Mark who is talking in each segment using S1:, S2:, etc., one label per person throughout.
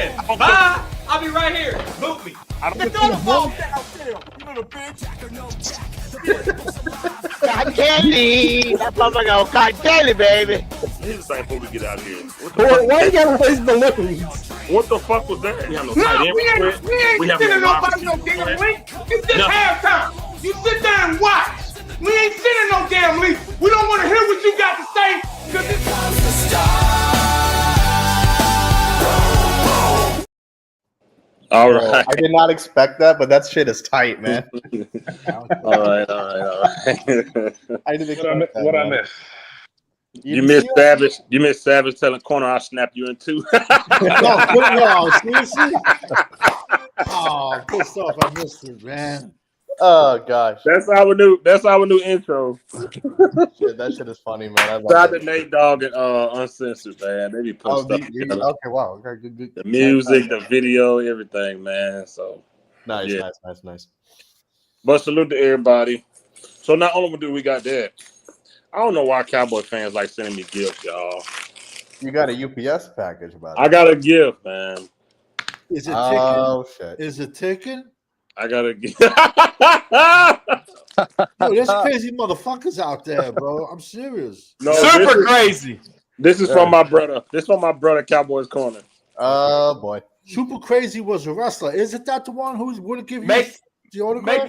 S1: in. Bye. I'll be right here. Boot me.
S2: Get on the phone downstairs. You little bitch.
S3: Cotton candy. That motherfucker got cotton candy, baby.
S4: Here's the thing before we get out of here.
S5: Why you gotta raise balloons?
S4: What the fuck was that? We have no
S1: No,
S4: tight end
S1: we ain't sending nobody no damn link. It's just halftime. You sit there and watch. We ain't sending no damn link. We don't want to hear what you got to say. Because it's
S4: All right.
S5: I did not expect that, but that shit is tight, man.
S4: All right.
S5: I didn't expect that.
S6: What I
S5: man.
S6: missed?
S4: You missed Savage. You missed Savage telling Corner I'll snap you in two.
S7: No, seriously? Oh, pissed off. I missed it, man.
S5: Oh gosh,
S4: That's our new intro.
S5: shit, that shit is funny, man. I
S4: Shout
S5: love
S4: out to
S5: it.
S4: Nate Dogg and Uncensored, man. They be putting
S5: Oh,
S4: stuff together.
S5: okay, wow, okay, good.
S4: The music, the video, everything, man. So,
S5: Nice,
S4: yeah.
S5: nice.
S4: but salute to everybody. So not only do we got that, I don't know why Cowboy fans like sending me gifts, y'all.
S5: You got a UPS package about
S4: I
S5: it.
S4: got a gift, man.
S7: Is it ticking?
S5: Oh shit.
S7: Is it ticking?
S4: I got a gift.
S7: Yo, there's crazy motherfuckers out there, bro. I'm serious.
S4: No,
S1: super crazy.
S4: This is from my brother. This from my brother, Cowboys Corner.
S5: Oh boy.
S7: Super Crazy was a wrestler. Isn't that the one who wouldn't give you
S1: Make
S7: the autograph?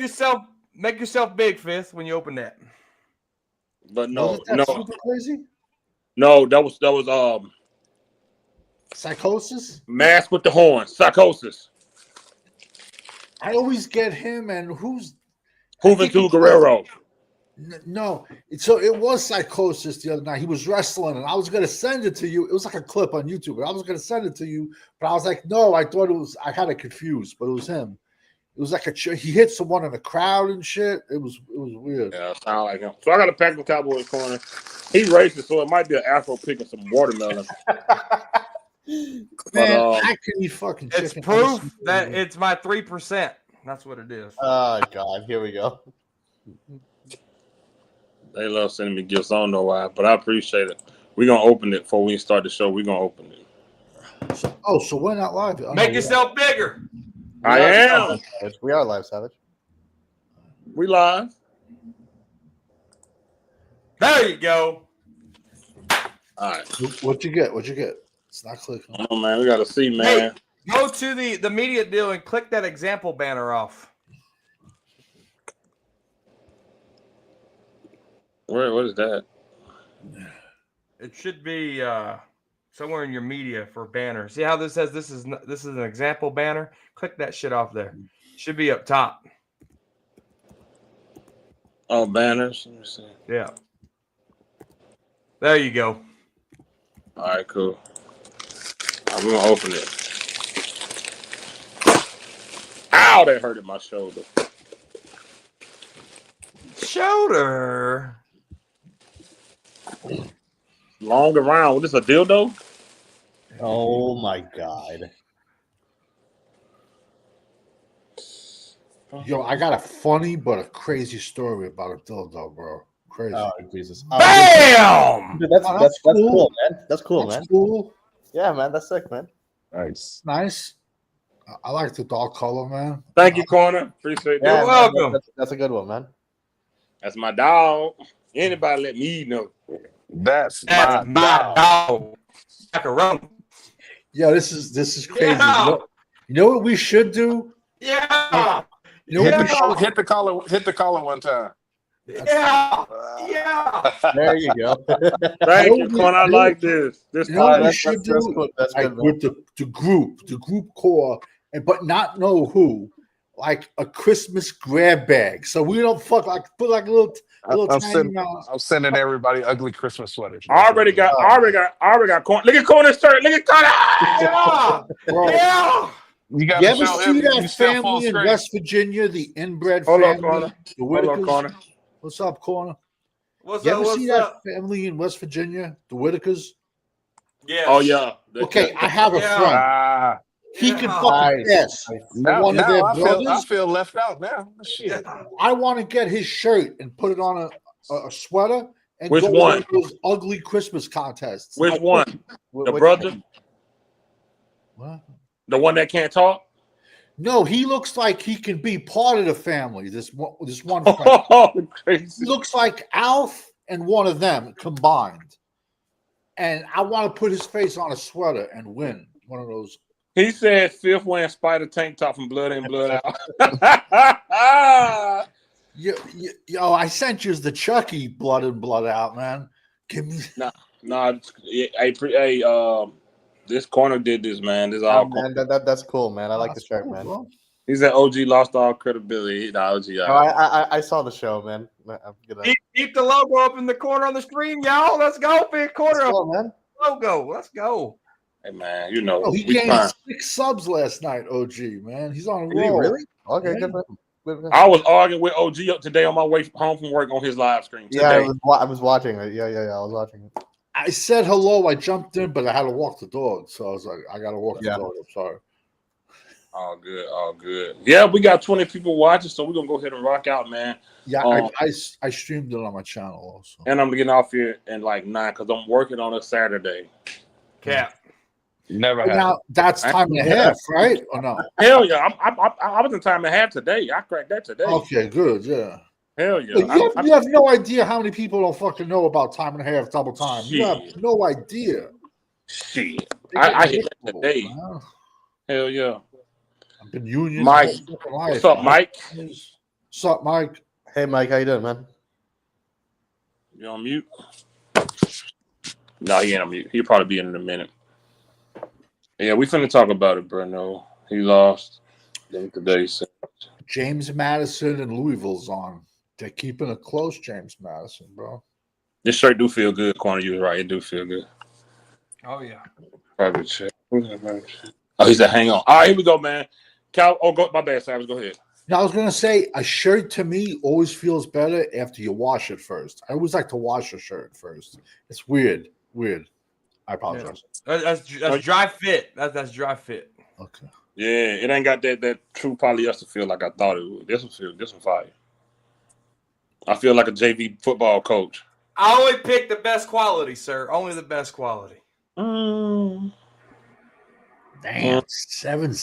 S1: make yourself big, Fist, when you open that.
S4: But no,
S7: Wasn't that
S4: no,
S7: Super Crazy?
S4: no. That was
S7: Psychosis?
S4: Mask with the Horn, Psychosis,
S7: I always get him and who's
S4: Juventud Guerrero.
S7: no. So it was Psychosis the other night. He was wrestling, and I was gonna send it to you. It was like a clip on YouTube, and I was gonna send it to you, but I was like, no, I thought it was. I had it confused, but it was him. It was like he hit someone in the crowd and shit. It was weird.
S4: Yeah, sound like him. So I got a pack of Cowboys Corner. He's racist, so it might be an Afro picking some watermelon.
S7: Man,
S4: But,
S7: I can eat fucking chicken.
S1: It's proof that it's my 3%. That's what it is.
S5: Oh god, here we go.
S4: They love sending me gifts. I don't know why, but I appreciate it. We're gonna open it before we start the show. We're gonna open it.
S7: So we're not live. Oh,
S1: Make
S7: no,
S1: yourself bigger.
S4: I am.
S5: We are live, Savage.
S4: We live.
S1: There you go.
S4: All right.
S7: What you get? What you get? It's not clicking.
S4: Oh man, we gotta see, man.
S1: Go to the media deal and click that example banner off.
S4: What is that?
S1: It should be somewhere in your media for banner. See how this says this is an example banner? Click that shit off there. Should be up top.
S4: Oh, banners. Let me see.
S1: Yeah. There you go.
S4: All right, cool. I'm gonna open it. Ow, that hurted my shoulder.
S1: Shoulder.
S4: Long around. What is a dildo?
S5: Oh my god.
S7: Yo, I got a funny but a crazy story about a dildo, bro. Crazy.
S5: Oh Jesus.
S1: Bam!
S5: Dude, that's cool, man. That's cool,
S7: That's
S5: man.
S7: cool.
S5: Yeah, man. That's sick, man.
S6: Nice.
S7: Nice. I like the dark color, man.
S4: Thank you, Corner. Appreciate that.
S5: Yeah,
S1: You're
S5: man,
S1: welcome.
S5: That's a good one, man.
S4: That's my dog. Anybody let me know.
S6: That's
S1: That's my dog. Macaroni.
S7: Yo, this is crazy.
S1: Yeah.
S7: You know what we should do?
S1: Yeah.
S7: You know what we should
S6: Hit the collar one time.
S1: Yeah. Yeah.
S5: There you go.
S4: Thank you, Corner. I like this. This
S7: You know what
S4: part.
S7: we should do?
S5: cool. That's
S7: Like
S5: good, man.
S7: with the group core, but not know who. Like a Christmas grab bag, so we don't put like a little
S6: I'm
S7: tiny.
S6: sending everybody ugly Christmas sweaters.
S4: I already got Corner. Look at Corner's shirt. Look at Corner.
S1: Yeah.
S7: Bro,
S1: Yeah.
S6: You got
S7: you ever see that family in West Virginia, the inbred
S4: Hold on,
S7: family?
S4: Corner.
S7: The
S4: Hold on,
S7: Whitakers?
S4: Corner.
S7: What's up, Corner?
S1: What's
S7: You
S1: up?
S7: ever
S1: What's
S7: see
S1: up?
S7: that family in West Virginia, the Whitakers?
S1: Yeah.
S4: Oh yeah.
S7: Okay, I have a
S1: Yeah.
S7: friend. He can
S1: Yeah.
S7: fucking pass for
S6: Now,
S7: one of their
S6: I
S7: brothers.
S6: feel left out now. Shit.
S7: I want to get his shirt and put it on a sweater and
S4: Which
S7: go
S4: one?
S7: to those ugly Christmas contests.
S4: Which one? The
S5: Which-
S4: brother?
S7: What?
S4: The one that can't talk?
S7: No, he looks like he can be part of the family. This one friend.
S4: Oh,
S7: He
S4: crazy.
S7: looks like Alf and one of them combined. And I want to put his face on a sweater and win one of those.
S4: He said fifth wearing spider tank top from Blood In, Blood Out.
S7: Yo, I sent you the Chucky Blood In, Blood Out, man. Give me.
S4: Nah, this corner did this, man. This all
S5: man, that's cool, man. I like the shirt, man.
S7: Bro.
S4: He said OG lost all credibility. The OG.
S5: No, I saw the show, man. I'm gonna
S8: Keep the logo up in the corner on the stream, y'all. Let's go. Big corner
S5: Let's
S8: up
S5: go, man.
S8: logo. Let's go.
S4: Hey man, you know
S7: Oh, he
S4: we
S7: gained
S4: fine.
S7: 6 subs last night, OG, man. He's on a
S5: Did he
S7: roll.
S5: really? Okay,
S7: Yeah.
S5: good for him. Good for him.
S4: I was arguing with OG up today on my way home from work on his live stream
S5: Yeah, I
S4: today.
S5: was watching it. Yeah, I was watching it.
S7: I said hello. I jumped in, but I had to walk the dog. So I was like, I got to walk
S5: Yeah.
S7: the dog. I'm sorry.
S4: All good, all good. Yeah, we got 20 people watching, so we're gonna go ahead and rock out, man.
S7: Yeah, I streamed it on my channel also.
S4: And I'm getting off here in like 9 because I'm working on a Saturday.
S8: Cap.
S6: Never had.
S7: Now that's time and a half, right? Or no?
S4: Hell yeah, I was in time and a half today. I cracked that today.
S7: Okay, good. Yeah.
S4: Hell yeah.
S7: You have no idea how many people don't fucking know about time and a half, double time. You have
S4: Shit.
S7: no idea.
S4: Shit.
S7: They
S4: I
S7: get
S4: hit that
S7: miserable,
S4: today.
S7: man.
S4: Hell yeah.
S7: I've been union.
S4: Mike,
S7: my fucking life,
S4: What's up,
S7: man.
S4: Mike?
S7: What's up, Mike?
S5: Hey, Mike, how you doing, man?
S4: You on mute? No, he ain't on mute. He'll probably be in a minute. Yeah, we finna talk about it, Bruno. He lost. Then today, so.
S7: James Madison and Louisville's on. They're keeping it close, James Madison, bro.
S4: This shirt do feel good, Corner. You was right. It do feel good.
S8: Oh, yeah.
S4: Private check. Oh, he said, hang on. All right, here we go, man. Cal, go. My bad, Savage. Go ahead.
S7: Now, I was going to say, a shirt to me always feels better after you wash it first. I always like to wash a shirt first. It's weird. I apologize.
S8: That's dry fit. That's dry fit.
S7: Okay.
S4: Yeah, it ain't got that true polyester feel like I thought it would. This one fire. I feel like a JV football coach.
S8: I only pick the best quality, sir. Only the best quality.
S7: Damn. 7.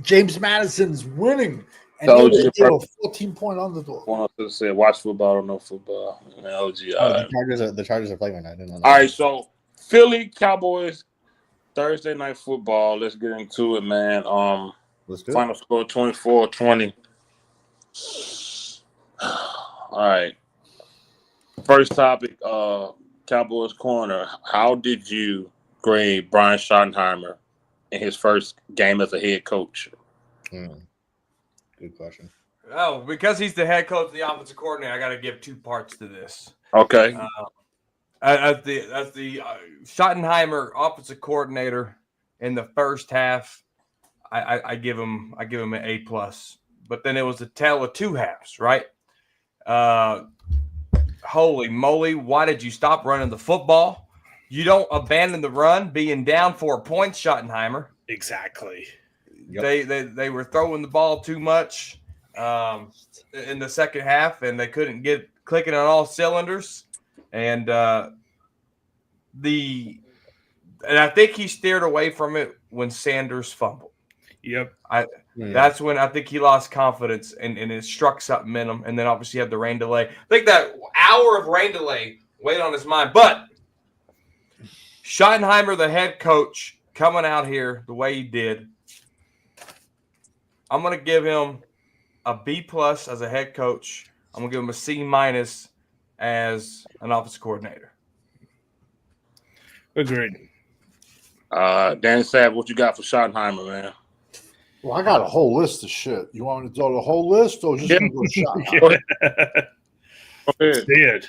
S7: James Madison's winning. And
S4: So,
S7: they're a 14-point underdog.
S4: One of us said, watch football or no football. Man, OG, all right.
S5: The Chargers are playing right now. I didn't know that.
S4: All right, so Philly Cowboys Thursday night football. Let's get into it, man.
S5: Let's do it.
S4: Final score 24-20. All right. First topic, Cowboys corner. How did you grade Brian Schottenheimer in his first game as a head coach?
S5: Good question.
S8: Oh, because he's the head coach, the offensive coordinator, I got to give 2 parts to this.
S4: Okay.
S8: As the Schottenheimer offensive coordinator in the first half, I give him an A+. But then it was a tale of 2 halves, right? Holy moly! Why did you stop running the football? You don't abandon the run, being down 4 points, Schottenheimer.
S2: Exactly.
S5: Yep.
S8: They were throwing the ball too much in the second half, and they couldn't get clicking on all cylinders. And I think he steered away from it when Sanders fumbled.
S2: Yep.
S8: That's when I think he lost confidence and it struck something in him. And then obviously had the rain delay. I think that hour of rain delay weighed on his mind. But Schottenheimer, the head coach, coming out here the way he did, I'm going to give him a B+ as a head coach. I'm going to give him a C- as an offensive coordinator.
S2: Agreed.
S4: Danny Sav, what you got for Schottenheimer, man?
S7: Well, I got a whole list of shit. You want me to do the whole list or just gonna go Schottenheimer?
S4: Go ahead.
S2: Dude.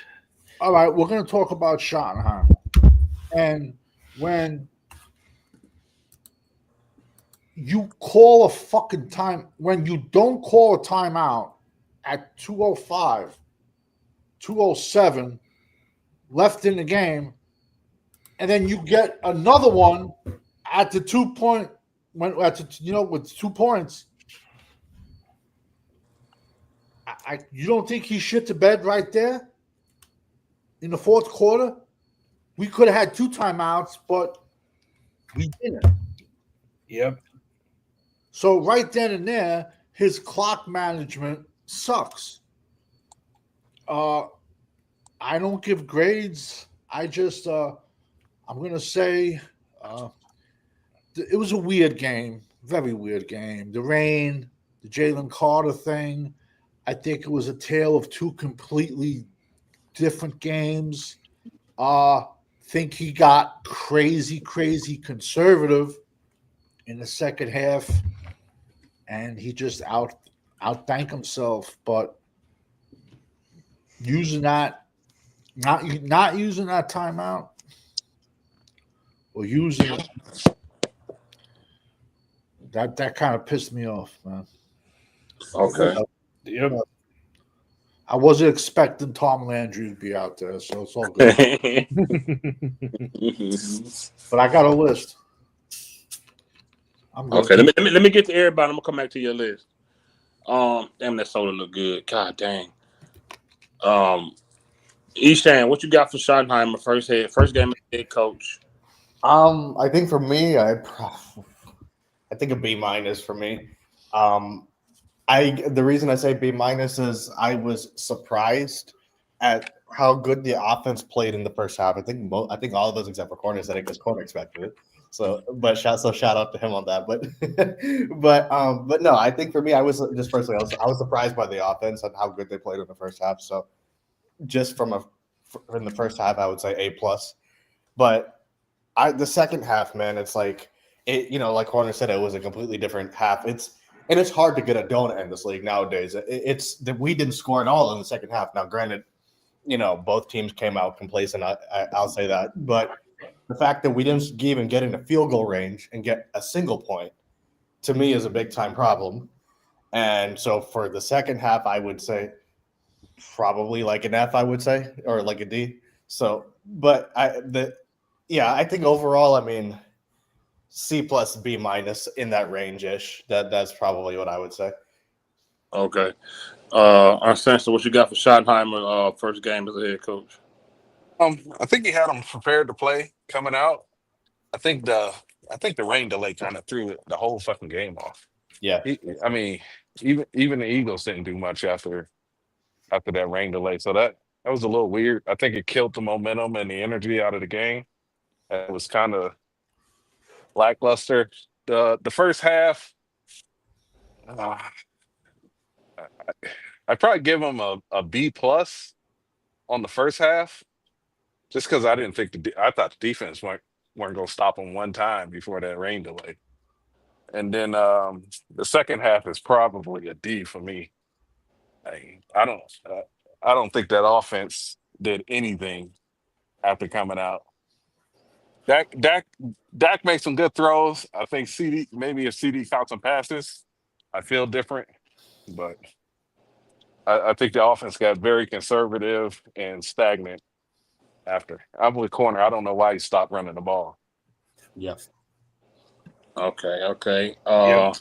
S7: All right, we're going to talk about Schottenheimer. And when you call a fucking time, when you don't call a timeout at 2:05, 2:07 left in the game, and then you get another one at the 2 point, with 2 points. You don't think he shit to bed right there in the fourth quarter? We could have had 2 timeouts, but we didn't.
S2: Yep.
S7: So right then and there, his clock management sucks. I don't give grades. I just I'm gonna say it was a weird game, very weird game. The rain, the Jalen Carter thing. I think it was a tale of two completely different games. Think he got crazy conservative in the second half, and he just outthink himself. But using that, not using that timeout, or using it, that kind of pissed me off, man.
S4: Okay.
S6: Yep.
S7: I wasn't expecting Tom Landry to be out there, so it's all good. But I got a list. I'm good.
S4: Okay, let me get to everybody. I'm gonna come back to your list. Damn, that soda look good. God dang. Eshan, what you got for Schottenheimer? First game as head coach.
S5: I think for me, I think a B- for me. The reason I say B- is I was surprised at how good the offense played in the first half. I think all of those except for Corner said it because Corner expected it. So shout out to him on that. But no, I think for me, I was surprised by the offense and how good they played in the first half. So just in the first half, I would say A+. But the second half, man, it's like like Corner said, it was a completely different half. It's hard to get a donut in this league nowadays. It's that we didn't score at all in the second half. Now, granted, both teams came out complacent. I'll say that, but the fact that we didn't even get into field goal range and get a single point, to me, is a big time problem. And so for the second half, I would say probably like an F, I would say, or like a D. So, but I think overall, I mean, C+, B- in that range-ish. That's probably what I would say.
S4: Okay. Arsenio, what you got for Schottenheimer first game as a head coach?
S6: I think he had them prepared to play coming out. I think the rain delay kind of threw the whole fucking game off.
S5: Yeah.
S6: I mean, even the Eagles didn't do much after that rain delay. So that was a little weird. I think it killed the momentum and the energy out of the game. It was kind of lackluster. The first half, I'd probably give him a B+ on the first half, just because I didn't think I thought the defense weren't going to stop him one time before that rain delay. And then the second half is probably a D for me. I don't think that offense did anything after coming out. Dak made some good throws. I think maybe if CD caught some passes, I feel different. But I think the offense got very conservative and stagnant after. I'm with Corner. I don't know why he stopped running the ball.
S5: Yep.
S4: Okay.
S6: Yep.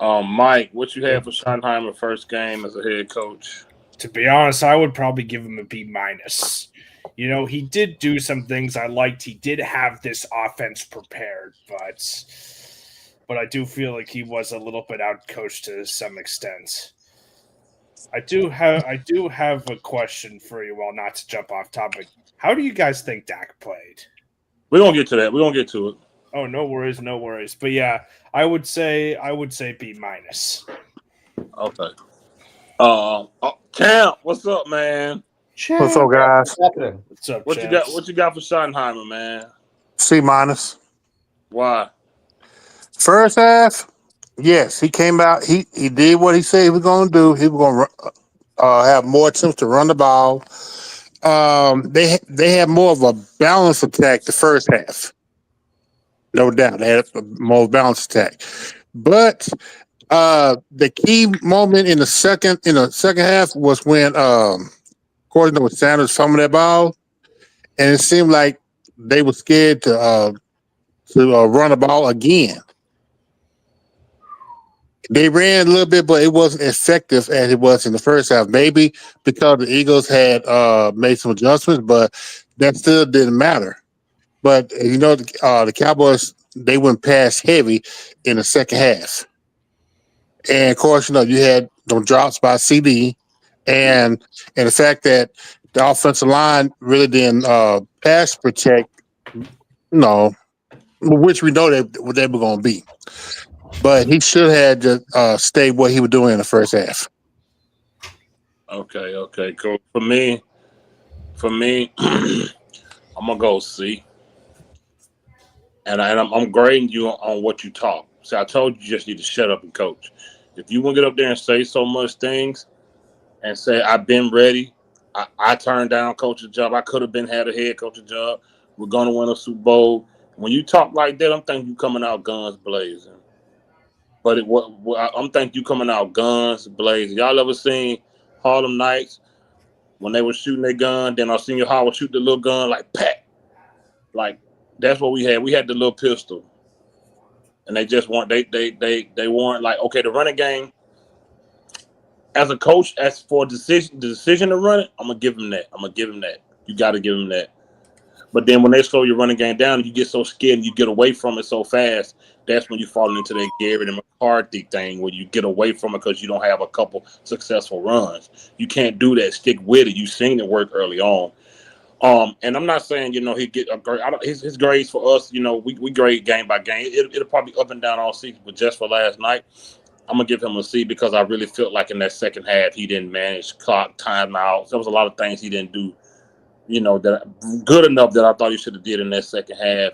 S4: Mike, what you have for Schottenheimer first game as a head coach?
S9: To be honest, I would probably give him a B-. He did do some things I liked. He did have this offense prepared, but I do feel like he was a little bit outcoached to some extent. I do have a question for you, well, not to jump off topic. How do you guys think Dak played?
S4: We're gonna get to that. We're gonna get to it.
S9: Oh, no worries. But yeah, I would say B-.
S4: Okay. Champ, what's up, man?
S10: What's up, guys?
S9: What's up,
S4: What you got for Schottenheimer, man?
S10: C-.
S4: Why?
S10: First half, yes, he came out. He did what he said he was going to do. He was going to have more attempts to run the ball. They had more of a balanced attack the first half. No doubt, they had a more balanced attack. But the key moment in the second half was when according to Sanders fumbled that ball, and it seemed like they were scared to run the ball again. They ran a little bit, but it wasn't effective as it was in the first half. Maybe because the Eagles had made some adjustments, but that still didn't matter. But the Cowboys they went pass heavy in the second half. And of course, you had them drops by CD, and the fact that the offensive line really didn't pass protect, which we know what they were going to be. But he should have to stay what he was doing in the first half.
S4: Okay, cool. For me, I'm gonna go C. And I'm grading you on what you talk. See, I told you just need to shut up and coach. If you want to get up there and say so much things and say I've been ready, I turned down coach's job. I could have had a head coaching job. We're gonna win a Super Bowl. When you talk like that, I'm thinking you coming out guns blazing. But I'm thinking you coming out guns blazing. Y'all ever seen Harlem Nights when they were shooting their gun? Then our senior hall would shoot the little gun like pat, like. That's what we had. We had the little pistol, and they just weren't. They weren't like, okay, the running game. As a coach, as for the decision to run it, I'm gonna give him that. You got to give him that. But then when they slow your running game down, you get so scared and you get away from it so fast. That's when you fall into that Garrett and McCarthy thing where you get away from it because you don't have a couple successful runs. You can't do that. Stick with it. You seen it work early on. And I'm not saying, he get a grade. His grades for us, we grade game by game. It'll probably up and down all season, but just for last night, I'm gonna give him a C because I really felt like in that second half he didn't manage clock, timeouts. There was a lot of things he didn't do, that good enough that I thought he should have did in that second half.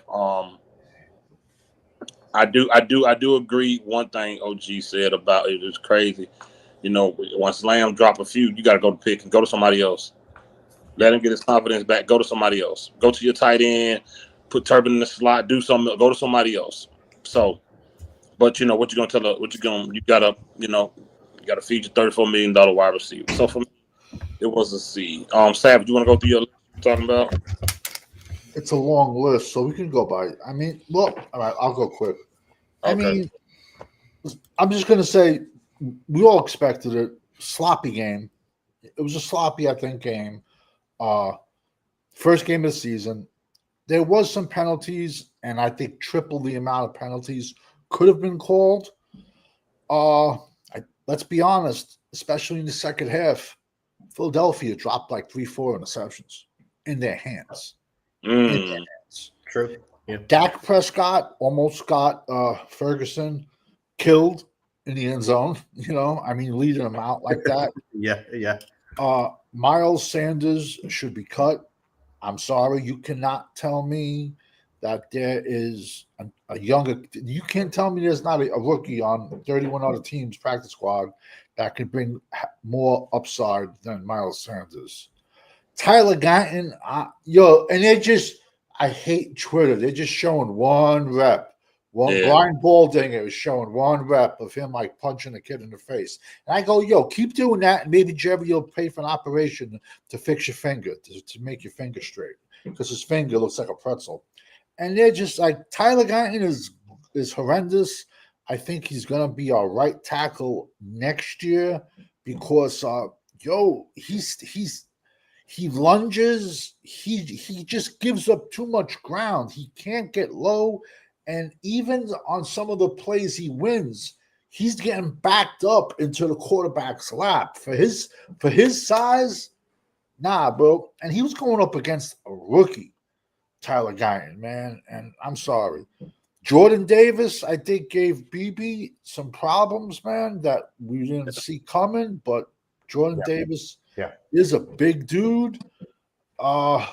S4: I do agree. One thing OG said about it is crazy. Once Lamb drop a few, you got to go to pick and go to somebody else. Let him get his confidence back. Go to somebody else. Go to your tight end. Put Turbin in the slot. Do something. Go to somebody else. So, but what you gonna tell her? You gotta feed your $34 million wide receiver. So for me, it was a C. Savage, you want to go through your list talking about?
S7: It's a long list, so we can go by. I mean, look, all right, I'll go quick. I mean, I'm just gonna say we all expected a sloppy game. It was a sloppy, I think, game. First game of the season. There was some penalties, and I think triple the amount of penalties could have been called. Let's be honest, especially in the second half, Philadelphia dropped like 3-4 interceptions in their hands.
S5: True. Yeah.
S7: Dak Prescott almost got Ferguson killed in the end zone. Leading him out like that.
S5: Yeah.
S7: Miles Sanders should be cut. I'm sorry, you cannot tell me that there is a younger. You can't tell me there's not a rookie on 31 other teams practice squad that can bring more upside than Miles Sanders. Tyler Guyton, and I hate Twitter. They're just showing one rep. Brian Baldinger is showing one rep of him like punching a kid in the face. And I go, keep doing that, and maybe Jerry will pay for an operation to fix your finger, to make your finger straight, because his finger looks like a pretzel. And they're just like, Tyler Guyton is horrendous. I think he's going to be our right tackle next year because, he lunges. He just gives up too much ground. He can't get low. And even on some of the plays he wins, he's getting backed up into the quarterback's lap. For his size, nah, bro. And he was going up against a rookie, Tyler Guyton, man. And I'm sorry. Jordan Davis, I think, gave BB some problems, man, that we didn't see coming. But Jordan Davis is a big dude. Let's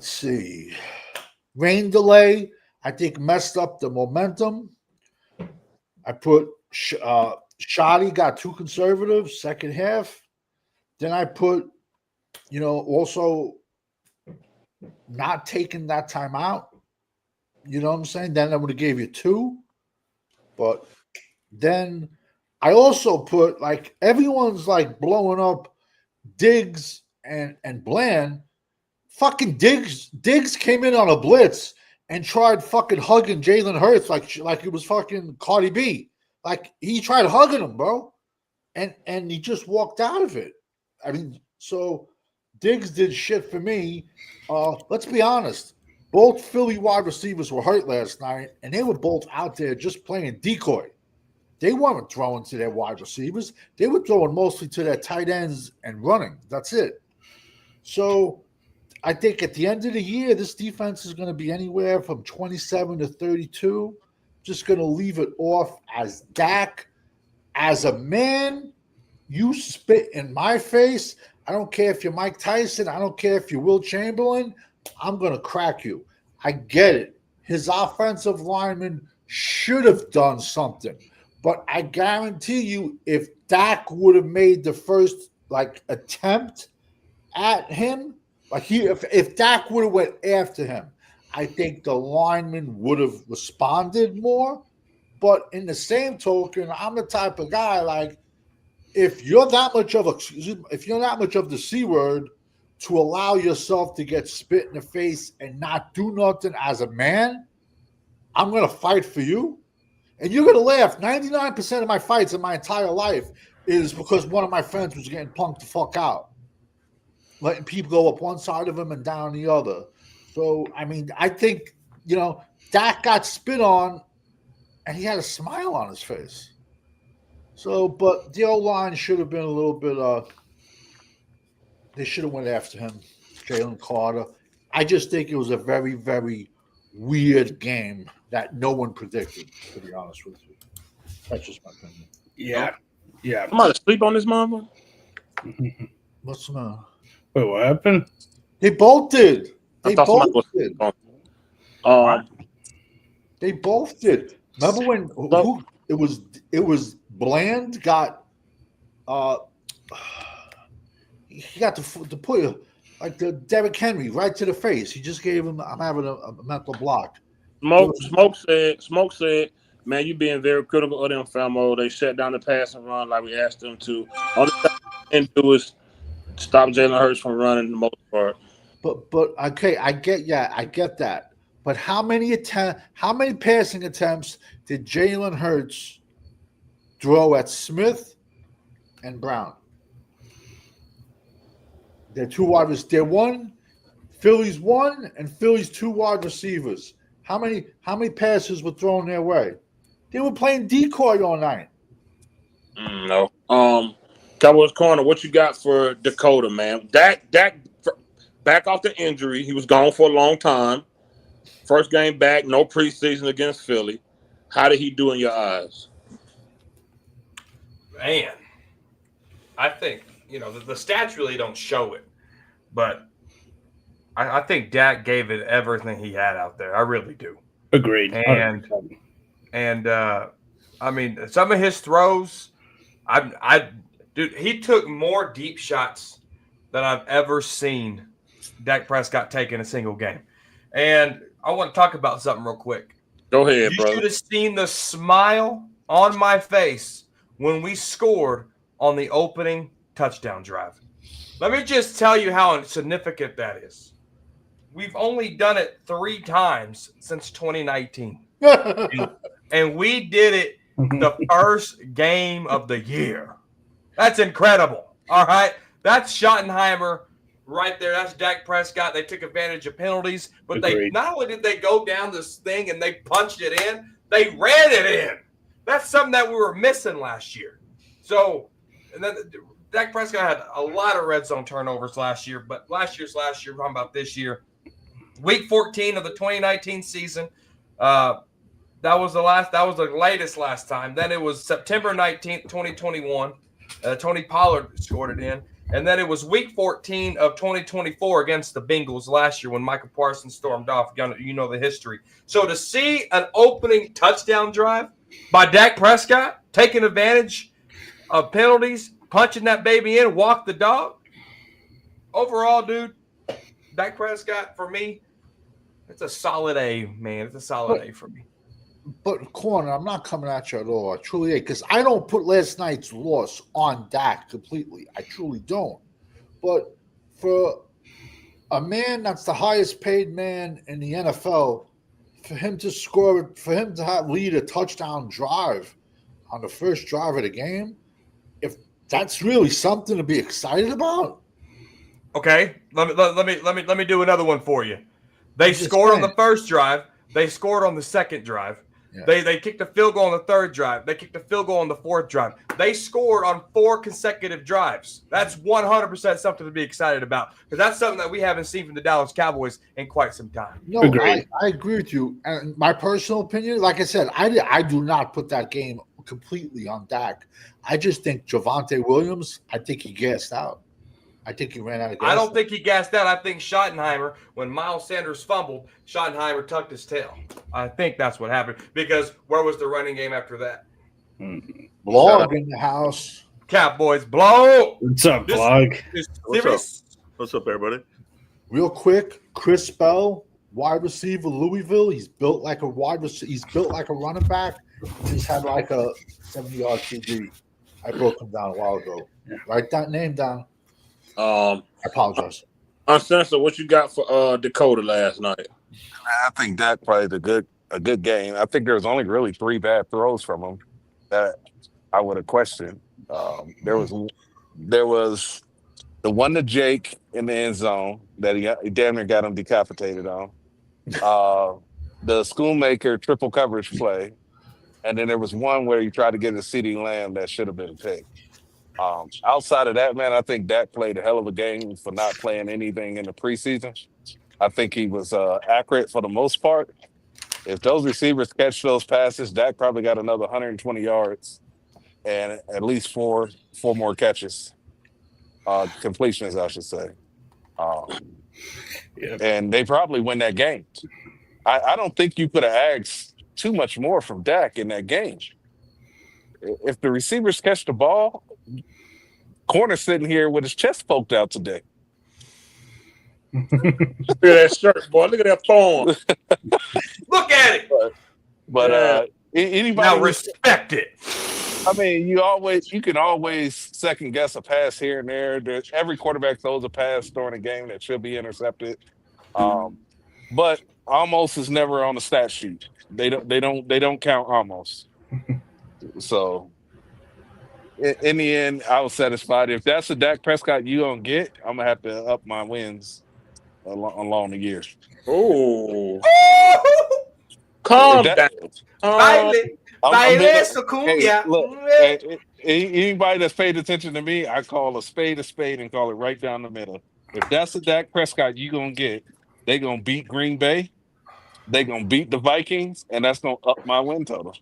S7: see. Rain delay, I think, messed up the momentum. I put Shoddy got too conservative second half. Then I put, also not taking that time out. You know what I'm saying? Then I would have gave you 2. But then I also put, like, everyone's like blowing up Diggs and Bland. Fucking Diggs came in on a blitz and tried fucking hugging Jalen Hurts like it was fucking Cardi B. Like, he tried hugging him, bro. And he just walked out of it. I mean, so Diggs did shit for me. Let's be honest. both Philly wide receivers were hurt last night, and they were both out there just playing decoy. They weren't throwing to their wide receivers. They were throwing mostly to their tight ends and running. That's it. So I think at the end of the year, this defense is going to be anywhere from 27 to 32. Just going to leave it off as Dak. As a man, you spit in my face. I don't care if you're Mike Tyson. I don't care if you're Will Chamberlain. I'm going to crack you. I get it. His offensive lineman should have done something. But I guarantee you, if Dak would have made the first attempt at him, if Dak would have went after him, I think the lineman would have responded more. But in the same token, I'm the type of guy if you're that much of the C word to allow yourself to get spit in the face and not do nothing as a man, I'm gonna fight for you. And you're going to laugh. 99% of my fights in my entire life is because one of my friends was getting punked the fuck out. Letting people go up one side of him and down the other. So, I mean, I think, Dak got spit on and he had a smile on his face. So, but the O-line should have been a little bit, they should have went after him, Jalen Carter. I just think it was a very, very weird game that no one predicted, to be honest with you. That's just my opinion.
S9: Yeah.
S4: I'm about to sleep on this mama.
S7: What's the matter?
S9: Wait, what happened?
S7: They both did.
S4: I thought somebody was sleeping on.
S7: They both did. Remember when it was Bland got he got to put the Derrick Henry right to the face. He just gave him. I'm having a mental block.
S4: Smoke said, man, you being very critical of them, Famo. They shut down the pass and run like we asked them to. All they can do is stop Jalen Hurts from running the most part.
S7: But okay, I get that. But how many passing attempts did Jalen Hurts throw at Smith and Brown? They're two wide receivers. They're one. Philly's one, and Philly's two wide receivers. How many passes were thrown their way? They were playing decoy all night.
S4: No. Cowboys corner, what you got for Dakota, man? Dak back off the injury. He was gone for a long time. First game back, no preseason against Philly. How did he do in your eyes?
S8: Man, I think, the stats really don't show it, but I think Dak gave it everything he had out there. I really do.
S9: Agreed.
S8: And I mean, some of his throws, dude, he took more deep shots than I've ever seen Dak Prescott take in a single game. And I want to talk about something real quick.
S4: Go ahead, brother.
S8: You should have seen the smile on my face when we scored on the opening touchdown drive. Let me just tell you how significant that is. We've only done it 3 times since 2019. and we did it the first game of the year. That's incredible. All right. That's Schottenheimer right there. That's Dak Prescott. They took advantage of penalties, but they not only did they go down this thing and they punched it in, they ran it in. That's something that we were missing last year. So, and then Dak Prescott had a lot of red zone turnovers last year, but last year. We're talking about this year. Week 14 of the 2019 season. That was the latest last time. Then it was September 19th, 2021. Tony Pollard scored it in. And then it was week 14 of 2024 against the Bengals last year when Michael Parsons stormed off. You know the history. So to see an opening touchdown drive by Dak Prescott, taking advantage of penalties, punching that baby in, walk the dog. Overall, dude, Dak Prescott, for me, it's a solid A, man. It's a solid A for me.
S7: But, Corner, I'm not coming at you at all. I truly ain't, because I don't put last night's loss on Dak completely. I truly don't. But for a man that's the highest paid man in the NFL, for him to score, for him to lead a touchdown drive on the first drive of the game, if that's really something to be excited about.
S8: Okay, let me do another one for you. They
S7: I'm just
S8: scored on
S7: saying.
S8: the first drive. They scored on the second drive.
S7: Yeah.
S8: They kicked a field goal on the third drive. They kicked a field goal on the fourth drive. They scored on 4 consecutive drives. That's 100% something to be excited about because that's something that we haven't seen from the Dallas Cowboys in quite some time.
S7: No, I agree with you. And my personal opinion, like I said, I do not put that game completely on Dak. I just think Javonte Williams, I think he gassed out. I think he ran out of gas.
S8: I don't think he gassed out. I think Schottenheimer, when Miles Sanders fumbled, Schottenheimer tucked his tail. I think that's what happened because where was the running game after that?
S7: Blog in the house.
S8: Cowboys blow.
S9: What's up, Blog?
S2: What's up, everybody?
S7: Real quick, Chris Bell, wide receiver, Louisville. He's built like a wide receiver. He's built like a running back. Just had like a 70-yard TD. I broke him down a while ago. Write that name down. I apologize.
S4: Uncensored, what you got for Dakota last night?
S6: I think Dak played a good game. I think there was only really 3 bad throws from him that I would have questioned. There was the one to Jake in the end zone that he damn near got him decapitated on. The Schoonmaker triple coverage play, and then there was one where he tried to get a CeeDee Lamb that should have been a pick. Outside of that, man, I think Dak played a hell of a game for not playing anything in the preseason. I think he was accurate for the most part. If those receivers catch those passes, Dak probably got another 120 yards and at least four more catches, completions, I should say. And they probably win that game. I don't think you could have asked too much more from Dak in that game. If the receivers catch the ball, corner sitting here with his chest poked out today.
S4: Look at that shirt, boy. Look at that form.
S8: Look at it.
S6: But anybody
S8: now respect it.
S6: I mean, you can always second guess a pass here and there. Every quarterback throws a pass during a game that should be intercepted. But almost is never on the stat sheet. They don't count almost. So in the end, I was satisfied. If that's the Dak Prescott you gonna get, I'm gonna have to up my wins along the years.
S4: Oh, calm down.
S6: Anybody that's paid attention to me, I call a spade and call it right down the middle. If that's the Dak Prescott you gonna get, they gonna beat Green Bay, they gonna beat the Vikings, and that's gonna up my win total.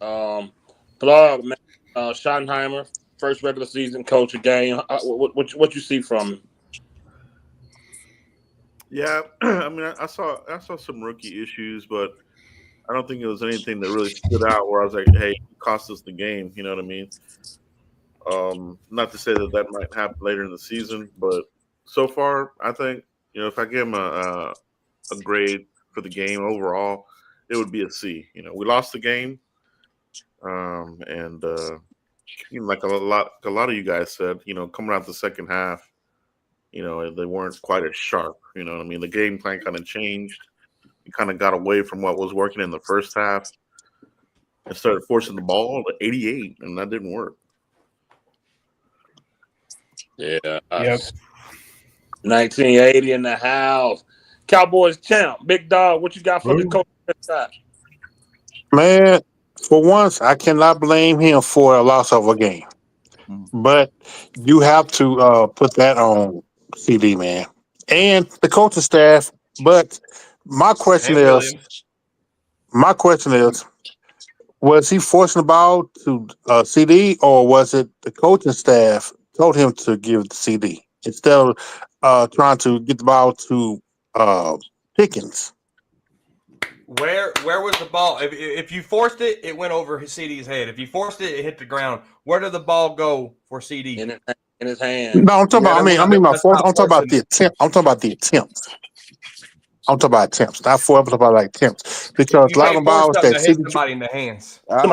S4: Blog, man. Schottenheimer, first regular season coach of game. What you see from him?
S2: Yeah, I mean, I saw some rookie issues, but I don't think it was anything that really stood out where I was like, "Hey, it cost us the game." You know what I mean? Not to say that might happen later in the season, but so far, I think if I give him a grade for the game overall, it would be a C. We lost the game. And like a lot of you guys said, coming out the second half, they weren't quite as sharp. You know what I mean? The game plan kind of changed. We kind of got away from what was working in the first half and started forcing the ball to 88, and that didn't work.
S4: Yeah. 1980 in the house. Cowboys champ. Big dog, what you got for the coach?
S10: Man, for once, I cannot blame him for a loss of a game. But you have to put that on CD, man, and the coaching staff. But my question is, was he forcing the ball to CD, or was it the coaching staff told him to give the CD instead of trying to get the ball to Pickens?
S8: Where was the ball? If you forced it, it went over his CD's head. If you forced it, it hit the ground. Where did the ball go for CD?
S4: In his hand.
S10: No, I'm talking about. I'm talking about the attempt. I'm talking about the attempts. I'm talking about attempts, not for. I'm talking about like attempts because a lot of balls that
S8: hit somebody in the hands.
S6: I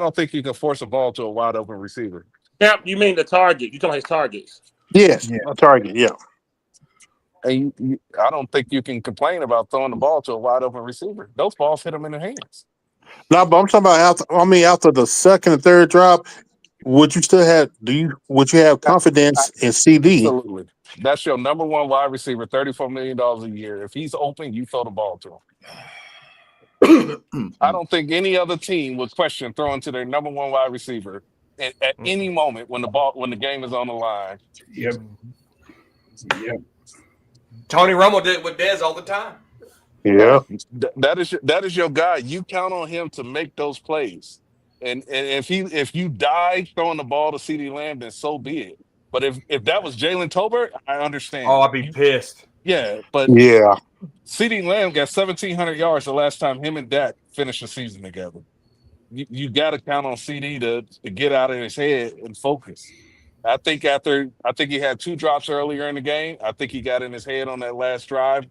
S6: don't think you can force a ball to a wide open receiver.
S4: Yeah, you mean the target? You talking about his targets?
S10: Yes, a target. Yeah.
S6: And I don't think you can complain about throwing the ball to a wide open receiver. Those balls hit them in the hands.
S10: No, but I'm talking about after the second and third drop, would you still have? Would you have confidence in CD?
S6: Absolutely. That's your number one wide receiver, $34 million a year. If he's open, you throw the ball to him. I don't think any other team would question throwing to their number one wide receiver at any moment when the game is on the line.
S9: Yep. Yep.
S8: Tony Romo did it with Dez all the time.
S10: Yeah.
S6: That is your guy. You count on him to make those plays. And if you die throwing the ball to CeeDee Lamb, then so be it. But if that was Jalen Tolbert, I understand.
S8: Oh, I'd be pissed.
S6: Yeah, but
S10: Yeah.
S6: CeeDee Lamb got 1,700 yards the last time him and Dak finished the season together. You got to count on CD to get out of his head and focus. I think he had 2 drops earlier in the game. I think he got in his head on that last drive,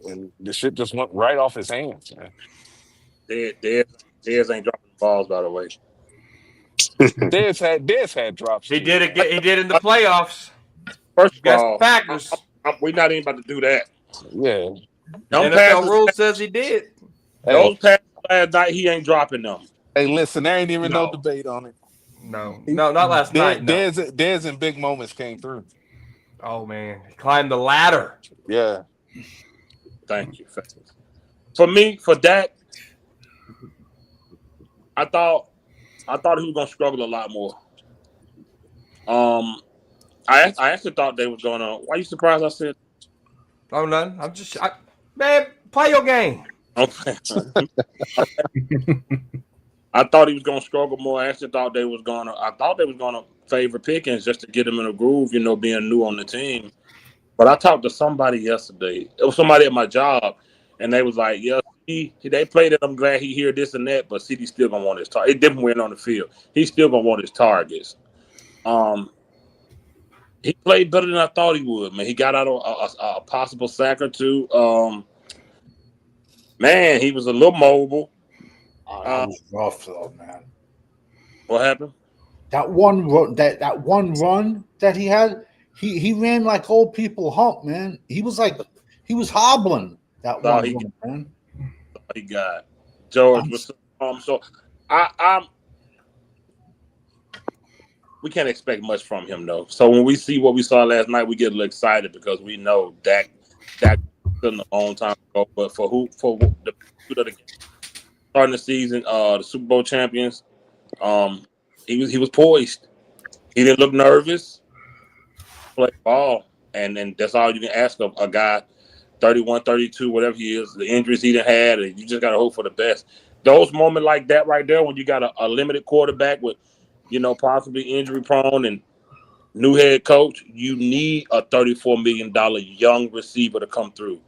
S6: and the shit just went right off his hands. Man.
S4: Dez ain't dropping balls, by the way.
S6: Dez had drops.
S8: He did it. He did in the playoffs.
S4: First of
S8: Against
S4: all,
S8: the Packers.
S4: we're not even about to do that.
S6: Yeah.
S8: NFL rule says he did.
S4: Those passes last night, he ain't dropping them.
S6: Hey, listen, there ain't even no debate on it.
S8: No, not last night. No.
S6: Dez in big moments came through.
S8: Oh man, he climbed the ladder.
S6: Yeah.
S4: Thank you. For me, for Dak, I thought he was gonna struggle a lot more. I actually thought they was gonna. Why you surprised? I said,
S8: "Oh, none." Man, play your game.
S4: Okay. I thought he was gonna struggle more. I actually thought they was gonna favor Pickens just to get him in a groove, being new on the team. But I talked to somebody yesterday. It was somebody at my job, and they was like, "Yeah, they played it. I'm glad he hear this and that, but CD still gonna want his target. It didn't win on the field. He's still gonna want his targets." He played better than I thought he would. Man, he got out of a possible sack or two. Man, he was a little mobile.
S7: That was rough though, man.
S4: What happened?
S7: That one run that he had, he ran like old people hump, man. He was hobbling that one run, man.
S4: He got George was so we can't expect much from him though. So when we see what we saw last night, we get a little excited because we know Dak still a long time ago. But for the starting the season, the Super Bowl champions, he was poised. He didn't look nervous. Play ball, and that's all you can ask of a guy, 31, 32, whatever he is. The injuries he done had, and you just gotta hope for the best. Those moments like that right there, when you got a limited quarterback with, possibly injury prone and new head coach, you need a $34 million young receiver to come through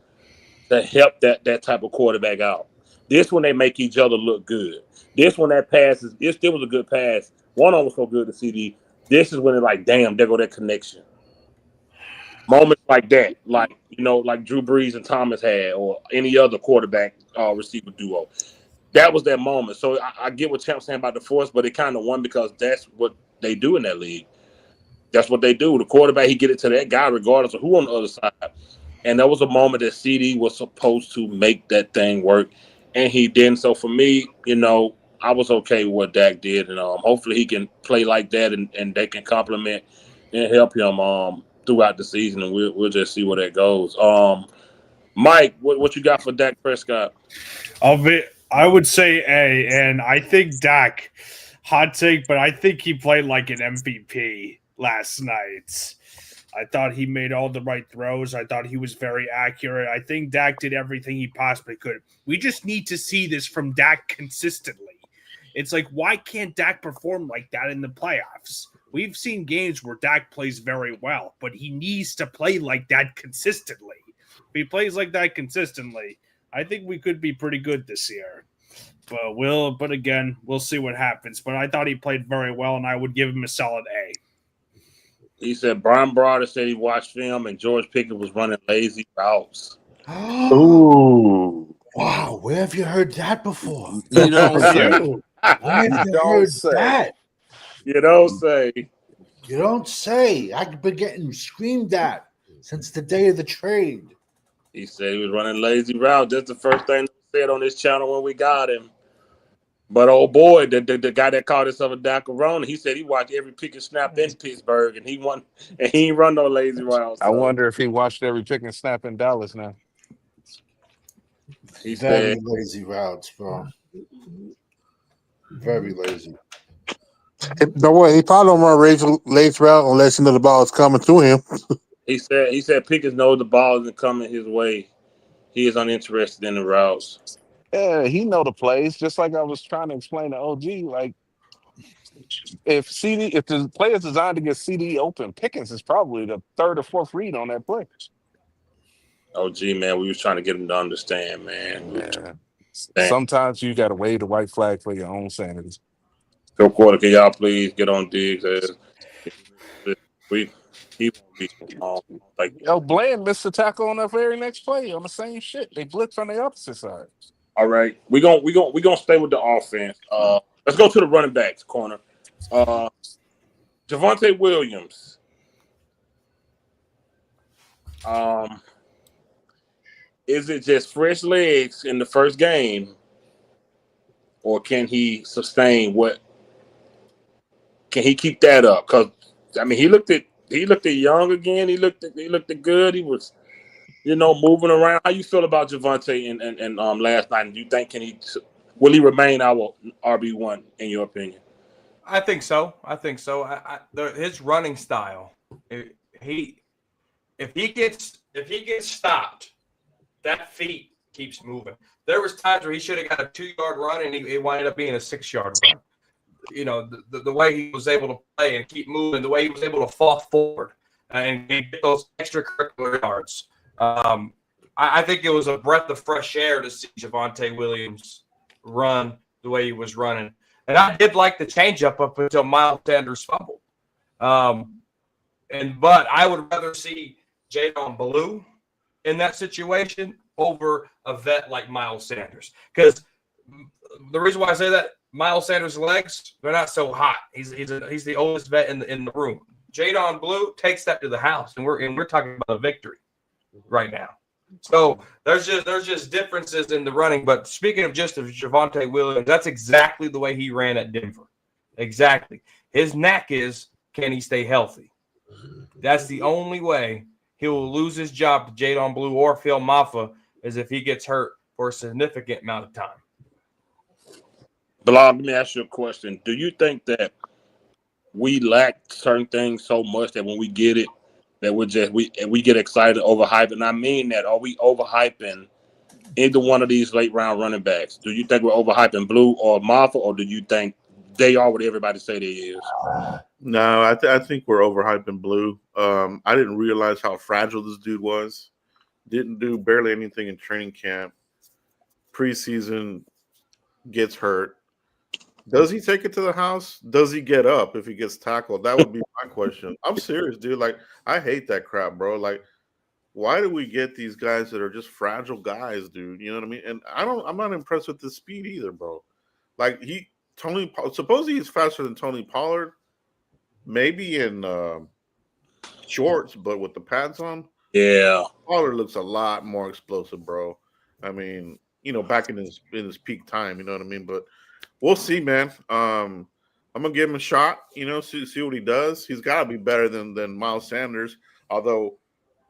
S4: to help that type of quarterback out. This one, they make each other look good. This one, that pass it still was a good pass. One of them was so good to CD. This is when it's like, damn, there go that connection. Moments like that, like Drew Brees and Thomas had, or any other quarterback receiver duo. That was that moment. So I get what Champ's saying about the force, but it kind of won because that's what they do in that league. That's what they do. The quarterback, he get it to that guy regardless of who on the other side. And that was a moment that CD was supposed to make that thing work, and he didn't. So for me, I was okay with what Dak did, and hopefully he can play like that, and they can complement and help him throughout the season, and we'll just see where that goes. Mike, what you got for Dak Prescott?
S9: I would say A, and I think Dak, hot take, but I think he played like an MVP last night. I thought he made all the right throws. I thought he was very accurate. I think Dak did everything he possibly could. We just need to see this from Dak consistently. It's like, why can't Dak perform like that in the playoffs? We've seen games where Dak plays very well, but he needs to play like that consistently. If he plays like that consistently, I think we could be pretty good this year. But again, we'll see what happens. But I thought he played very well, and I would give him a solid A.
S4: He said Brian Broader said he watched film and George Pickens was running lazy routes.
S10: Ooh.
S7: Wow, where have you heard that before?
S6: You don't say.
S7: Where have you heard that?
S4: You don't say.
S7: You don't say. I've been getting screamed at since the day of the trade.
S4: He said he was running lazy route. That's the first thing he said on this channel when we got him. But oh boy, the guy that called himself a Dacarona, he said he watched every pick and snap in Pittsburgh, and he ain't run no lazy routes.
S6: I
S4: So
S6: wonder if he watched every pick and snap in Dallas now.
S4: he
S7: Very
S4: said,
S7: lazy routes, bro. Very lazy.
S10: Don't worry, he probably don't run lace route unless you know the ball is coming to him.
S4: he said Pickens knows the ball isn't coming his way. He is uninterested in the routes.
S6: Yeah, he know the plays. Just like I was trying to explain to OG, like if the play is designed to get CD open, Pickens is probably the third or fourth read on that play.
S4: Oh, gee, man, we was trying to get him to understand, man.
S6: Yeah. Sometimes you got to wave the white flag for your own sanity.
S4: So, quarter, can y'all please get on Diggs? He won't be like.
S6: Yo, Bland missed the tackle on that very next play on the same shit. They blitzed on the opposite side.
S4: All right, we gonna stay with the offense. Let's go to the running backs corner. Javonte Williams. Is it just fresh legs in the first game, or can he sustain what? Can he keep that up? Because I mean, he looked at young again. He looked good. He was, moving around. How you feel about Javonte and last night? And do you think will he remain our RB1 in your opinion?
S8: I think so. His running style. If he gets stopped, that feet keeps moving. There was times where he should have got a 2-yard run and it wound up being a 6-yard run. The way he was able to play and keep moving, the way he was able to fall forward and get those extracurricular yards. I think it was a breath of fresh air to see Javonte Williams run the way he was running. And I did like the changeup up until Miles Sanders fumbled. But I would rather see Jadon Blue in that situation over a vet like Miles Sanders. Because the reason why I say that, Miles Sanders' legs, they're not so hot. He's the oldest vet in the room. Jadon Blue takes that to the house, and we're talking about a victory right now. So there's just differences in the running. But speaking of Javonte Williams, that's exactly the way he ran at Denver. Exactly. His knack is, can he stay healthy? That's the only way he will lose his job to Jadon Blue or Phil Maffa, is if he gets hurt for a significant amount of time.
S4: Bilal, let me ask you a question. Do you think that we lack certain things so much that when we get it, that we get excited, overhyped? And I mean that. Are we overhyping either one of these late round running backs? Do you think we're overhyping Blue or Maffa, or do you think they are what everybody say they is?
S2: No, I think we're overhyping Blue. I didn't realize how fragile this dude was. Didn't do barely anything in training camp. Preseason, gets hurt. Does he take it to the house? Does he get up if he gets tackled? That would be my question. I'm serious, dude. Like, I hate that crap, bro. Like, why do we get these guys that are just fragile guys, dude? You know what I mean? And I'm not impressed with the speed either, bro. Like, supposedly he's faster than Tony Pollard, maybe in shorts, but with the pads on.
S4: Yeah.
S2: Pollard looks a lot more explosive, bro. I mean, back in his peak time, you know what I mean? But we'll see, man. I'm gonna give him a shot. See what he does. He's got to be better than Miles Sanders, although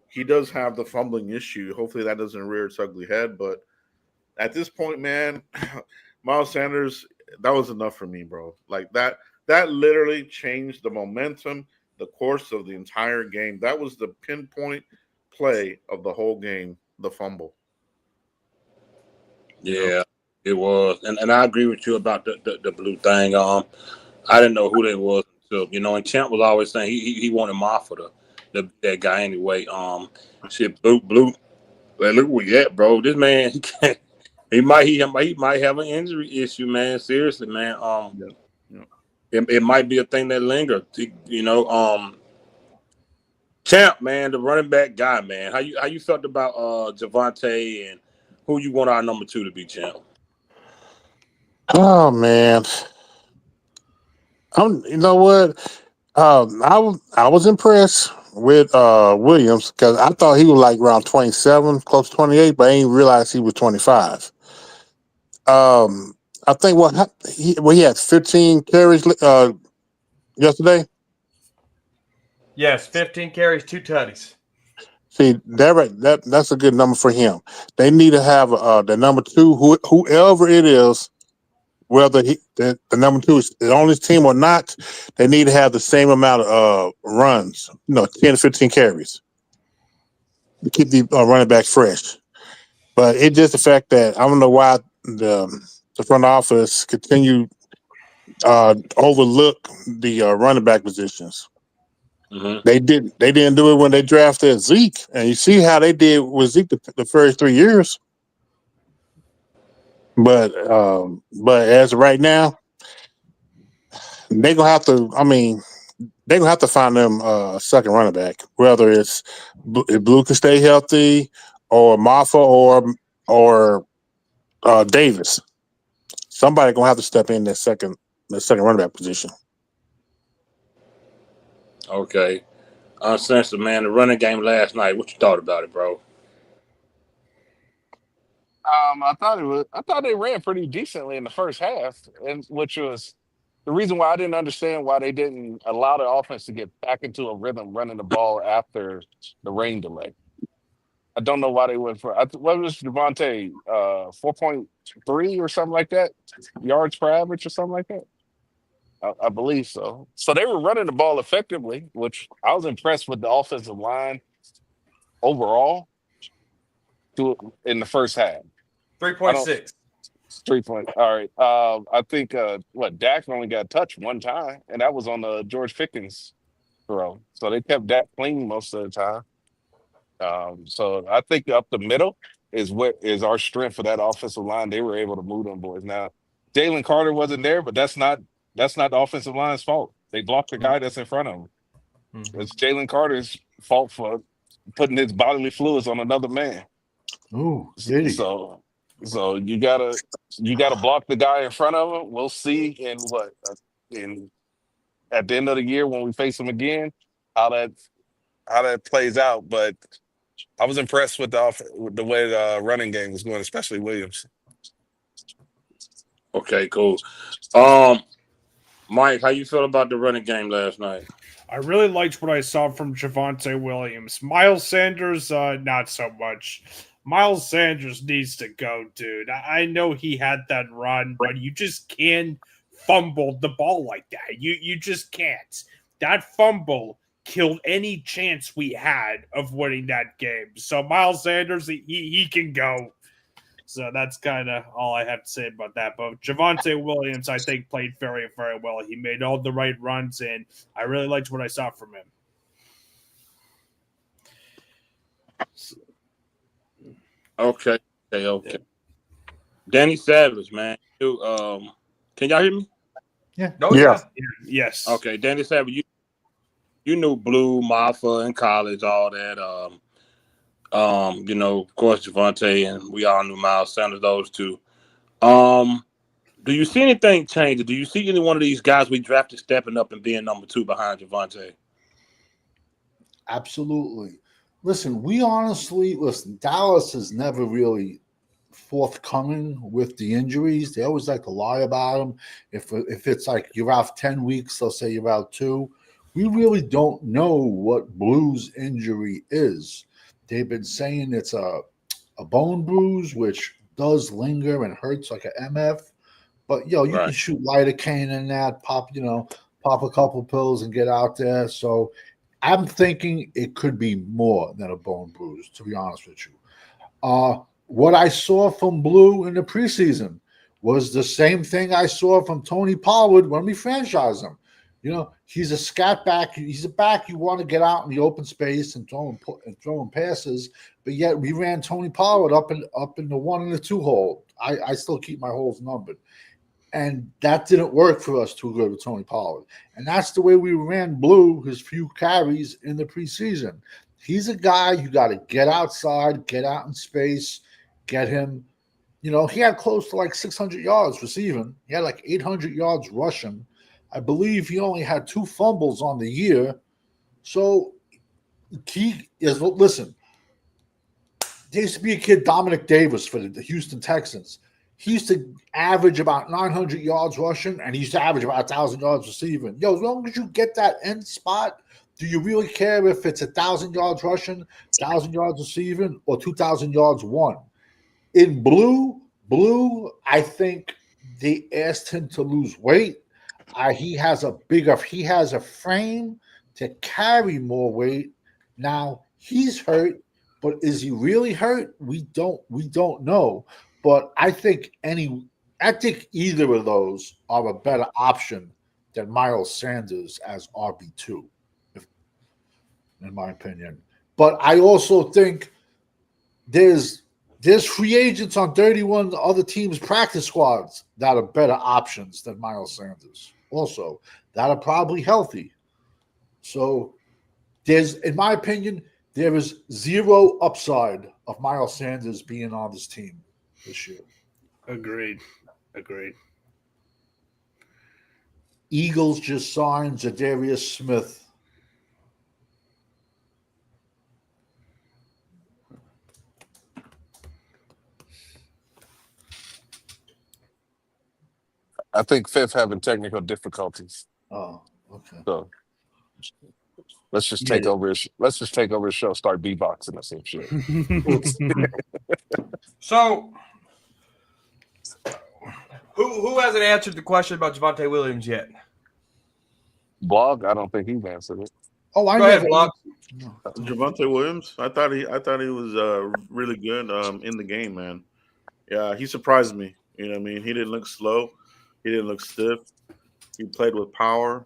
S2: he does have the fumbling issue. Hopefully that doesn't rear its ugly head. But at this point, man, Miles Sanders, that was enough for me, bro. Like that literally changed the momentum, the course of the entire game. That was the pinpoint play of the whole game, the fumble.
S4: Yeah, it was. And I agree with you about the Blue thing. I didn't know who they was until, and Champ was always saying he wanted Maffa that guy anyway. Blue. Like, look where we at, bro. This man, he might have an injury issue, man. Seriously, man. It might be a thing that lingers. Champ, man, the running back guy, man. How you felt about Javonte, and who you want our number 2 to be, Champ?
S10: Oh man, you know what? I was impressed with Williams because I thought he was like around 27, close to 28, but I didn't realize he was 25. I think he had 15 carries yesterday.
S8: Yes, 15 carries, 2 tutties.
S10: See, that's a good number for him. They need to have the number 2, whoever it is, whether the number 2 is on his team or not. They need to have the same amount of runs, 10 to 15 carries to keep the running backs fresh. But it's just the fact that I don't know why the front office continue overlook the running back positions.
S4: Mm-hmm.
S10: They didn't do it when they drafted Zeke, and you see how they did with Zeke the first 3 years. But as of right now, they're gonna have to. I mean, they're gonna have to find them a second running back, whether it's if Blue can stay healthy, or Maffa, or Davis. Somebody gonna have to step in that second running back position.
S4: Okay. Uncensored, man. The running game last night. What you thought about it, bro?
S6: I thought they ran pretty decently in the first half, and which was the reason why I didn't understand why they didn't allow the offense to get back into a rhythm running the ball after the rain delay. I don't know why they went for what was Devontae 4.3 or something like that yards per average or something like that. I believe so. So they were running the ball effectively, which I was impressed with the offensive line overall in the first half.
S8: 3.6.
S6: 3 point. All right. I think Dak only got touched one time, and that was on the George Pickens throw. So they kept Dak clean most of the time. So I think up the middle is what is our strength for that offensive line. They were able to move them boys. Now, Jalen Carter wasn't there, but that's not the offensive line's fault. They blocked the guy that's in front of them.
S8: Mm-hmm.
S6: It's Jalen Carter's fault for putting his bodily fluids on another man.
S7: Ooh, did he?
S6: So you gotta block the guy in front of him. We'll see at the end of the year when we face him again how that plays out. But I was impressed with the way the running game was going, especially Williams.
S4: Okay, cool. Mike, how you feel about the running game last night?
S9: I really liked what I saw from Javonte Williams. Miles Sanders, not so much. Miles Sanders needs to go, dude. I know he had that run, but you just can't fumble the ball like that. You just can't. That fumble killed any chance we had of winning that game. So Miles Sanders, he can go. So that's kind of all I have to say about that. But Javonte Williams, I think, played very, very well. He made all the right runs, and I really liked what I saw from him.
S4: Okay. Danny Savage, man. Can y'all hear me?
S7: Yeah.
S8: Oh, yeah.
S9: Yes.
S4: Okay, Danny Savage, you knew Blue, Maffa in college, all that. Of course, Javonte, and we all knew Miles Sanders, those two. Do you see anything change? Do you see any one of these guys we drafted stepping up and being number 2 behind Javonte?
S7: Absolutely. Listen, Dallas is never really forthcoming with the injuries. They always like to lie about them. If it's like you're out 10 weeks, they'll say you're out 2. We really don't know what Blue's injury is. They've been saying it's a bone bruise, which does linger and hurts like an MF. But you can shoot lidocaine in that, pop a couple pills and get out there. So I'm thinking it could be more than a bone bruise, to be honest with you. What I saw from Blue in the preseason was the same thing I saw from Tony Pollard when we franchised him. He's a scat back. He's a back you want to get out in the open space and throw him passes. But yet we ran Tony Pollard up in the 1 and the 2 hole. I still keep my holes numbered. And that didn't work for us too good with Tony Pollard. And that's the way we ran Blue his few carries in the preseason. He's a guy you got to get outside, get out in space, get him. He had close to like 600 yards receiving. He had like 800 yards rushing. I believe he only had 2 fumbles on the year. So listen, there used to be a kid, Dominic Davis, for the Houston Texans. he used to average about 900 yards rushing, and he used to average about 1,000 yards receiving. Yo, as long as you get that end spot, do you really care if it's 1,000 yards rushing, 1,000 yards receiving, or 2,000 yards won? In blue, I think they asked him to lose weight. He has a frame to carry more weight. Now he's hurt, but is he really hurt? We don't know. But I think either of those are a better option than Miles Sanders as RB2, in my opinion. But I also think there's free agents on 31 other teams' practice squads that are better options than Miles Sanders. Also, that are probably healthy. So in my opinion, there is zero upside of Miles Sanders being on this team this year.
S9: Agreed.
S7: Eagles just signed Zadarius Smith.
S6: I think Fifth having technical difficulties.
S7: Oh, okay.
S6: So let's just take over his. Let's just take over his show. Start beatboxing or some shit.
S8: So, who hasn't answered the question about Javonte Williams yet?
S6: Blog. I don't think he's answered it.
S7: Oh, I
S8: Go ahead, Blog.
S2: Javonte Williams. I thought he was really good in the game, man. Yeah, he surprised me. You know what I mean? He didn't look slow. He didn't look stiff. He played with power.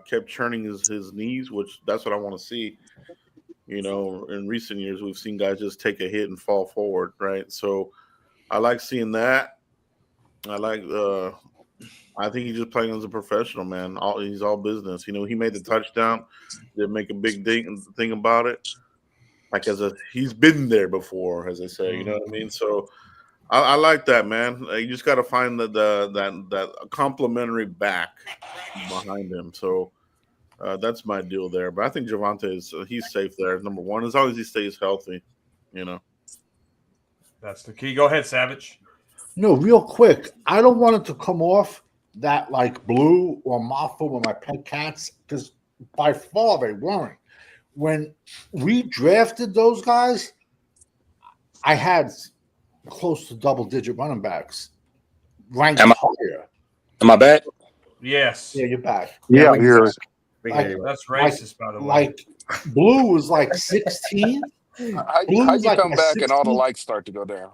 S2: Kept churning his knees, which that's what I want to see. You know, in recent years, we've seen guys just take a hit and fall forward, right? So I like seeing that. I think he's just playing as a professional, man. He's all business. You know, he made the touchdown. Didn't make a big thing about it. Like he's been there before, as they say. You know what I mean? So I like that, man. You just got to find that complimentary back behind him. So that's my deal there. But I think Javonte he's safe there. Number one, as long as he stays healthy, you know.
S8: That's the key. Go ahead, Savage.
S7: No, real quick. I don't want it to come off that like Blue or Mafia were my pet cats, because by far they weren't. When we drafted those guys, I had close to double-digit running backs ranked higher.
S4: Am I back?
S8: Yes.
S7: Yeah, you're back.
S10: Yeah, you're.
S8: That's racist, by the way.
S7: Like Blue was like 16.
S6: How you come back and all the likes start to go down?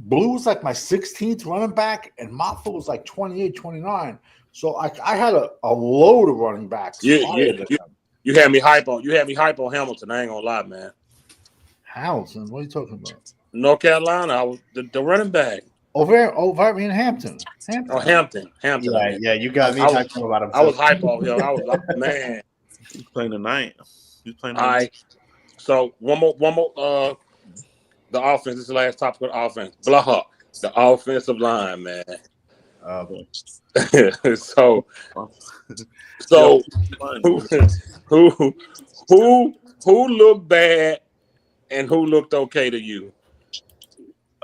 S7: Blue was like my 16th running back, and Mafia was like 28, 29. So I had a load of running backs.
S4: You had me hype on Hamilton. I ain't gonna lie, man.
S7: Hamilton? What are you talking about?
S4: North Carolina, I was the running back.
S7: Over in Hampton.
S4: Hampton.
S5: Yeah, you got me talking about him.
S4: I was hype on him. I was like, man.
S2: He's playing tonight.
S4: All right. So one more. The offense. This is the last topic of the offense. Blah. The offensive line, man. So who looked bad and who looked okay to you?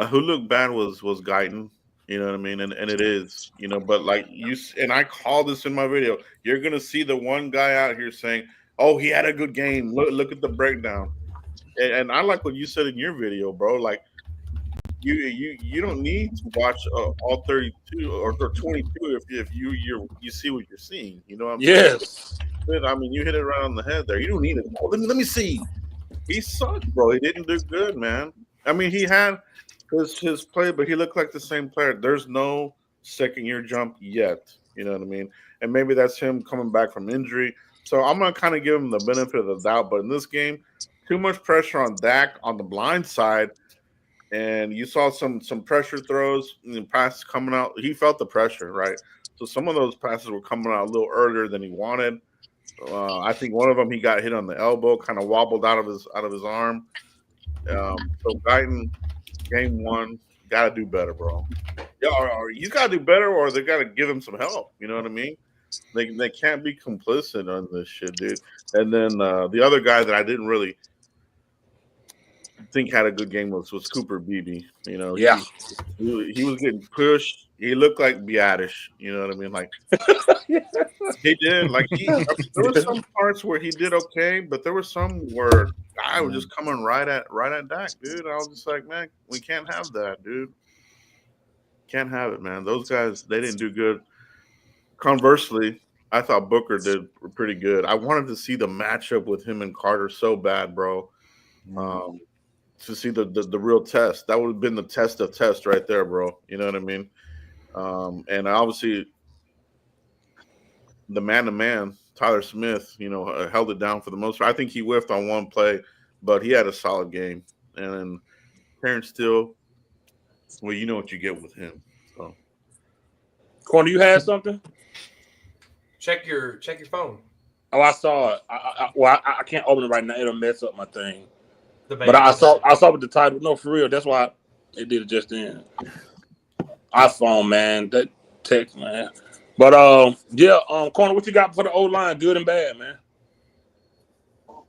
S2: Who looked bad was Guyton, you know what I mean, and it is, you know. But like you and I call this in my video, you're gonna see the one guy out here saying, "Oh, he had a good game. Look at the breakdown." And I like what you said in your video, bro. Like you don't need to watch all 32 or 22 if you see what you're seeing. You know what I'm saying?
S4: Yes.
S2: I mean, you hit it right on the head there. You don't need it. Oh, let me see. He sucked, bro. He didn't do good, man. I mean, he had his play, but he looked like the same player. There's no second year jump yet. You know what I mean? And maybe that's him coming back from injury. So I'm gonna kind of give him the benefit of the doubt. But in this game, too much pressure on Dak on the blind side, and you saw some pressure throws and passes coming out. He felt the pressure, right? So some of those passes were coming out a little earlier than he wanted. I think one of them he got hit on the elbow, kind of wobbled out of his arm. So Guyton, game one, gotta do better, bro. Yeah, or he's gotta do better, or they gotta give him some help. You know what I mean? They can't be complicit on this shit, dude. And then the other guy that I didn't really think had a good game was Cooper Beebe. You know,
S4: Yeah.
S2: he was getting pushed. He looked like Biadish. You know what I mean? Like he did. Like there were some parts where he did okay, but there were some where I was just coming right at Dak, dude. I was just like, man, we can't have that, dude. Can't have it, man. Those guys, they didn't do good. Conversely, I thought Booker did pretty good. I wanted to see the matchup with him and Carter so bad, bro. To see the real test. That would have been the test of test right there, bro. You know what I mean? And obviously, the man-to-man, Tyler Smith, you know, held it down for the most part. I think he whiffed on one play, but he had a solid game. And then Terrence Steele, well, you know what you get with him. So,
S4: Corner, you had something?
S8: Check your phone.
S4: Oh, I saw it. I can't open it right now. It'll mess up my thing.
S8: The
S4: But I saw with the title. No, for real. That's why it did it just then. iPhone, man. That text, man. But yeah, Corner, what you got for the O line? Good and bad, man.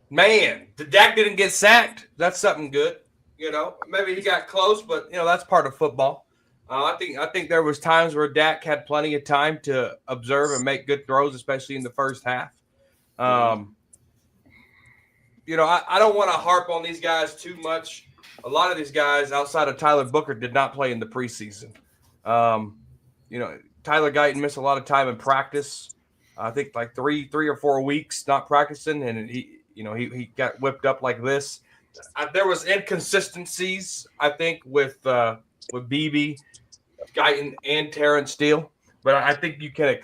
S8: Man, the Dak didn't get sacked. That's something good. You know, maybe he got close, but you know that's part of football. I think there was times where Dak had plenty of time to observe and make good throws, especially in the first half. You know, I don't want to harp on these guys too much. A lot of these guys, outside of Tyler Booker, did not play in the preseason. You know, Tyler Guyton missed a lot of time in practice. I think like three or 4 weeks not practicing, and he got whipped up like this. There was inconsistencies, I think, with Beebe, Guyton, and Terrence Steele. But I think you can,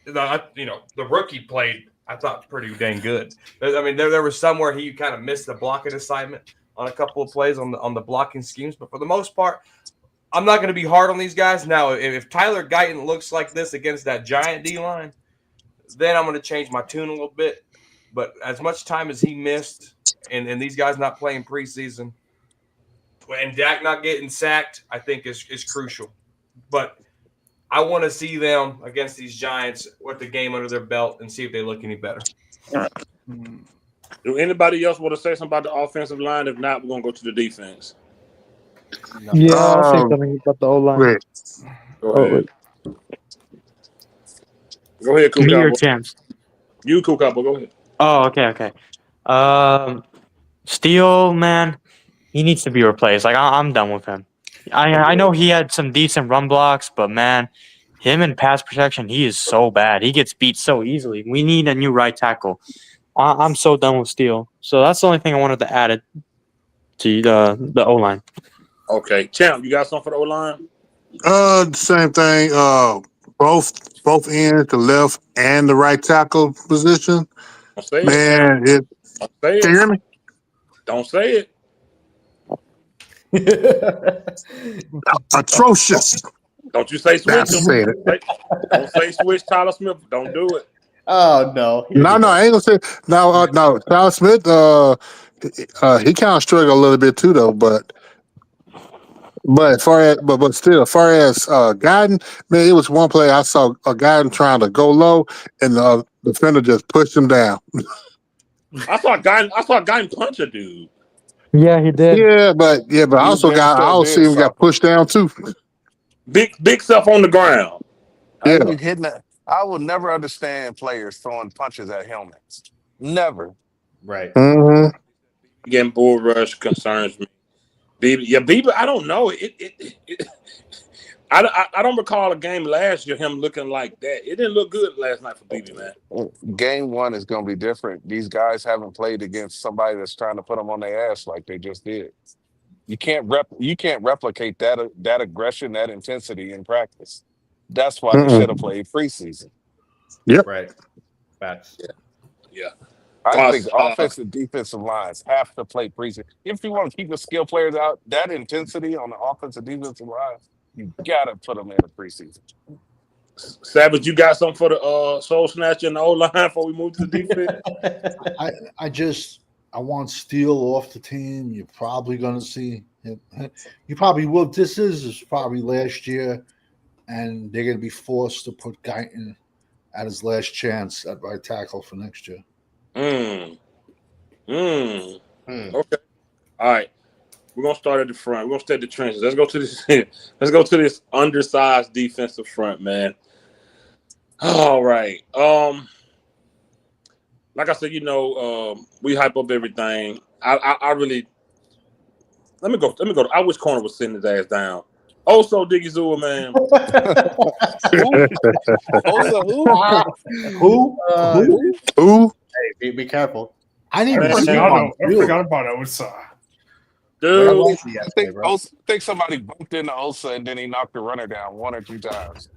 S8: the rookie played, I thought, pretty dang good. I mean, there was some where he kind of missed the blocking assignment on a couple of plays on the blocking schemes. But for the most part, I'm not going to be hard on these guys. Now, if Tyler Guyton looks like this against that giant D-line, then I'm going to change my tune a little bit. But as much time as he missed and these guys not playing preseason and Dak not getting sacked, I think is crucial. But I want to see them against these Giants with the game under their belt and see if they look any better.
S4: Do anybody else want to say something about the offensive line? If not, we're going to go to the defense.
S11: Yeah, I'll say something about the O-line.
S4: Go ahead. Go ahead,
S11: Me or
S4: Kukabo.
S11: Champs?
S4: You, Kukabo, go ahead.
S11: Oh, okay. Steele, man, he needs to be replaced. Like, I'm done with him. I know he had some decent run blocks, but, man, him in pass protection, he is so bad. He gets beat so easily. We need a new right tackle. I'm so done with Steele. So that's the only thing I wanted to add to the O-line.
S4: Okay. Champ, you got something for the O-line?
S10: The same thing. Both ends, the left and the right tackle position.
S4: Don't say
S10: Man,
S4: it. Don't say
S10: can you hear me?
S4: Don't say it.
S10: Atrocious.
S4: Don't you say switch.
S10: That's it.
S4: Don't say switch Tyler Smith. Don't do it.
S5: Oh no!
S10: No, I ain't gonna say no. Tyler Smith, he kind of struggled a little bit too, though. But still, as far as Guyton, man, it was one play I saw a Guyton trying to go low, and the defender just pushed him down.
S4: I saw Guyton punch a dude.
S11: Yeah, he did.
S10: Yeah, but I also see him got pushed down too.
S4: Big stuff on the ground.
S10: Yeah.
S6: I will never understand players throwing punches at helmets. Never.
S5: Right.
S10: Mm-hmm.
S4: Getting bull rush concerns me. Bieber, I don't know. I don't recall a game last year him looking like that. It didn't look good last night for Bieber, man.
S6: Game 1 is going to be different. These guys haven't played against somebody that's trying to put them on their ass like they just did. You can't replicate that aggression, that intensity in practice. That's why they should have played preseason.
S10: Yep.
S5: Right. Facts.
S4: Yeah.
S6: I think offensive defensive lines have to play preseason. If you want to keep the skill players out, that intensity on the offensive defensive line, you got to put them in the preseason.
S4: Savage, you got something for the soul snatcher in the O-line before we move to the defense?
S7: I want Steele off the team. You're probably going to see him. You probably will. This is probably last year, and they're going to be forced to put Guyton at his last chance at right tackle for next year.
S4: Okay. All right. We're gonna start at the front. We're gonna start the trenches. Let's go to this. Let's go to this undersized defensive front, man. All right. Like I said, we hype up everything. I really let me go. I wish Corner was sitting his ass down. Also, Diggy Zua, man.
S5: Who? Hey, be careful.
S7: I need
S9: I
S7: to see
S9: forgot,
S7: one.
S9: I forgot about Osa.
S4: Dude,
S6: I think somebody bumped into Osa and then he knocked the runner down 1 or 2 times.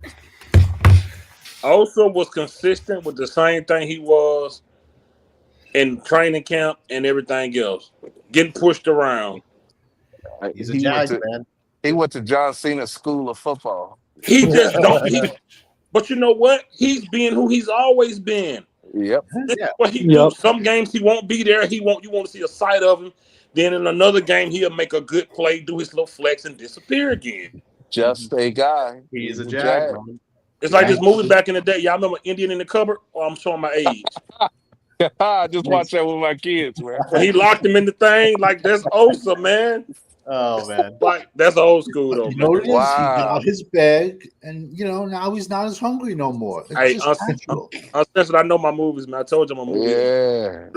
S4: also was consistent with the same thing he was in training camp and everything else. Getting pushed around.
S5: He's a Jag, man.
S6: He went to John Cena School of Football.
S4: He just don't. But you know what? He's being who he's always been.
S6: Yep.
S4: This is what he do. Some games he won't be there. You want to see a sight of him. Then in another game he'll make a good play, do his little flex, and disappear again.
S6: Just a guy.
S5: He's a Jag, man.
S4: It's like this movie back in the day. Y'all remember Indian in the Cupboard? Oh, I'm showing my age.
S6: I just watched that with my kids, man.
S4: When he locked him in the thing, like that's Osa, man.
S5: Oh man,
S4: like that's old school though.
S7: You know what it is?
S6: Wow.
S7: He got his bag, and now he's not as hungry no more. It's
S4: Hey,
S7: just natural.
S4: I know my movies, man. I told you my movie.
S6: Yeah.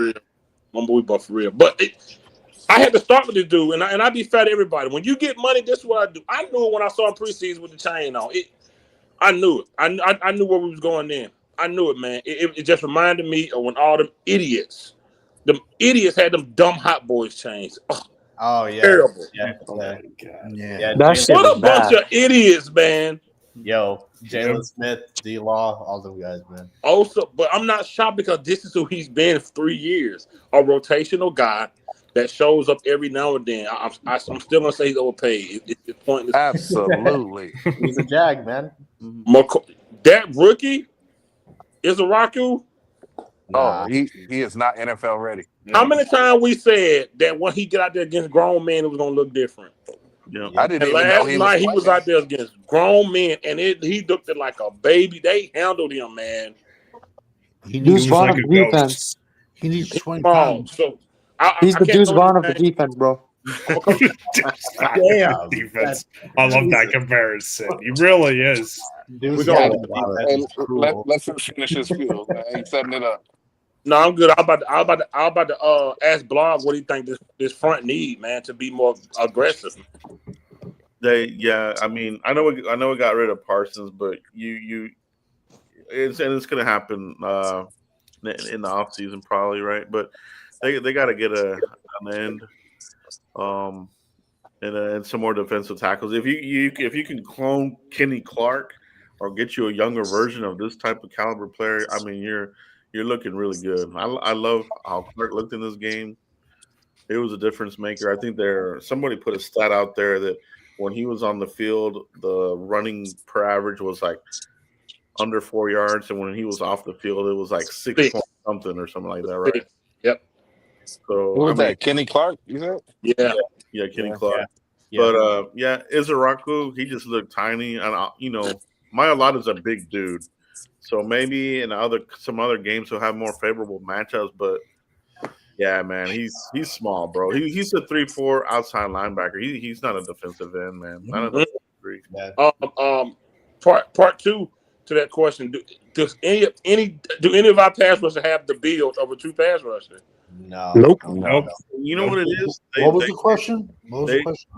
S4: My movie buff for real. But I had to start with this dude, and I be fair to everybody. When you get money, this is what I do. I knew it when I saw him preseason with the chain on. I knew it. I knew where we was going then. I knew it, man. It just reminded me of when all them idiots had them dumb hot boys chains.
S5: Oh yeah,
S4: terrible.
S5: Yeah.
S11: That shit
S4: What
S11: was
S4: a bunch
S11: bad.
S4: of idiots, man.
S5: Yo, Jalen Smith, D Law, all them guys, man.
S4: Also, but I'm not shocked because this is who he's been for 3 years. A rotational guy that shows up every now and then. I'm still gonna say he's overpaid. It's pointless.
S6: Absolutely.
S5: He's a Jag, man.
S4: That rookie is a Raku.
S6: Oh, he is not NFL ready.
S4: How many times we said that when he get out there against grown men, it was gonna look different?
S2: Yeah.
S6: I didn't
S4: And
S6: even know
S4: last night he was out there against grown men, and he looked at like a baby. They handled him, man.
S7: He
S11: Deuce
S7: needs,
S11: Vaughn
S9: like
S11: of
S9: a
S11: the
S9: ghost.
S11: defense.
S7: he needs 20
S4: Wrong.
S7: pounds.
S4: So
S11: He's
S4: I
S11: the
S4: can't
S11: Deuce
S4: know
S11: Vaughn
S4: his
S11: of the
S4: name.
S11: defense, bro.
S5: Damn.
S9: Defense. I love that comparison. He really is.
S5: Dude's
S4: We gonna-
S5: Jag in the defense
S6: Hey,
S5: is cruel.
S6: let's finish his field, man. He's setting it up.
S4: No, I'm good. I'm about to ask Blog what he think this front need, man, to be more aggressive.
S2: I mean, I know we got rid of Parsons, but it's gonna happen in the offseason probably, right? But they got to get an end, and some more defensive tackles. If you can clone Kenny Clark or get you a younger version of this type of caliber player, I mean, you're looking really good. I love how Clark looked in this game. It was a difference maker. I think somebody put a stat out there that when he was on the field, the running per average was like under 4 yards, and when he was off the field, it was like 6 point something or something like that, right?
S4: Yep.
S2: So
S6: Who was that? Kenny Clark? You said?
S4: Yeah.
S2: Kenny Clark.
S5: Yeah.
S2: But Izaraku, he just looked tiny, and Mailata's a big dude, so maybe in some other games he'll have more favorable matchups. But yeah, man, he's small, bro. He's a 3-4 outside linebacker. He's not a defensive end, man. Not a defensive end.
S4: Part two to that question: Do any of our pass rushers have the build of a true pass rusher?
S5: No.
S10: Nope.
S9: Nope.
S2: You know what it is?
S7: What was the question?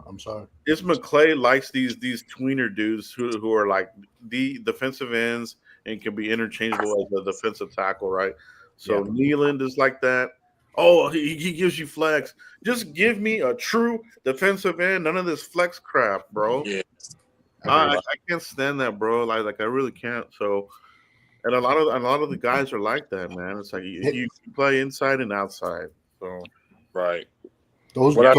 S7: I'm sorry.
S2: It's McClay likes these tweener dudes who are like the defensive ends and can be interchangeable as a defensive tackle, right? So Nealand is like that. Oh, he gives you flex. Just give me a true defensive end. None of this flex crap, bro.
S4: Yeah.
S2: I can't stand that, bro. Like I really can't. So, and a lot of the guys are like that, man. It's like you play inside and outside. So,
S4: right.
S7: What
S4: I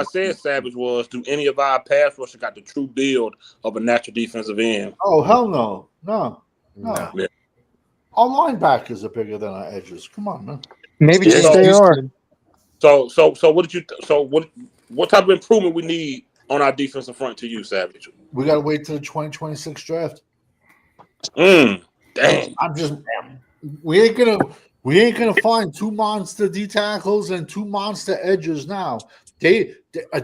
S4: said, Savage, was: do any of our pass rushers got the true build of a natural defensive end?
S7: Oh hell no. No.
S4: Yeah.
S7: Our linebackers are bigger than our edges. Come on, man.
S11: Maybe just
S4: So-
S11: they are.
S4: So what type of improvement we need on our defensive front to you, Savage?
S7: We gotta wait till the 2026 draft.
S4: Damn.
S7: We ain't gonna find two monster D tackles and two monster edges now. The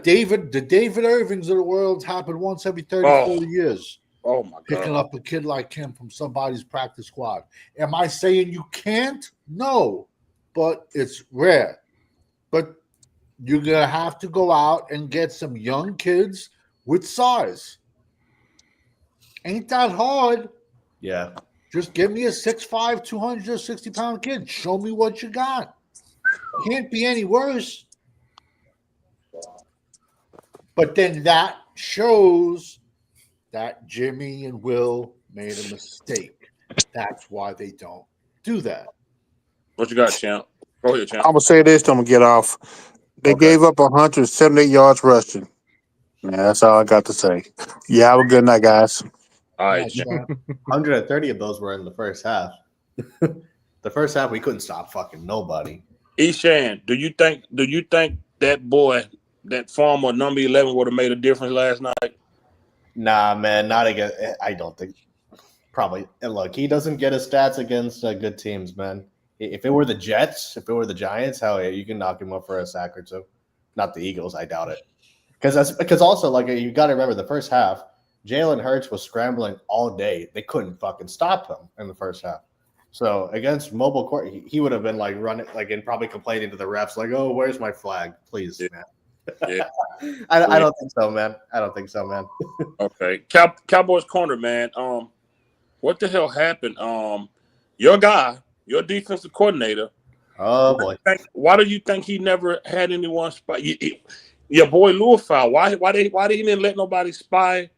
S7: David Irvings of the world happen once every 30, 40 years.
S4: Oh my God!
S7: Picking up a kid like him from somebody's practice squad. Am I saying you can't? No, but it's rare. But you're gonna have to go out and get some young kids with size. Ain't that hard?
S5: Yeah.
S7: Just give me a 6'5", 260-pound kid. Show me what you got. Can't be any worse. But then that shows that Jimmy and Will made a mistake. That's why they don't do that.
S4: What you got, champ? Go ahead, champ.
S10: I'm gonna say this. I'm gonna get off. They gave up 178 yards rushing. Yeah, that's all I got to say. Yeah, have a good night, guys.
S4: All right,
S5: 130 of those were in the first half. The first half, we couldn't stop fucking nobody.
S4: Eshan, do you think that boy, that former number 11, would have made a difference last night?
S5: Nah, man, not against. I don't think. Probably. And look, he doesn't get his stats against good teams, man. If it were the Jets, if it were the Giants, hell yeah, you can knock him up for a sack or two. Not the Eagles, I doubt it. Because also, like, you got to remember the first half, Jalen Hurts was scrambling all day. They couldn't fucking stop him in the first half. So against mobile court, he would have been like running, like, and probably complaining to the refs, like, "Oh, where's my flag, please, man."
S4: Yeah.
S5: I don't think so, man. I don't think so, man.
S4: Okay, Cowboys corner, man. What the hell happened? Your guy, your defensive coordinator.
S5: Oh boy.
S4: Why do you think he never had anyone spy? Your boy Luafau. Why they didn't let nobody spy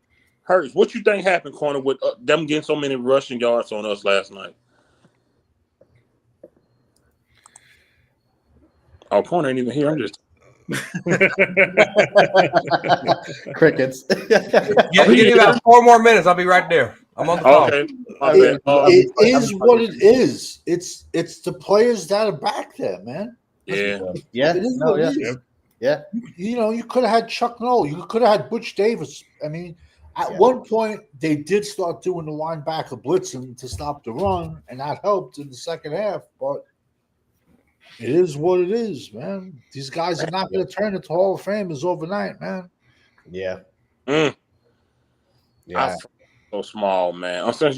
S4: Hurts? What you think happened, corner, with them getting so many rushing yards on us last night? Oh, corner ain't even here. I'm just
S5: crickets.
S8: Give me about 4 more minutes. I'll be right there. I'm on the phone.
S4: Okay.
S7: It is what it is. It's the players that are back there, man.
S4: Yeah.
S5: Yeah.
S7: It is
S5: No,
S7: what
S5: yeah.
S7: it is.
S5: Yeah.
S7: You know, you could have had Chuck Noll. You could have had Butch Davis. I mean, at one point, they did start doing the linebacker blitzing to stop the run, and that helped in the second half. But it is what it is, man. These guys are not going to turn into Hall of Famers overnight, man.
S5: Yeah.
S4: Mm.
S5: Yeah.
S4: So small, man. Since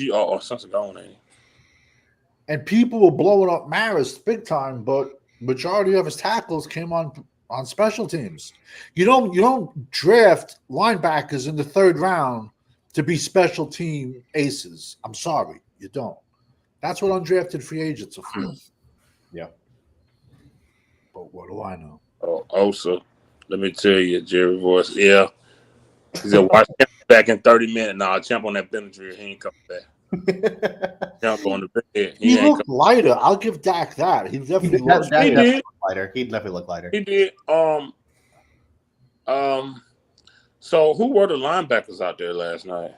S4: gone, ain't he?
S7: And people were blowing up Maris big time, but majority of his tackles came on special teams. You don't draft linebackers in the 3rd round to be special team aces. I'm sorry, you don't. That's what undrafted free agents are for.
S5: Yeah.
S7: But what do I know?
S4: Oh, Osa, let me tell you, Jerry Voice. Yeah. He said, watch him back in 30 minutes. Nah, Champ on that Benadryl. He ain't coming back. Champ on the bed.
S7: He looked lighter. I'll give Dak that. He definitely looked
S5: He definitely looked lighter. He'd definitely look lighter.
S4: He did. So who were the linebackers out there last night?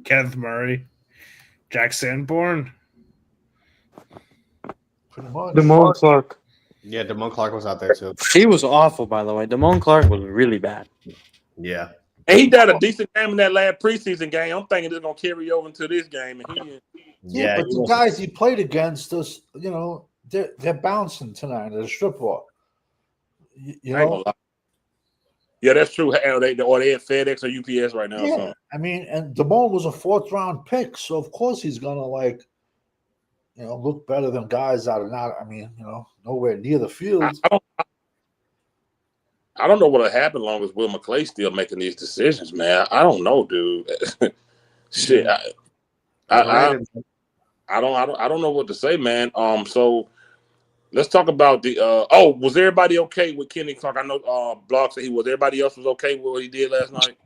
S9: Kenneth Murray, Jack Sanborn,
S11: Damone Clark.
S5: Yeah, Damone Clark was out there too.
S11: He was awful, by the way. Damone Clark was really bad.
S5: Yeah.
S4: And he did a decent game in that last preseason game. I'm thinking it's gonna carry over into this game. And
S7: Yeah, but the guys he played against us, you know, they're bouncing tonight at a strip ball. You know?
S4: Yeah, that's true. Or they at FedEx or UPS right now.
S7: Yeah,
S4: So.
S7: I mean, and Damone was a 4th round pick, so of course he's gonna look better than guys that are not. I mean, nowhere near the field.
S4: I don't know what'll happen long as Will McClay still making these decisions, man. I don't know, dude. Shit, I don't know what to say, man. So let's talk about the. Was everybody okay with Kenny Clark? I know Block said he was. Everybody else was okay with what he did last night.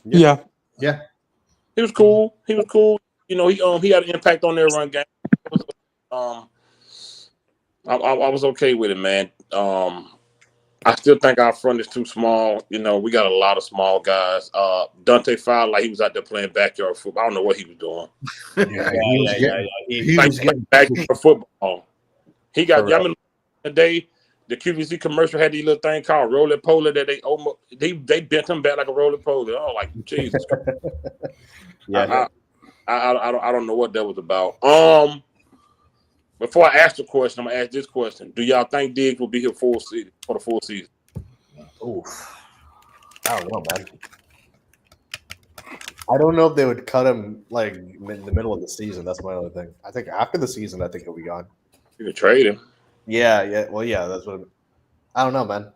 S11: Yeah.
S4: He was cool. You know, he had an impact on their run game. I was okay with it, man. I still think our front is too small. You know, we got a lot of small guys. Dante Fowler, he was out there playing backyard football. I don't know what he was doing.
S5: He
S4: was getting backyard football. He got. I mean, the day the QVC commercial had these little thing called roller polar that they bent him back like a roller polar. Oh, like Jesus. I don't know what that was about. Before I ask the question, I'm gonna ask this question: do y'all think Diggs will be here for the full season?
S5: Oof. I don't know, man. I don't know if they would cut him like in the middle of the season. That's my only thing. I think after the season, I think he'll be gone.
S4: You can trade him.
S5: Yeah. Well, yeah. That's what. I don't know, man.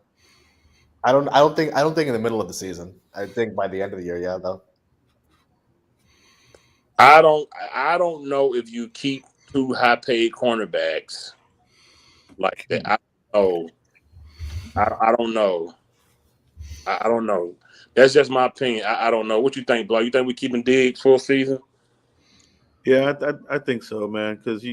S5: I don't think in the middle of the season. I think by the end of the year, yeah, though.
S4: I don't know if you keep two high paid cornerbacks like that. I don't know. I don't know. That's just my opinion. I don't know. What you think, Blah? You think we keeping Diggs full season?
S2: Yeah, I think so, man. Because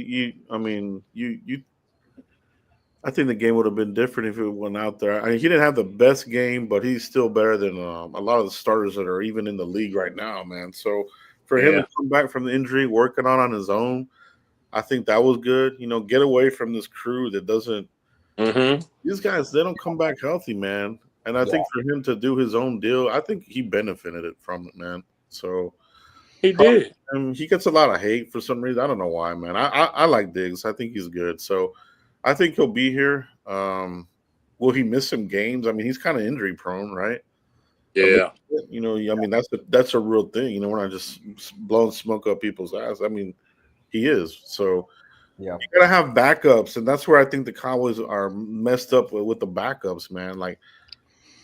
S2: I think the game would have been different if it went out there. I mean, he didn't have the best game, but he's still better than a lot of the starters that are even in the league right now, man. So for him to come back from the injury, working on his own, I think that was good. You know, get away from this crew that doesn't.
S4: Mm-hmm.
S2: These guys, they don't come back healthy, man. And I think for him to do his own deal, I think he benefited from it, man. So
S4: he did.
S2: He gets a lot of hate for some reason. I don't know why, man. I like Diggs. I think he's good. So I think he'll be here. Will he miss some games? I mean, he's kind of injury prone, right?
S4: Yeah.
S2: You know, I mean, that's a real thing. You know, we're not just blowing smoke up people's ass. I mean, he is. So you gotta have backups, and that's where I think the Cowboys are messed up with the backups, man. Like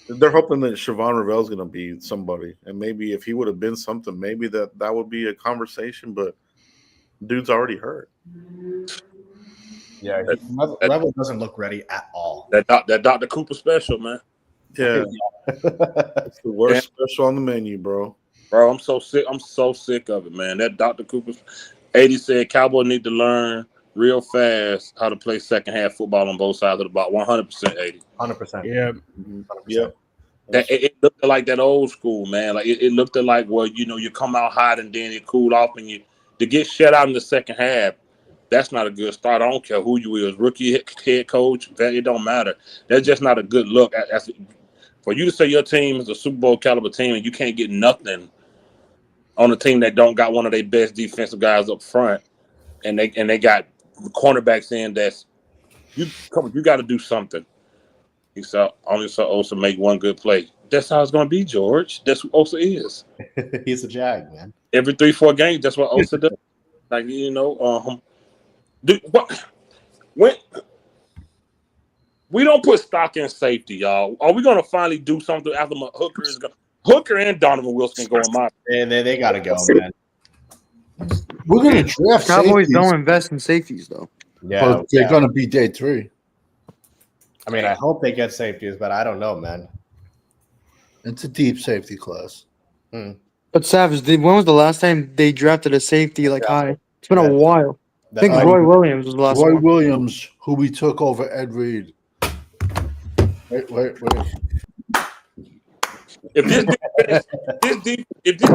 S2: they're hoping that Siobhan Ravel's gonna be somebody, and maybe if he would have been something, maybe that would be a conversation. But dude's already hurt.
S5: Yeah, Revel doesn't look ready at all.
S4: That Dr. Cooper special, man.
S2: Yeah, it's the worst special on the menu, bro.
S4: Bro, I'm so sick. I'm so sick of it, man. That Dr. Cooper. 80 said Cowboys need to learn real fast how to play second half football on both sides of the ball. 100%, 80.
S5: 100%.
S9: Yeah.
S5: 100%.
S4: It looked like that old school, man. Like it looked like, well, you know, you come out hot and then you cool off, and you to get shut out in the second half. That's not a good start. I don't care who you is, rookie head coach. It don't matter. That's just not a good look. For you to say your team is a Super Bowl caliber team and you can't get nothing on a team that don't got one of their best defensive guys up front, and they got cornerbacks in that's you got to do something. He said only saw Osa make one good play. That's how it's going to be, George. That's who Osa is.
S5: He's a Jag, man.
S4: Every 3-4 games, that's what Osa does. Like, you know, when we don't put stock in safety, y'all. Are we going to finally do something after Hooker is gone? Hooker and Donovan Wilson go in my.
S5: And they got to go, man.
S7: We're going to draft
S11: Cowboys
S7: safeties.
S11: don't invest in safeties, though.
S7: Yeah, but they're going to be day 3.
S5: I mean, I hope they get safeties, but I don't know, man.
S7: It's a deep safety class.
S11: But Savage, when was the last time they drafted a safety high? It's been a while. I think Roy Williams was the last one.
S7: Roy Williams, who we took over Ed Reed. Wait.
S4: If this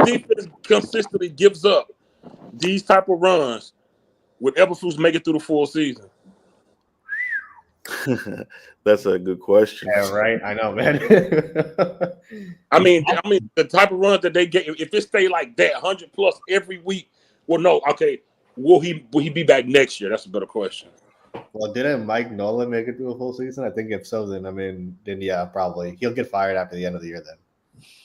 S4: defense consistently gives up these type of runs, would Eberflus make it through the full season?
S2: That's a good question.
S5: Yeah, right. I know, man.
S4: I mean, the type of runs that they get, if it stay like that, 100 plus every week. Well, no, okay. Will he be back next year? That's a better question.
S5: Well, didn't Mike Nolan make it through a full season? I think if so, then yeah, probably he'll get fired after the end of the year. Then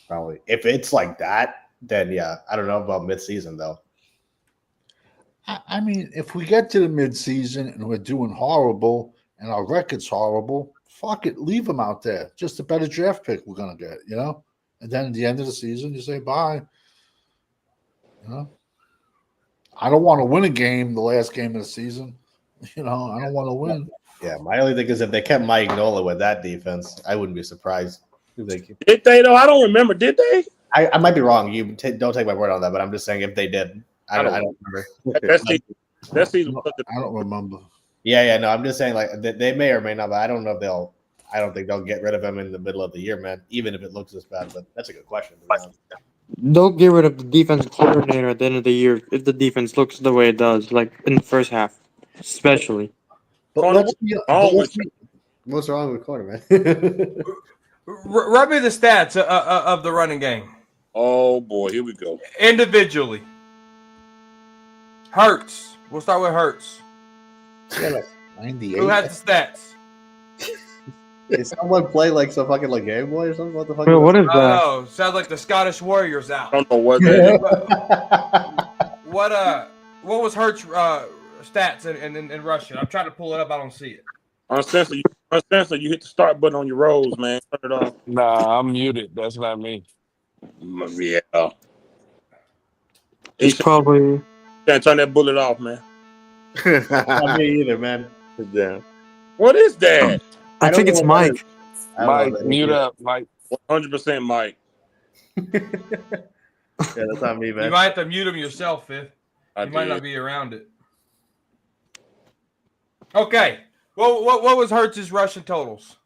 S5: probably if it's like that, then yeah, I don't know about mid-season though.
S7: I mean, if we get to the mid-season and we're doing horrible and our record's horrible, fuck it, leave him out there. Just a better draft pick we're gonna get, you know. And then at the end of the season, you say bye. You know, I don't want to win a game the last game of the season. You know, I don't want to win.
S5: Yeah, my only thing is if they kept Mike Nolan with that defense, I wouldn't be surprised.
S4: Did they though? I don't remember. Did they?
S5: I might be wrong. You don't take my word on that, but I'm just saying if they did, I don't remember.
S4: That's season.
S7: I don't remember.
S5: Yeah. No, I'm just saying like they may or may not, but I don't know if they'll. I don't think they'll get rid of him in the middle of the year, man. Even if it looks this bad, but that's a good question.
S11: Don't get rid of the defensive coordinator at the end of the year if the defense looks the way it does, like in the first half, especially.
S5: But what's wrong with corner, man?
S8: Run me the stats of the running game.
S4: Oh boy, here we go.
S8: Individually, Hurts. We'll start with Hurts.
S7: Yeah, like 98.
S8: Who has the stats?
S5: Did someone play like some fucking like Game Boy or something? What the fuck?
S11: Bro, what is
S8: I don't know. Sounds like the Scottish Warriors out.
S4: I don't know what that is.
S8: What was Hurts stats in Russian? I'm trying to pull it up. I don't see it.
S4: Uncensored, you hit the start button on your rolls, man. Turn it off.
S6: Nah, I'm muted. That's not me.
S4: Yeah.
S11: It's probably.
S4: Can't turn that bullet off, man.
S5: Not me either, man.
S2: Yeah.
S4: What is that?
S11: I think it's Mike.
S6: Mike, mute up, Mike.
S4: 100% Mike.
S5: Yeah, that's not me, man.
S8: You might have to mute him yourself, Fifth.
S4: I
S8: You might
S4: did.
S8: not be around it. Okay. Well, what was Hurts' Russian totals?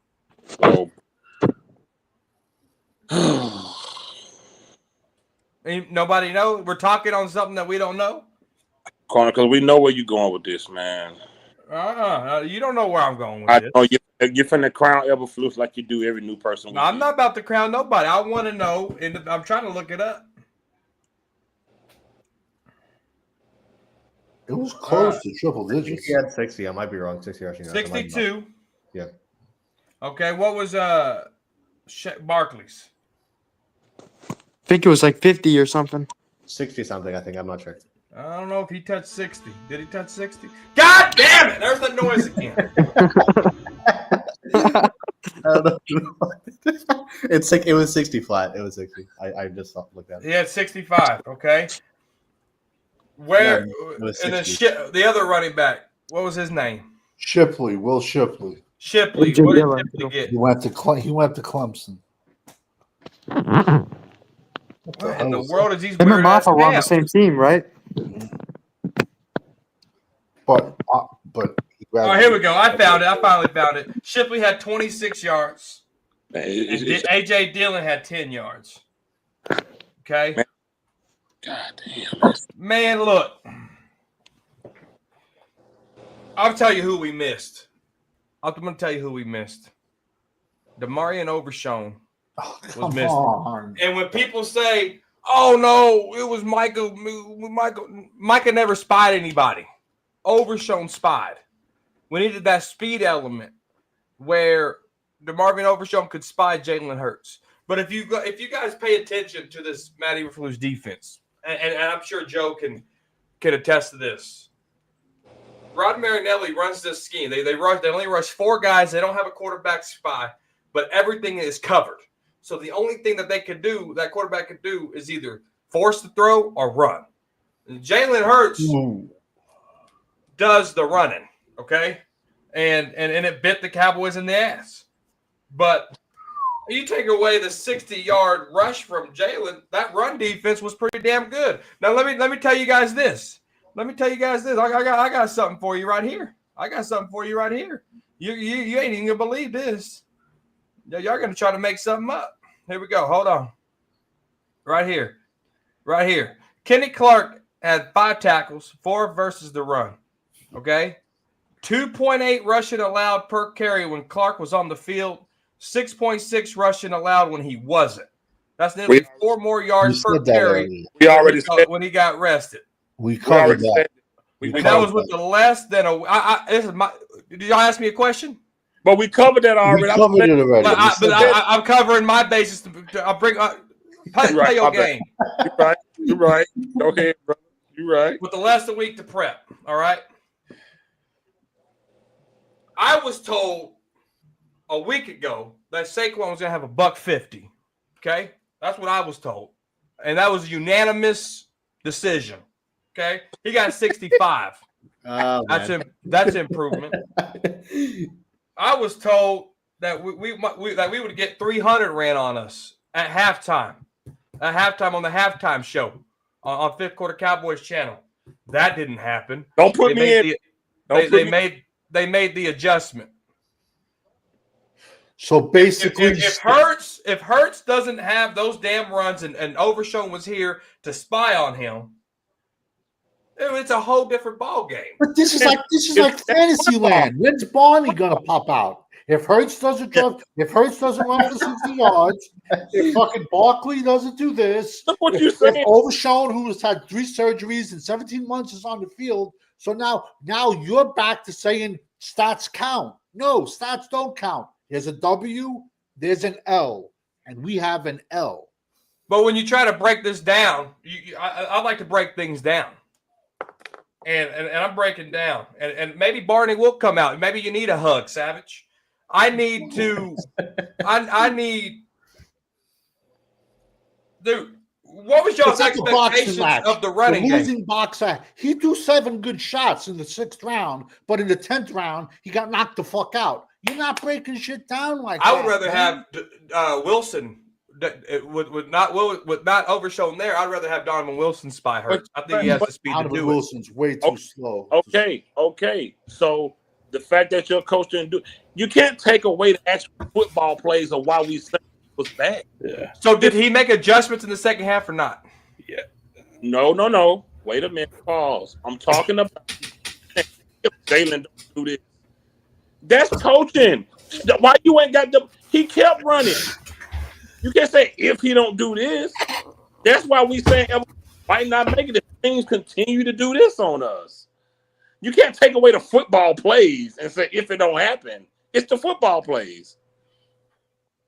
S4: So,
S8: Nobody know? We're talking on something that we don't know?
S4: Corner, because we know where you're going with this, man.
S8: You don't know where I'm going with
S4: I
S8: this.
S4: know you're finna crown Eberflus like you do every new person.
S8: No, I'm not about to crown nobody. I want to know, and I'm trying to look it up.
S7: It was close to triple
S5: I think
S7: digits.
S5: he had 60. I might be wrong. 60 rushing yards. I might be wrong.
S8: 62.
S5: Yeah.
S8: Okay, what was Barkley's?
S11: I think it was like 50 or something.
S5: 60 something, I think. I'm not sure.
S8: I don't know if he touched 60. Did he touch 60? God damn it! There's the noise again.
S5: I don't know. It was 60 flat. It was 60. I just looked at it.
S8: He had 65. Okay. Where
S5: Yeah, it was
S8: and then
S5: 60.
S8: the other running back? What was his name?
S7: Shipley, Will Shipley.
S8: Shipley.
S11: AJ
S8: What did
S11: Dillon.
S8: Shipley get?
S7: He went to Clemson.
S8: What in the world is these
S11: Him and
S8: weird ass
S11: Maffa were on the
S8: names?
S11: same team, right?
S7: But
S8: Oh, here we go. I found it. I finally found it. Shipley had 26 yards.
S4: Man,
S8: And AJ Dillon had 10 yards. Okay.
S4: Man. God damn.
S8: Man, look. I'll tell you who we missed. I'm going to tell you who we missed. Demarion Overshown was missed.
S7: on.
S8: And when people say, "Oh no, it was Michael," Micah never spied anybody. Overshown spied. We needed that speed element where DeMarvin Overshown could spy Jalen Hurts. But if you guys pay attention to this Matt Eberflus defense, and I'm sure Joe can attest to this. Rod Marinelli runs this scheme. They only rush 4 guys. They don't have a quarterback spy, but everything is covered. So the only thing that that quarterback could do, is either force the throw or run. And Jalen Hurts does the running, okay? And it bit the Cowboys in the ass. But you take away the 60-yard rush from Jalen, that run defense was pretty damn good. Now let me tell you guys this. I got something for you right here. You ain't even gonna believe this. Y'all gonna try to make something up. Here we go. Hold on. Right here. Kenny Clark had 5 tackles, 4 versus the run. Okay. 2.8 rushing allowed per carry when Clark was on the field. 6.6 rushing allowed when he wasn't. That's nearly 4 more yards per carry.
S4: We already said
S8: when he got rested.
S7: We covered that.
S8: That was with the less than a. This is my. Did y'all ask me a question?
S4: But we covered that already.
S7: We covered it already.
S8: I'm covering my basis. I'll bring. Play your game.
S4: You're right. Go ahead, bro. You're right.
S8: With the less than a week to prep. All right. I was told a week ago that Saquon was going to have $150. Okay, that's what I was told, and that was a unanimous decision. Okay, he got 65.
S5: Oh,
S8: that's improvement. I was told that we would get 300 ran on us at halftime. At halftime on the halftime show on Fifth Quarter Cowboys channel. That didn't happen.
S4: Don't put me in.
S8: They made the adjustment.
S7: So basically,
S8: if Hurts doesn't have those damn runs and Overshown was here to spy on him, it's a whole different ball game.
S7: But this is like fantasy land. When's Barney gonna pop out? If Hurts doesn't run for 60 yards, if fucking Barkley doesn't do this,
S4: Look what
S7: if,
S4: you're saying.
S7: if Overshown, who has had 3 surgeries in 17 months, is on the field, so now you're back to saying stats count. No, stats don't count. There's a W, there's an L, and we have an L.
S8: But when you try to break this down, I like to break things down. And I'm breaking down. And maybe Barney will come out. Maybe you need a hug, Savage. I need to I need dude, what was y'all's
S7: It's like a boxing
S8: expectations
S7: match.
S8: of the running game?
S7: losing boxer. He threw 7 good shots in the 6th round, but in the 10th round, he got knocked the fuck out. You're not breaking shit down like
S8: I
S7: that.
S8: would rather
S7: man.
S8: have Wilson with not overshown there. I'd rather have Donovan Wilson's spy hurt. I think he has the speed to
S7: Donovan
S8: do
S7: Wilson's way too slow.
S4: Okay. So the fact that your coach didn't do, you can't take away the actual football plays of why we said it was bad.
S9: Yeah.
S8: So did he make adjustments in the second half or not?
S9: Yeah.
S4: No. Wait a minute. Pause. I'm talking about if Jalen don't do this. That's coaching. Why you ain't got the? He kept running. You can't say if he don't do this. That's why we say might not make it if things continue to do this on us. You can't take away the football plays and say if it don't happen. It's the football plays.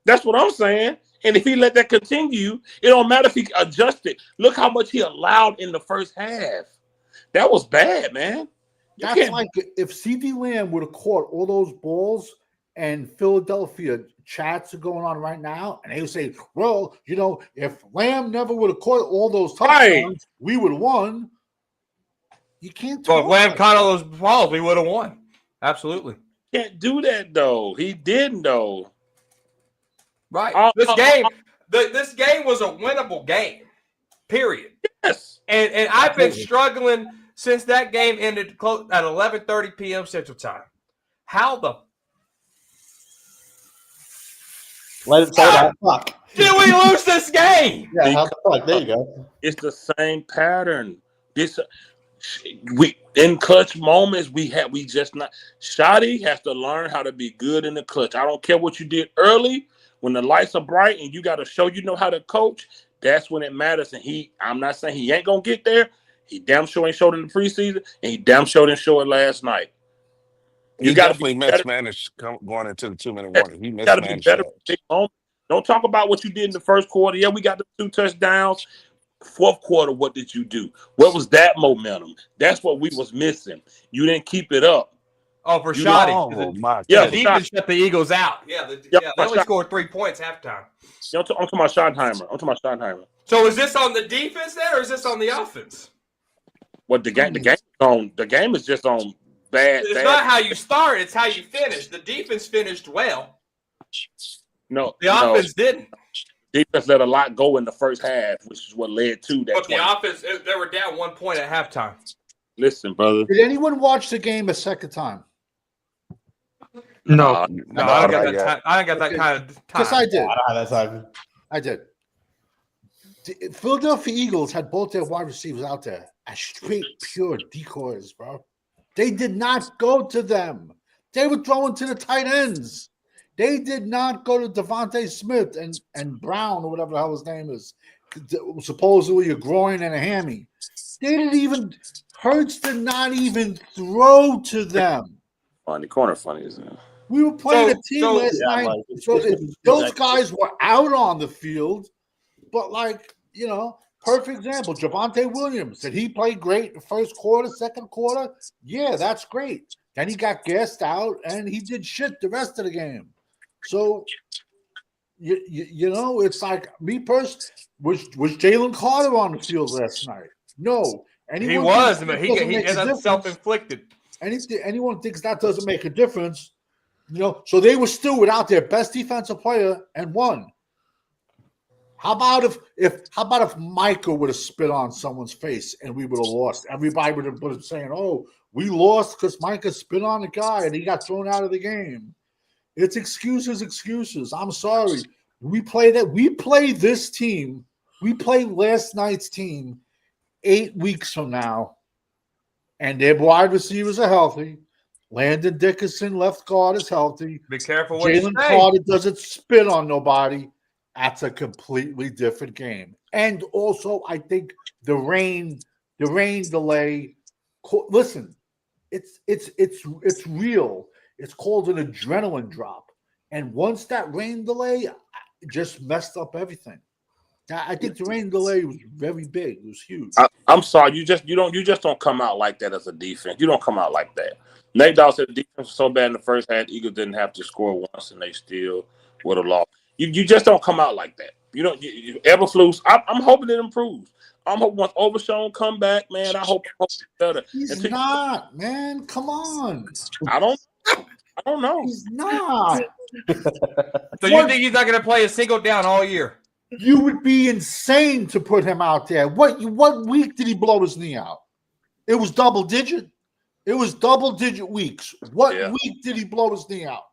S4: That's what I'm saying. And if he let that continue, it don't matter if he adjusted. Look how much he allowed in the first half. That was bad, man.
S7: That's like if CeeDee Lamb would have caught all those balls and Philadelphia chats are going on right now, and they would say, well, you know, if Lamb never would have caught all those touchdowns, we would have won. You can't.
S8: Well, if Lamb caught all those balls, we would have won. Absolutely.
S4: Can't do that though. He didn't though.
S8: Right. This game was a winnable game. Period.
S4: Yes.
S8: And I've been struggling since that game ended at 11:30 p.m. Central Time. How the
S5: Let it say that. Fuck.
S8: did we lose this game?
S5: Yeah, how the fuck? There you go.
S4: It's the same pattern. We in clutch moments we just not. Shotty has to learn how to be good in the clutch. I don't care what you did early. When the lights are bright and you got to show you know how to coach, that's when it matters. And I'm not saying he ain't gonna get there. He damn sure ain't showed in the preseason, and he damn sure didn't show it last night.
S6: You definitely mismanaged going into the 2-minute warning. He mismanaged that.
S4: Don't talk about what you did in the first quarter. Yeah, we got the 2 touchdowns. Fourth quarter, what did you do? What was that momentum? That's what we was missing. You didn't keep it up.
S8: Oh, for Shotty.
S6: Oh, my God.
S8: Yeah, the defense shut the Eagles out. Yeah, they only scored 3 points halftime.
S4: I'm talking about Schottenheimer.
S8: So is this on the defense then, or is this on the offense?
S4: What the game is just on bad.
S8: It's not how you start; it's how you finish. The defense finished well.
S4: No,
S8: the offense didn't.
S4: Defense let a lot go in the first half, which is what led to that.
S8: But the offense, they were down 1 point at halftime.
S4: Listen, brother.
S7: Did anyone watch the game a second time?
S11: No,
S8: I don't got that time. I ain't got that kind of time.
S7: Yes, I did.
S5: That's time.
S7: I did. The Philadelphia Eagles had both their wide receivers out there as straight, pure decoys, bro. They did not go to them. They were throwing to the tight ends. They did not go to Devontae Smith and Brown or whatever the hell his name is. Supposedly a groin and a hammy. They didn't even. Hurts did not even throw to them.
S4: Funny corner, funny as hell.
S7: We were playing a team last night. So those guys were out on the field, but perfect example. Javonte Williams, did he play great in the first quarter, second quarter? Yeah, that's great. Then he got gassed out and he did shit the rest of the game. So it's like me personally. Was Jalen Carter on the field last night? No.
S8: He was, but that's self-inflicted.
S7: Anyone thinks that doesn't make a difference, so they were still without their best defensive player and won. How about if Micah would have spit on someone's face and we would have lost? Everybody would have been saying, "Oh, we lost because Micah spit on the guy and he got thrown out of the game." It's excuses. I'm sorry. We play this team. We play last night's team 8 weeks from now, and their wide receivers are healthy. Landon Dickerson, left guard, is healthy.
S8: Be careful what you say.
S7: Jalen Carter doesn't spit on nobody. That's a completely different game. And also, I think the rain delay. Listen, it's real. It's called an adrenaline drop, And once that rain delay just messed up everything. I think the rain delay was very big. It was huge.
S4: I'm sorry, you just don't come out like that as a defense. You don't come out like that. Nate Dogg said the defense was so bad in the first half, the Eagles didn't have to score once, and they still would have lost. You just don't come out like that. You don't. Eberflus. I'm hoping it improves. I'm hoping once Overshown come back, man. I hope it's better.
S7: He's not, man. Come on.
S4: I don't know.
S7: He's not.
S8: So you think he's not going to play a single down all year?
S7: You would be insane to put him out there. What week did he blow his knee out? It was double digit. It was double digit weeks. What week did he blow his knee out?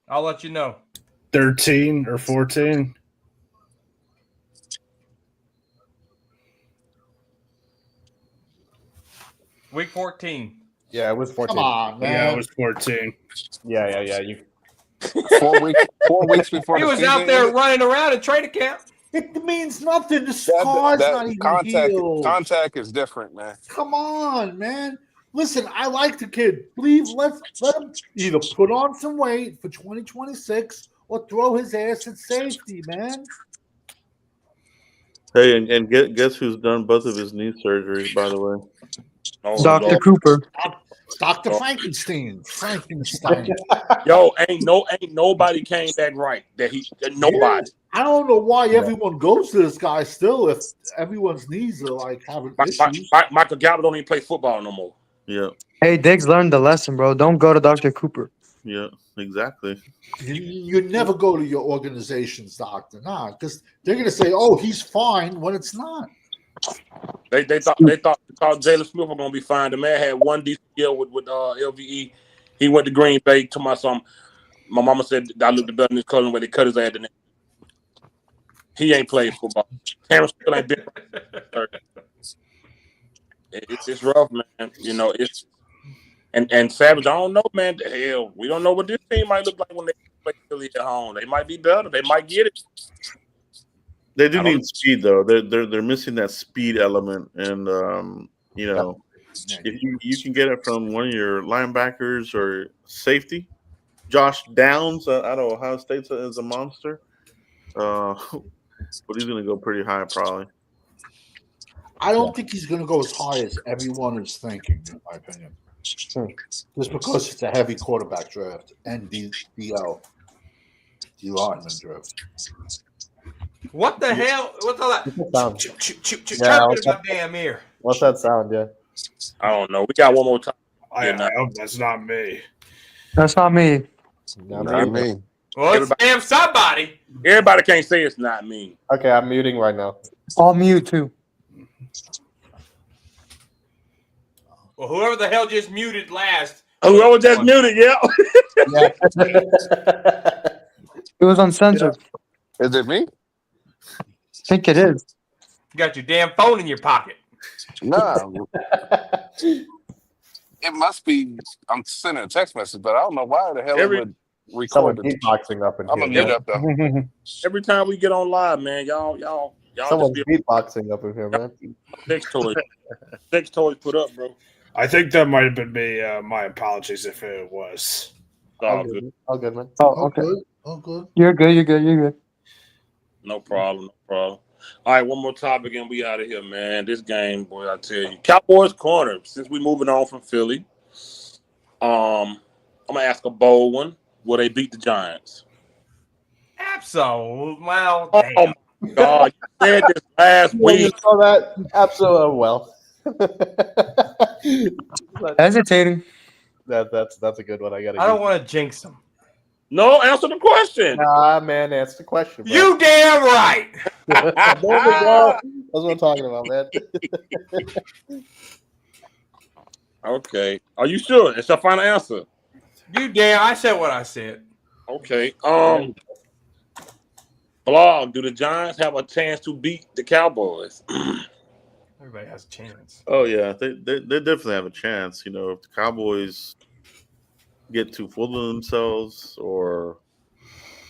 S8: I'll let you know.
S9: 13 or 14.
S8: Week 14.
S5: Yeah, it was 14.
S7: Come on, man.
S9: Yeah, it was 14.
S5: Yeah. You
S6: 4 weeks before
S8: He
S6: the
S8: was
S6: season
S8: out there
S6: ended?
S8: running around in training camp.
S7: It means nothing. The scar's not even healed.
S6: Contact is different, man.
S7: Come on, man. Listen, I like the kid. Please let him either put on some weight for 2026 or throw his ass at safety, man.
S2: Hey, and guess who's done both of his knee surgeries, by the way?
S11: Dr. Cooper.
S7: Dr. Frankenstein.
S4: Yo, ain't nobody came back right. Nobody.
S7: I don't know why everyone goes to this guy still if everyone's knees are like having issues.
S4: Michael Gallup don't even play football no more.
S2: Yeah.
S11: Hey, Diggs learned the lesson, bro. Don't go to Dr. Cooper.
S2: Yeah, exactly.
S7: You never go to your organization's doctor, because they're gonna say, "Oh, he's fine," when it's not.
S4: They thought Jalen Smith was gonna be fine. The man had one decent year with LVE. He went to Green Bay. To my son, my mama said I looked better in his clothing where they cut his head. He ain't played football. Terrence still ain't been. It's rough, man. You know it's and Savage. I don't know, man. The hell, we don't know what this team might look like when they play Philly at home. They might be better. They might get it.
S2: They do need speed though. They're missing that speed element, and if you can get it from one of your linebackers or safety, Josh Downs out of Ohio State is a monster, but he's going to go pretty high probably.
S7: I don't think he's going to go as high as everyone is thinking, in my opinion. Just because it's a heavy quarterback draft and D lineman draft.
S8: What the hell? What's all that?
S5: Yeah,
S8: in my damn ear.
S5: What's that sound? Yeah.
S4: I don't know. We got one more time.
S9: I hope that's not me.
S11: That's not me.
S6: Not me.
S8: Well, it's damn somebody.
S4: Everybody can't say it's not me.
S5: Okay, I'm muting right now.
S11: I'll mute too.
S8: Well, whoever the hell just muted last.
S4: Whoever just muted, yeah.
S11: It was uncensored.
S6: Is it me?
S11: I think it is.
S8: You got your damn phone in your pocket.
S6: No. It must be. I'm sending a text message, but I don't know why the hell it would record the
S5: beatboxing up in here.
S6: I'm gonna mute up though.
S4: Every time we get on live, man, y'all
S5: Someone's
S4: just be
S5: beatboxing up in here, man.
S4: Sex toys put up, bro.
S9: I think that might have been me. My apologies if it was.
S4: All good.
S5: All good, man.
S11: Oh, okay.
S7: Oh, good.
S11: You're good.
S4: No problem. All right, one more topic and we out of here, man. This game, boy, I tell you. Cowboys corner, since we moving on from Philly, I'm going to ask a bold one. Will they beat the Giants?
S8: Absolutely. Well,
S4: Oh,
S8: damn.
S4: my God. You said this last
S5: When you
S4: week.
S5: saw that, absolutely well.
S11: Hesitating.
S5: That's a good one. I got.
S8: I don't want to jinx them.
S4: No, answer the question.
S5: Nah, man, answer the question. Bro.
S8: You damn right.
S5: There we go. That's what I'm talking about, man.
S4: Okay. Are you sure? It's your final answer.
S8: You damn. I said what I said.
S4: Okay. Blog, do the Giants have a chance to beat the Cowboys?
S8: Everybody has a chance.
S2: Oh yeah, they definitely have a chance. You know, if the Cowboys get too full of themselves, or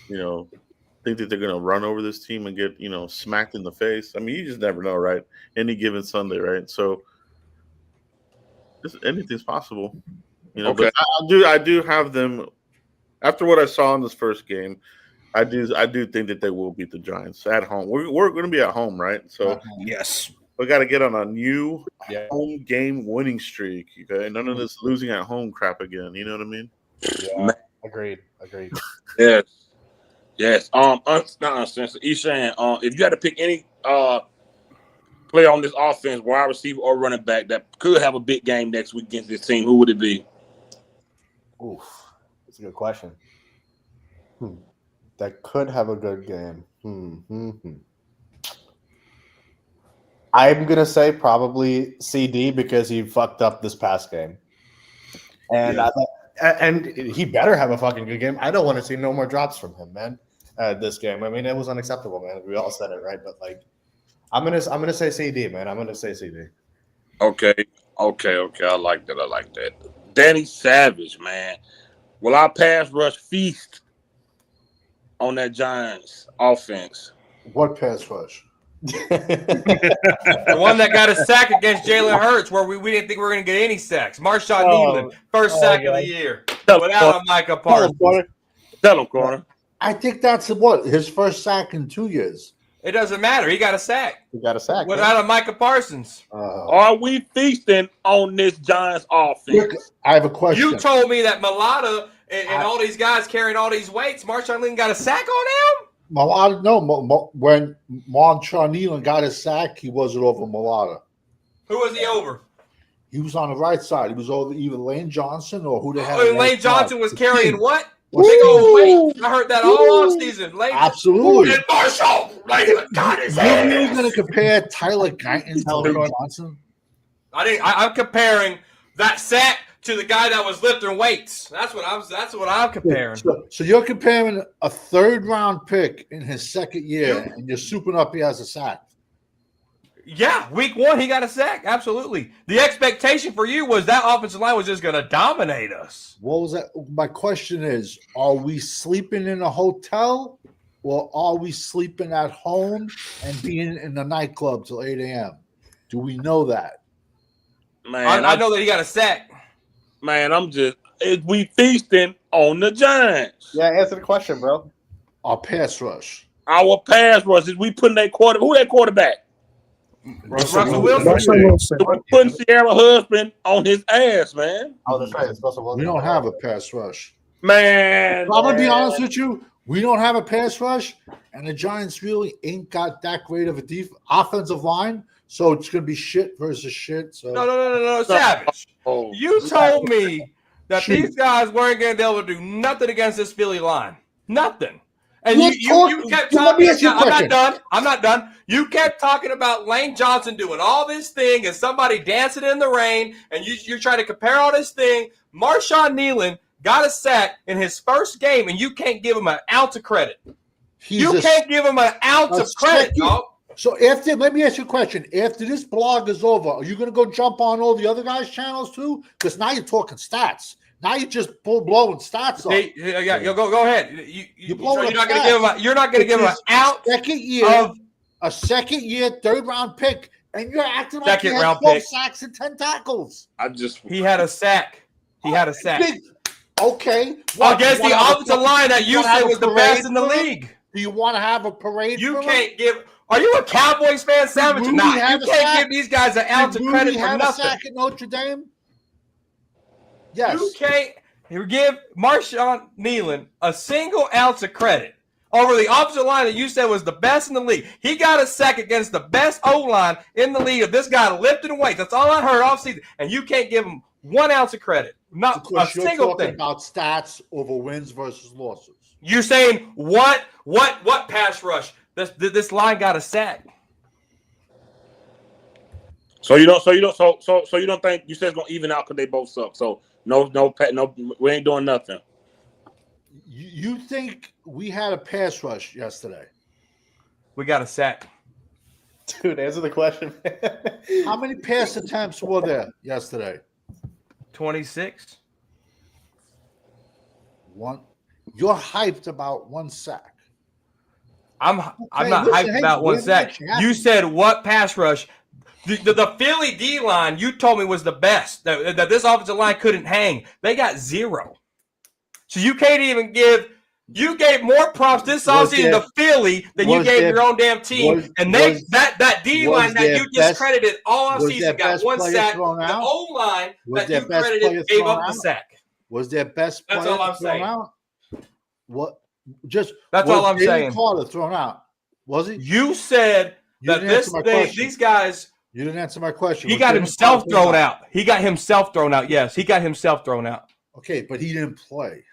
S2: think that they're going to run over this team and get smacked in the face. I mean, you just never know, right? Any given Sunday, right? So, anything's possible.
S4: Okay.
S2: But I do have them After what I saw in this first game, I do think that they will beat the Giants at home. We're going to be at home, right? So
S9: Yes.
S2: we got to get on a new
S5: Yeah.
S2: home game winning streak. Okay, none of this losing at home crap again. You know what I mean?
S5: Yeah. Agreed.
S4: Yes. Yes. Not uncensored. He's saying, if you had to pick any player on this offense, wide receiver or running back, that could have a big game next week against this team, who would it be?
S5: Oof, that's a good question. That could have a good game. I'm gonna say probably CD because he fucked up this past game, and and he better have a fucking good game. I don't want to see no more drops from him, man. This game. I mean, it was unacceptable, man. We all said it, right? But like, I'm gonna say CD, man. I'm gonna say CD.
S4: Okay. I like that. Danny Savage, man. Will our pass rush feast on that Giants offense?
S7: What pass rush?
S8: The one that got a sack against Jalen Hurts, where we didn't think we were going to get any sacks. Marshawn Nealon, first sack of the year, without a Micah Parsons.
S4: Tell him, Corner.
S7: I think that's his first sack in 2 years.
S8: It doesn't matter. He got a sack. Without a Micah Parsons.
S4: Are we feasting on this Giants offense?
S7: Look, I have a question.
S8: You told me that Mulata and all these guys carrying all these weights, Marshawn Nealon got a sack on him?
S7: Mulata, no. When Marshawn Nealon got his sack, he wasn't over Mulata.
S8: Who was he over?
S7: He was on the right side. He was over either Lane Johnson or who they had.
S8: Lane Johnson was carrying what? Big old weight. I heard that all offseason.
S7: Absolutely.
S8: And Marshall got his
S7: You're really
S8: ass.
S7: going to compare Tyler Guyton to Lane Johnson?
S8: I'm comparing that sack to the guy that was lifting weights. That's what I'm comparing.
S7: So you're comparing a third-round pick in his second year, and you're souping up he has a sack.
S8: Yeah, week one he got a sack. Absolutely. The expectation for you was that offensive line was just going to dominate us.
S7: What was that? My question is: are we sleeping in a hotel, or are we sleeping at home and being in the nightclub till 8 a.m.? Do we know that?
S4: Man,
S8: I know that he got a sack.
S4: Man, is we feasting on the Giants?
S5: Yeah, answer the question, bro.
S7: Our pass rush.
S4: Our pass rush, is we putting who that quarterback?
S8: Russell Wilson.
S4: We're putting Sierra Husband on his ass, man.
S5: Oh, that's right. It's Russell Wilson.
S7: We don't have a pass rush.
S4: Man.
S7: I'm going to be honest with you. We don't have a pass rush, and the Giants really ain't got that great of a offensive line, so it's going to be shit versus shit. So
S8: No, Savage. You told me that these guys weren't going to be able to do nothing against this Philly line. Nothing. And you kept talking. I'm not done. You kept talking about Lane Johnson doing all this thing and somebody dancing in the rain, and you're trying to compare all this thing. Marshawn Nealon got a sack in his first game, and you can't give him an ounce of credit. You can't give him an ounce of credit, dog.
S7: So let me ask you a question. After this blog is over, are you going to go jump on all the other guys' channels too? Because now you're talking stats. Now you're just blowing stats up.
S8: Go ahead. You're not going to give him. You're not going to give him an out.
S7: A second year, third round pick, and you're acting like he
S8: Second
S7: had
S8: round
S7: 12
S8: pick.
S7: sacks and 10 tackles.
S8: He had a sack.
S7: Okay.
S8: Against the offensive line that you said was the best in the league.
S7: Do you want to have a parade?
S8: You can't give. Are you a Cowboys fan, Savage? You can't give these guys an ounce of credit for nothing.
S7: A sack at Notre Dame? Yes.
S8: You can't give Marshawn Nealon a single ounce of credit over the offensive line that you said was the best in the league. He got a sack against the best O-line in the league of this guy lifting weights. That's all I heard off season. And you can't give him 1 ounce of credit. Not a single thing.
S7: About stats over wins versus losses.
S8: You're saying what pass rush? This line got a sack.
S4: So you don't think you said it's gonna even out because they both suck. So no, we ain't doing nothing.
S7: You think we had a pass rush yesterday?
S8: We got a sack.
S5: Dude, answer the question.
S7: How many pass attempts were there yesterday?
S8: 26.
S7: One. You're hyped about one sack.
S8: I'm not hyped about one sack. You said what pass rush? The Philly D line you told me was the best. That this offensive line couldn't hang. They got 0. So you can't even give. You gave more props this offseason to Philly than you gave your own damn team, and that D line that you discredited all offseason got one sack. The O line that you credited gave up the sack.
S7: Was their best player
S8: That's all I'm
S7: thrown
S8: saying.
S7: out? What? Just
S8: that's all I'm saying.
S7: Carter thrown out. Was he?
S8: You said that these guys.
S7: You didn't answer my question.
S8: He got himself thrown out. He got himself thrown out. Yes, he got himself thrown out.
S7: Okay, but he didn't play.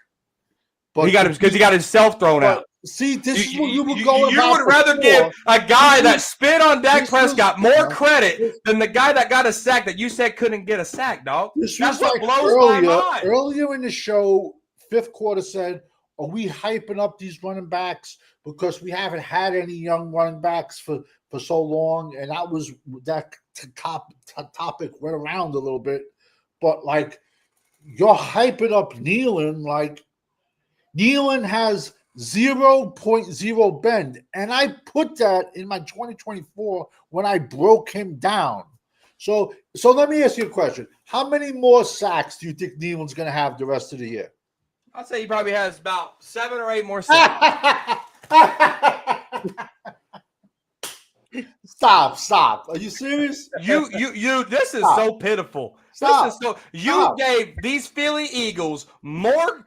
S8: But he got because he got himself thrown out.
S7: See, this is what you were going.
S8: You would rather give a guy that spit on Dak Prescott more credit than the guy that got a sack that you said couldn't get a sack, dog. That's what blows my mind.
S7: Earlier in the show, fifth quarter said, "Are we hyping up these running backs because we haven't had any young running backs for so long?" And that topic went around a little bit, but like you're hyping up Nealon like. Nealon has 0.0 bend, and I put that in my 2024 when I broke him down. So let me ask you a question: how many more sacks do you think Nealon's going to have the rest of the year?
S8: I'd say he probably has about 7 or 8 more sacks.
S7: Stop! Are you serious?
S8: You. This is so pitiful.
S7: Stop.
S8: You gave these Philly Eagles more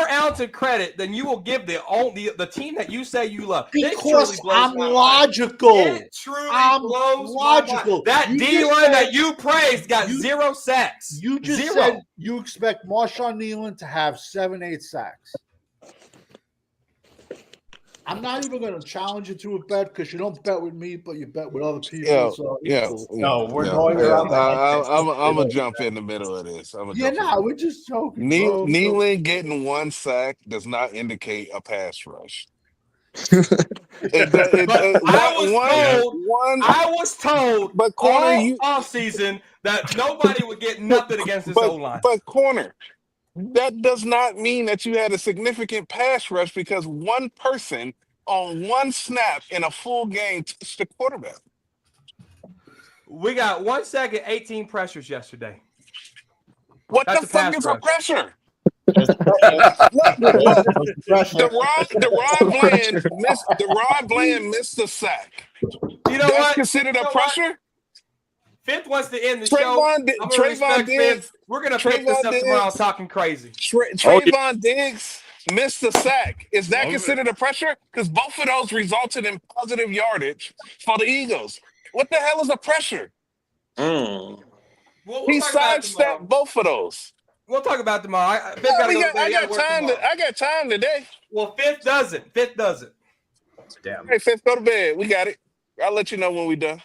S8: ounce of credit than you will give the team that you say you love.
S7: Because I'm logical.
S8: It truly blows logical. That D line that you praised got 0 sacks.
S7: You just said you expect Marshawn Nealon to have 7-8 sacks. I'm not even going to challenge you to a bet because you don't bet with me, but you bet with other people.
S5: No, we're going around.
S12: I'm gonna jump in the middle of this.
S7: We're just joking.
S12: Nealon getting 1 sack does not indicate a pass rush.
S8: I was told
S12: but corner,
S8: all offseason that nobody would get nothing against this O-line.
S12: But corner, that does not mean that you had a significant pass rush because one person on 1 snap in a full game touched the quarterback.
S8: We got 1 second, 18 pressures yesterday.
S12: What the fuck is a pressure? Deron Bland missed the sack.
S8: You know
S12: That's
S8: what?
S12: considered a pressure?
S8: Fifth wants to end the show.
S12: Trayvon Diggs.
S8: We're going to pick this up tomorrow talking crazy.
S12: Trayvon Diggs missed the sack. Is that considered a pressure? Because both of those resulted in positive yardage for the Eagles. What the hell is a pressure? He sidestepped both of those.
S8: We'll talk about tomorrow. I
S12: got time today.
S8: Well, Fifth doesn't.
S12: Damn. Hey, Fifth, go to bed. We got it. I'll let you know when we're done.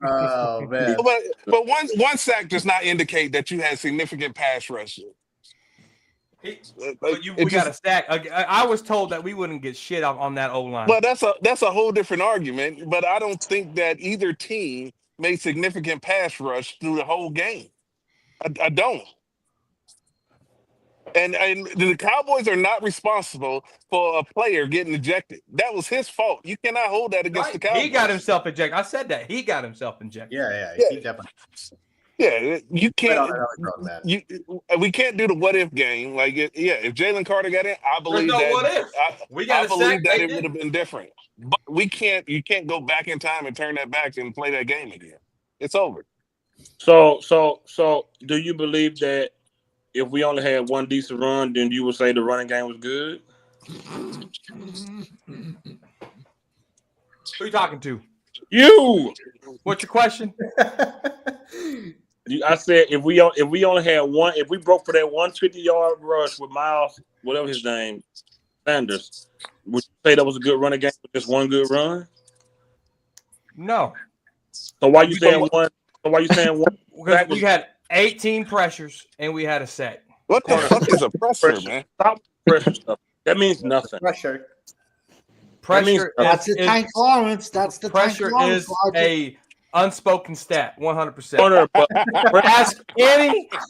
S5: Oh man!
S12: But one sack does not indicate that you had significant pass rush.
S8: We got a sack. I was told that we wouldn't get shit on that O line.
S12: Well, that's a whole different argument. But I don't think that either team made significant pass rush through the whole game. I don't. And the Cowboys are not responsible for a player getting ejected. That was his fault. You cannot hold that against the Cowboys.
S8: He got himself ejected. I said that. He got himself ejected.
S5: Yeah. He definitely.
S12: Yeah, you can't. We can't do the what if game. Like, if Jalen Carter got in, I believe that.
S8: What if?
S12: I believe that it would have been different. But we can't. You can't go back in time and turn that back and play that game again. It's over.
S4: So, do you believe that if we only had one decent run, then you would say the running game was good?
S8: Who are you talking to?
S4: You.
S8: What's your question?
S4: I said if we only had one, if we broke for that 150-yard rush with Miles, whatever his name, Sanders, would you say that was a good running game with just one good run?
S8: No.
S4: So why you saying one?
S8: Because we had 18 pressures and we had a sack.
S12: What the fuck is a pressure, man?
S4: Stop pressure stuff. That means nothing.
S5: Pressure.
S7: That's the Tank Lawrence. That's the
S8: pressure
S7: Tank Lawrence
S8: is a unspoken stat, 100%.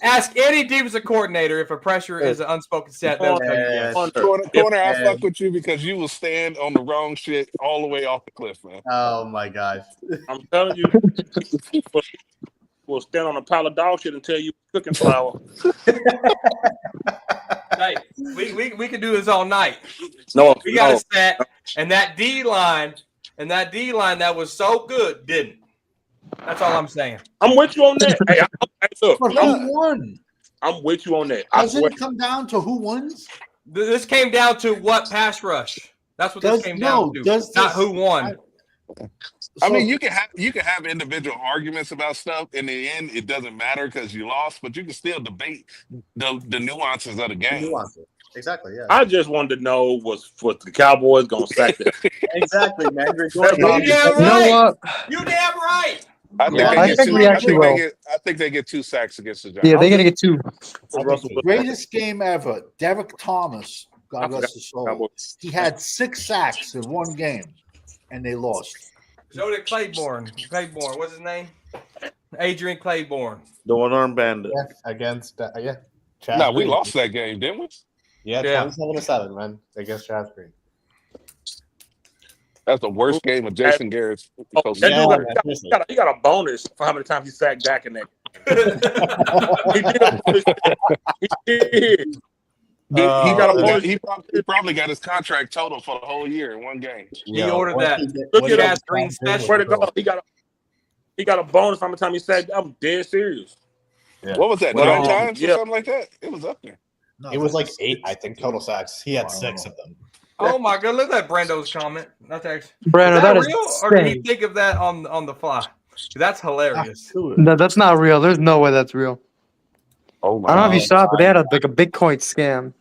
S8: Ask any defensive coordinator if a pressure is an unspoken stat.
S12: Corner, I fuck with you because you will stand on the wrong shit all the way off the cliff, man.
S5: Oh my gosh!
S4: I'm telling you. will stand on a pile of dog shit and tell you cooking flour.
S8: Hey, we could do this all night.
S4: No,
S8: We got a stat, and that D line that was so good didn't. That's all I'm saying.
S4: I'm with you on that. Hey, look,
S7: But who won?
S4: I'm with you on that. I
S7: Doesn't
S4: swear.
S7: it come down to who wins?
S8: This came down to what pass rush. That's what this came down to. Not who won.
S12: I mean, you can have individual arguments about stuff. In the end, it doesn't matter because you lost, but you can still debate the nuances of the game.
S5: Exactly. Yeah.
S4: I just wanted to know was the Cowboys gonna sack that?
S5: Exactly, man.
S8: You damn right. You damn right.
S12: I think they get 2 sacks against the Giants.
S11: Yeah, they're gonna get 2.
S7: Greatest game ever. Derek Thomas, God rest his soul. He had 6 sacks in one game, and they lost.
S8: So did Claiborne. What's his name? Adrian Claiborne.
S2: The one-arm bandit.
S5: Yeah, against
S12: No, we lost that game, didn't we?
S5: Yeah, 27-7, man, against Chaz Green.
S12: That's the worst game of Jason Garrett's.
S4: He got a bonus for how many times he sacked Dak in that. He did.
S12: He probably got his contract total for the whole year in one game.
S8: He ordered that.
S4: Look at
S8: Chaz Green special.
S4: Swear to God, he got a bonus for how many times he sacked. I'm dead serious.
S5: Yeah.
S12: What was that? 9 times or something like that? It was up there.
S5: No, it was like 8, I think, total sacks. He had 6 of them.
S8: Oh my God! Look at that Brando's comment. That's actually
S11: Brando, that is
S8: real, or did he
S11: insane.
S8: think of that on the fly? That's hilarious.
S11: No, that's not real. There's no way that's real.
S12: Oh
S11: I don't know if you saw it, but they had a Bitcoin scam.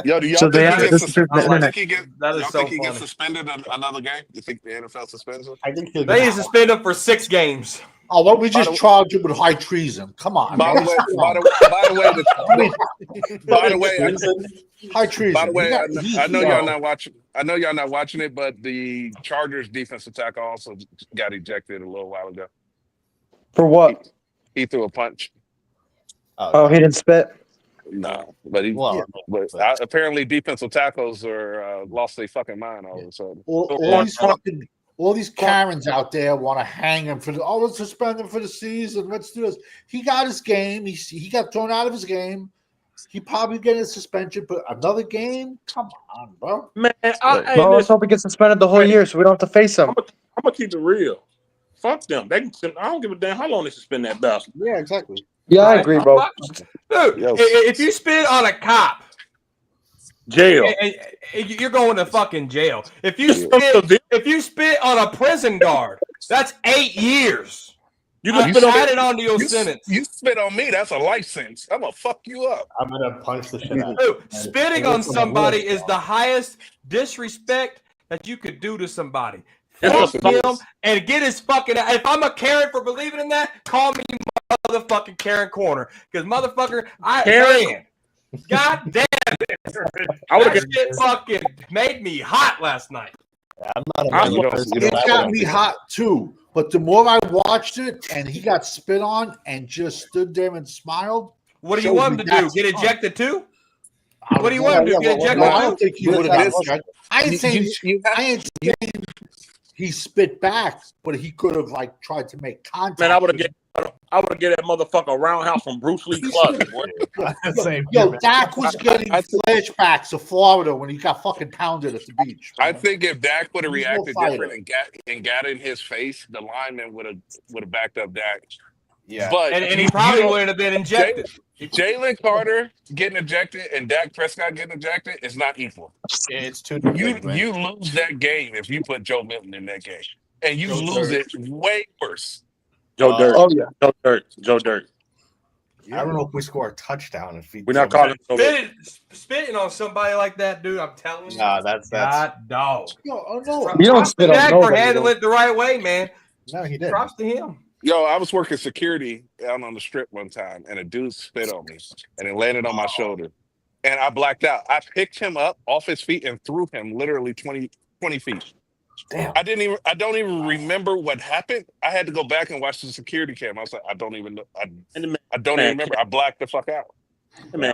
S12: Yo, do y'all
S11: So they
S12: think
S11: have- this is the internet.
S12: he gets
S8: That is
S12: y'all
S8: so
S12: think he gets
S8: funny.
S12: suspended another game? You think the NFL suspends him?
S5: I think he'll
S8: They suspend him for 6 games.
S7: Oh, why don't we just charge him with high treason? Come on.
S12: By
S7: man.
S12: the way,
S7: High treason.
S12: By the way, I know y'all
S7: Yo.
S12: not watching. I know y'all not watching it, but the Chargers defensive tackle also got ejected a little while ago.
S11: For what?
S12: He threw a punch.
S11: Oh, he didn't spit.
S12: No, but apparently defensive tackles are lost their fucking mind all of a sudden.
S7: All these Karens out there want to hang him for let's suspend him for the season. Let's do this. He got his game. He got thrown out of his game. He probably get a suspension, but another game? Come on, bro.
S4: Man,
S11: Let's hope he gets suspended the whole year so we don't have to face him.
S4: I'm gonna keep it real. Fuck them. I don't give a damn how long they suspend that bastard.
S5: Yeah, exactly.
S11: Yeah, I agree, bro.
S8: Dude, if you spit on a cop,
S4: jail.
S8: You're going to fucking jail. If you spit on a prison guard, that's 8 years.
S12: You
S8: add it onto your sentence.
S12: You spit on me, that's a life sentence. I'm gonna fuck you up.
S5: I'm gonna punch the shit out.
S8: Dude, spitting on somebody is the highest disrespect that you could do to somebody. Fuck him and get his fucking. If I'm a Karen for believing in that, call me motherfucking Karen Corner. Because motherfucker, man, God damn it. That shit fucking made me hot last night.
S7: It got me hot too. But the more I watched it and he got spit on and just stood there and smiled.
S8: What do you want him to do? Get ejected too? What do you want him to do? Get ejected
S7: I don't
S8: too?
S7: think he would have got. I ain't saying he spit back, but he could have tried to make contact.
S4: Man, I would have get that motherfucker a roundhouse from Bruce Lee Club.
S7: Yo, Dak was getting flashbacks of Florida when he got fucking pounded at the beach.
S12: I think if Dak would have
S7: He's no
S12: reacted
S7: fighter.
S12: different and got in his face, the lineman would have backed up Dak.
S5: Yeah,
S12: but
S8: and he probably wouldn't have been injected.
S12: Jalen Carter getting ejected and Dak Prescott getting ejected is not equal.
S5: It's too.
S12: You lose that game if you put Joe Milton in that game, and you lose it way worse.
S4: Joe Dirt. Joe Dirt.
S5: I don't know if we score a touchdown if
S4: we're not calling
S8: spitting on somebody like that, dude. I'm telling you.
S5: Nah, that's
S8: God dog.
S7: Yo, no.
S11: You don't spit on
S8: Dak
S11: nobody,
S8: for handling
S11: bro.
S8: it the right way, man.
S5: No, he did.
S8: Props to him.
S12: Yo, I was working security out on the strip one time, and a dude spit on me, and it landed on my shoulder, and I blacked out. I picked him up off his feet and threw him literally 20 feet.
S5: Damn.
S12: I don't even remember what happened. I had to go back and watch the security cam. I was like, I don't even know. I don't even remember. I blacked the fuck out.
S4: Man,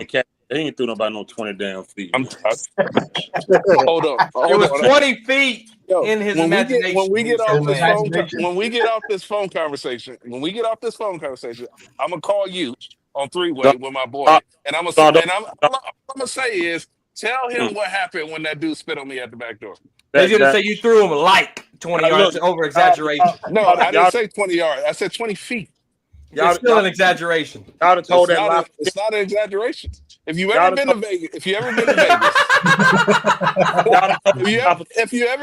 S4: He ain't threw nobody no 20 damn feet.
S12: Hold on.
S8: It
S12: Hold
S8: was
S12: on.
S8: 20 feet
S12: Yo,
S8: in his
S12: when
S8: imagination.
S12: we get
S8: He
S12: off
S8: said.
S12: this phone, when we get off this phone conversation, I'm gonna call you on three-way with my boy, and I'm gonna say is tell him what happened when that dude spit on me at the back door.
S8: He's gonna say you threw him like 20 yards. Over exaggeration.
S12: No, I didn't say 20 yards. I said 20 feet.
S8: It's still an exagration.
S4: Y'all done told
S12: It's
S4: that lie.
S12: it's not an exaggeration. If you
S4: Y'all
S12: ever been to Vegas, if you ever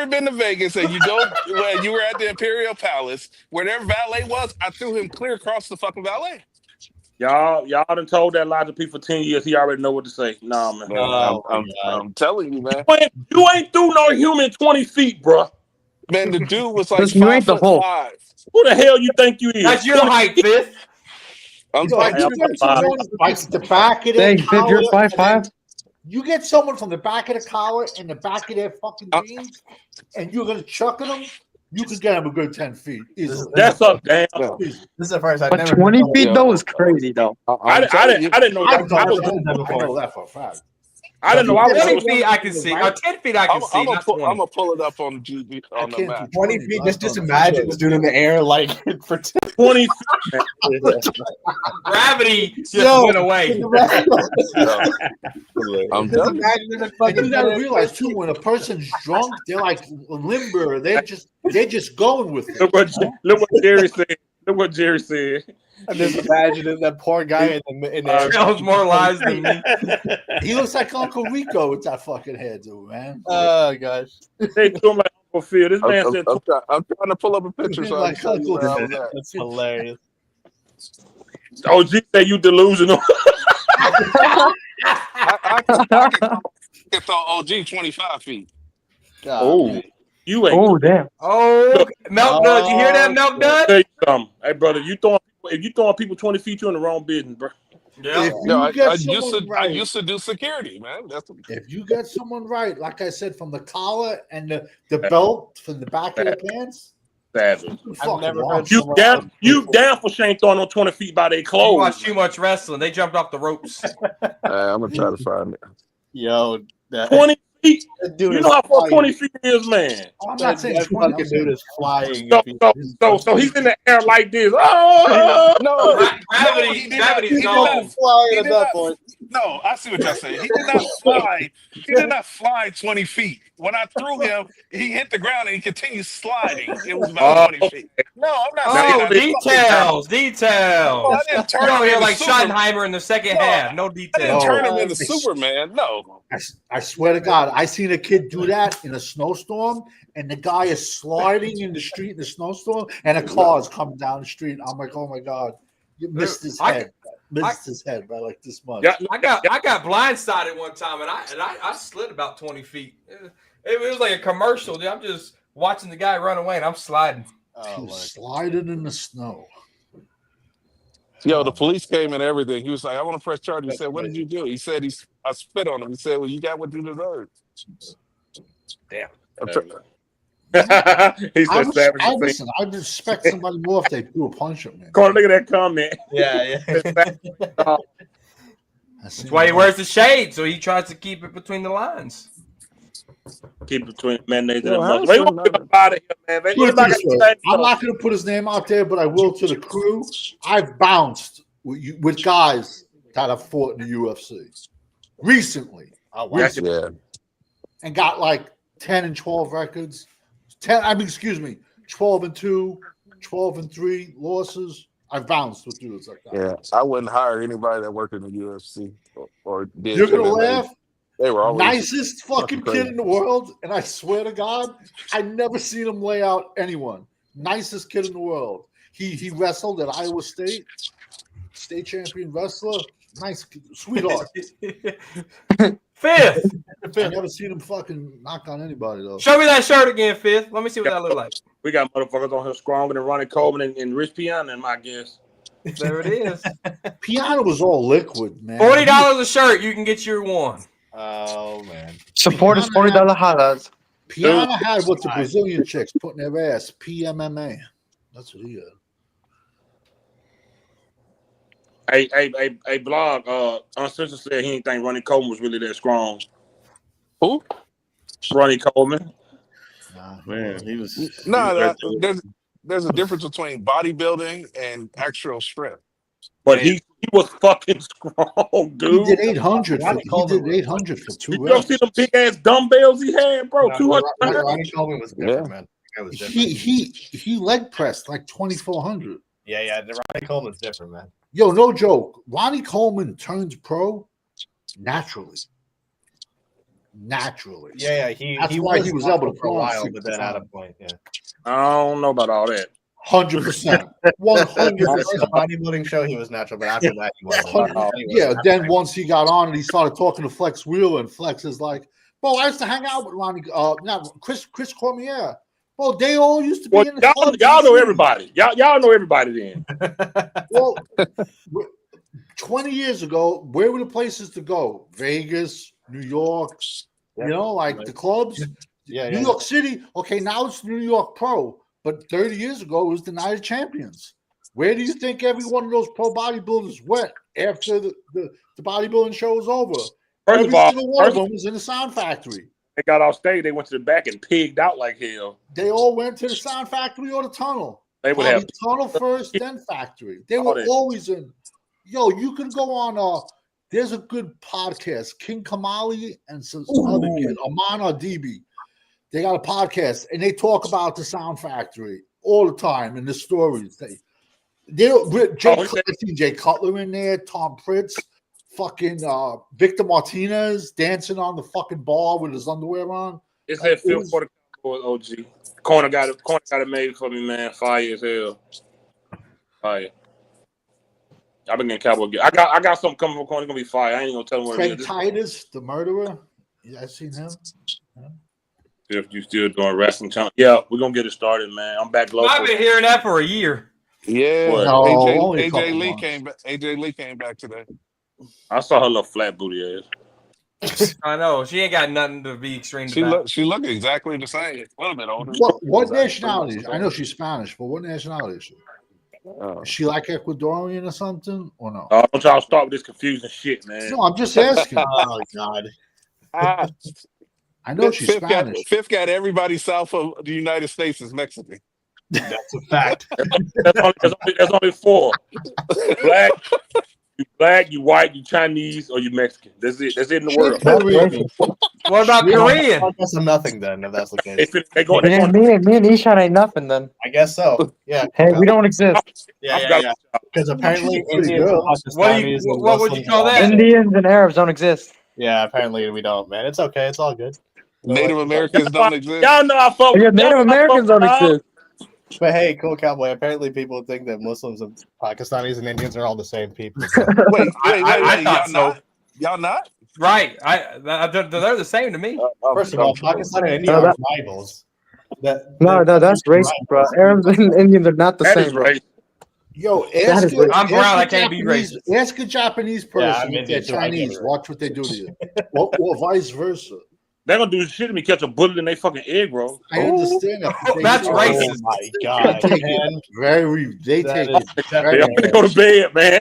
S12: been to Vegas and you go where you were at the Imperial Palace where their valet was, I threw him clear across the fucking valet.
S4: Y'all done told that lie to people for 10 years. He already know what to say. Nah, man.
S12: I'm telling you, man.
S4: You ain't threw no human 20 feet, bro.
S12: Man, the dude was like
S11: Listen, you ain't the Hulk.
S12: 5'5".
S4: Who the hell you think you is?
S8: That's your height, Fifth.
S12: I'm
S7: Like, you get someone like the back of their
S11: Dang, Fifth, you're
S7: collar,
S11: 5'5".
S7: you get someone from the back of the collar and the back of their fucking jeans, and you're gonna chuck at them. You could get them a good 10 feet. Easily.
S4: That's up, damn.
S5: This is the first.
S11: But 20 feet though is crazy though.
S4: I didn't know
S7: I
S4: that.
S7: know that for a fact.
S4: I didn't know. I
S8: 20
S4: was
S8: feet I can see. 10 feet I can see.
S12: I'm
S8: not 20.
S12: gonna pull it up on GB on the map.
S5: 20 feet. Just imagine this dude in the air like for
S4: 20
S8: Gravity just
S7: Yo,
S8: went away.
S12: I'm telling you.
S7: And you gotta realize too, when a person's drunk, they're like limber. They're just going with it.
S4: Look what Jerry said. Look what Jerry said.
S5: I'm just imagining that poor guy in the air.
S8: Tells more lies than me.
S7: He looks like Uncle Rico with that fucking hair, dude, man.
S5: Oh gosh.
S4: They threw him like Uncle Phil. This man said,
S12: I'm trying to pull up a picture so I can tell you where I was at.
S5: That's hilarious.
S4: "Oh, G said you delusional."
S12: I can throw OG 25 feet.
S4: Oh, you ain't.
S11: Oh damn.
S8: Oh, Milk Dud. You hear that, Milk Dud?
S4: Tell you something. Hey, brother, if you throwing people 20 feet, you in the wrong business, bro.
S8: Yeah.
S12: I used to do security, man.
S7: If you get someone right, like I said, from the collar and the belt from the back of the pants,
S4: Savage.
S7: I've never heard
S4: You down for Shane throwing on 20 feet by their
S8: You
S4: clothes.
S8: watch too much wrestling. They jumped off the ropes.
S12: I'm gonna try to find it.
S5: Yo,
S4: 20 feet.
S5: Dude,
S4: You know how far 20 feet is, man.
S7: I'm not saying
S5: that
S7: 20,
S5: fucking dude is flying.
S4: So he's in the air like this. Oh,
S12: No,
S8: Gravity's
S12: he
S8: gone.
S5: Flying at that point.
S12: No, I see what y'all saying. He did not fly. He did not fly 20 feet. When I threw him, he hit the ground and he continued sliding. It was about 20 feet. No, I'm not saying
S8: Oh,
S12: that.
S8: details.
S12: I didn't turn
S8: You're over
S12: him
S8: here
S12: into
S8: like
S12: Superman.
S8: Schottenheimer in the second half. No
S12: I didn't
S8: details.
S12: turn him into Superman. No.
S7: I swear to God, I seen a kid do that in a snowstorm, and the guy is sliding in the street in the snowstorm, and a car is coming down the street. I'm like, oh my God, you missed his head. Missed his head by like this much.
S8: I got blindsided one time, and I slid about 20 feet. It was like a commercial. Dude. I'm just watching the guy run away, and I'm sliding.
S7: He was sliding in the snow.
S12: Yo, the police came and everything. He was like, I want to press charges. He said, what did you do? He said, I spit on him. He said, well, you got what you deserve.
S4: Damn.
S7: I
S4: He said, "Savage."
S7: listen, I respect somebody more if they do a punch at me.
S4: Corner, look at that comment.
S5: Yeah.
S8: That's why he wears the shade, so he tries to keep it between the lines.
S4: Keep it between mayonnaise and
S12: Yo,
S4: mustard. We won't get up out of here, man.
S7: Put it this way, I'm not going to put his name out there, but I will to the crew. I've bounced with guys that have fought in the UFC recently.
S12: Yeah.
S7: And got like 10 and 12 records. 12 and 2, 12 and 3 losses. I've bounced with dudes like that.
S12: Yeah. I wouldn't hire anybody that worked in the UFC or did.
S7: You're going to laugh.
S12: They were always
S7: Nicest fucking kid in the world, and I swear to God, I never seen him lay out anyone. Nicest kid in the world. He wrestled at Iowa State, state champion wrestler. Nice, sweetheart.
S8: Fifth.
S7: I never seen him fucking knock on anybody though.
S8: Show me that shirt again, Fifth. Let me see what that look like.
S4: We got motherfuckers on here stronger than Ronnie Coleman and Rich Piana, my guess.
S8: There it is.
S7: Piano was all liquid, man.
S8: $40 a shirt, you can get your one.
S5: Oh man.
S11: Support is $40 halas.
S7: Piano had what the Brazilian chicks put in their ass. PMMA. That's what he had.
S4: Hey, blog. Uncensored said he didn't think Ronnie Coleman was really that strong.
S12: Who?
S4: Ronnie Coleman.
S2: Man, he was.
S12: No, there's a difference between bodybuilding and actual strength.
S4: But he was fucking strong, dude.
S7: He did 800. He did 800 for 2
S4: You don't see them big ass dumbbells he had, bro. 200.
S5: Ronnie Coleman was different, man. That was different.
S7: He leg pressed like 2,400.
S5: Yeah. The Ronnie Coleman's different, man.
S7: Yo, no joke. Ronnie Coleman turns pro naturally.
S5: Yeah.
S7: That's
S5: He
S7: why he was able to
S5: for a
S7: pull
S5: while,
S7: off
S5: but then at a point, yeah.
S4: I don't know about all that.
S7: 100%. 100%.
S5: The bodybuilding show, he was natural, but after that, he wasn't.
S7: Yeah, then once he got on and he started talking to Flex Wheeler, and Flex is like, bro, I used to hang out with Ronnie, Chris Cormier. Bro, they all used to be in the club.
S4: Y'all know everybody. Y'all know everybody then.
S7: Well, 20 years ago, where were the places to go? Vegas, New York, the clubs. New York City. Okay, now it's New York Pro. But 30 years ago, it was the Night of Champions. Where do you think every one of those pro bodybuilders went after the bodybuilding show was over? Every single one of them was in the Sound Factory.
S4: They got off stage. They went to the back and pigged out like hell.
S7: They all went to the Sound Factory or the Tunnel.
S4: They would have
S7: Tunnel first, then Factory. They were always in. Yo, you can go on. There's a good podcast, King Kamali and some other kid, Aman Adibi. They got a podcast and they talk about the Sound Factory all the time and the stories. Jay Cutler in there, Tom Pritz, fucking Victor Martinez dancing on the fucking bar with his underwear on.
S4: It's that Phil for the OG. Corner got it made for me, man. Fire as hell. Fire. I've been getting Cowboy. I got something coming from Corner. It's gonna be fire. I ain't gonna tell him what
S7: Craig
S4: it is.
S7: Titus, the murderer. Yeah, I seen him.
S4: If you still doing wrestling channel, yeah, we're gonna get it started, man. I'm back local.
S8: I've been hearing that for a year.
S12: Yeah, AJ Lee
S7: months.
S12: came back. AJ Lee came back today.
S4: I saw her little flat booty ass.
S8: I know she ain't got nothing to be extreme about.
S12: She looked exactly the same. A little bit older.
S7: What nationality? I know she's Spanish, but what nationality is she? Is she like Ecuadorian or something, or no?
S4: Don't y'all start with this confusing shit, man.
S7: No, I'm just asking.
S5: Oh God.
S7: I know she's Spanish.
S12: Fifth got everybody south of the United States is Mexican.
S5: That's a fact.
S4: That's only 4. Black, you white, you Chinese, or you Mexican. That's it. That's it in the world.
S8: What about Korean?
S5: That's a nothing then, if that's the case.
S11: Me and Ishan ain't nothing then.
S5: I guess so. Yeah.
S11: Hey, we don't exist.
S5: Yeah. Because apparently Indians,
S8: What would you call that?
S11: Indians and Arabs don't exist.
S5: Yeah, apparently we don't, man. It's okay. It's all good.
S12: Native Americans don't exist.
S4: Y'all know I fuck.
S11: Yeah, Native Americans don't exist.
S5: But hey, cool cowboy. Apparently, people think that Muslims and Pakistanis and Indians are all the same people.
S12: Wait,
S8: I thought so.
S12: Y'all not?
S8: Right. They're the same to me.
S5: First of all, Pakistan and India are rivals.
S11: No, that's racist, bro. Arabs and Indians are not the
S4: That
S11: same,
S4: is
S11: bro.
S4: right.
S7: Yo,
S8: I'm brown. I can't be racist.
S7: Ask a Japanese person if they're
S5: Indian, so I get
S7: Chinese.
S5: it.
S7: Watch what they do to you, or vice versa.
S4: They're gonna do shit to me, catch a bullet in their fucking egg roll.
S7: I understand that. but they
S8: That's
S7: do-
S8: racist.
S5: Oh my God,
S7: They take
S5: man.
S7: it very. They
S5: That
S7: take
S5: is
S7: it
S5: definitely
S7: very.
S4: They go to bed, man.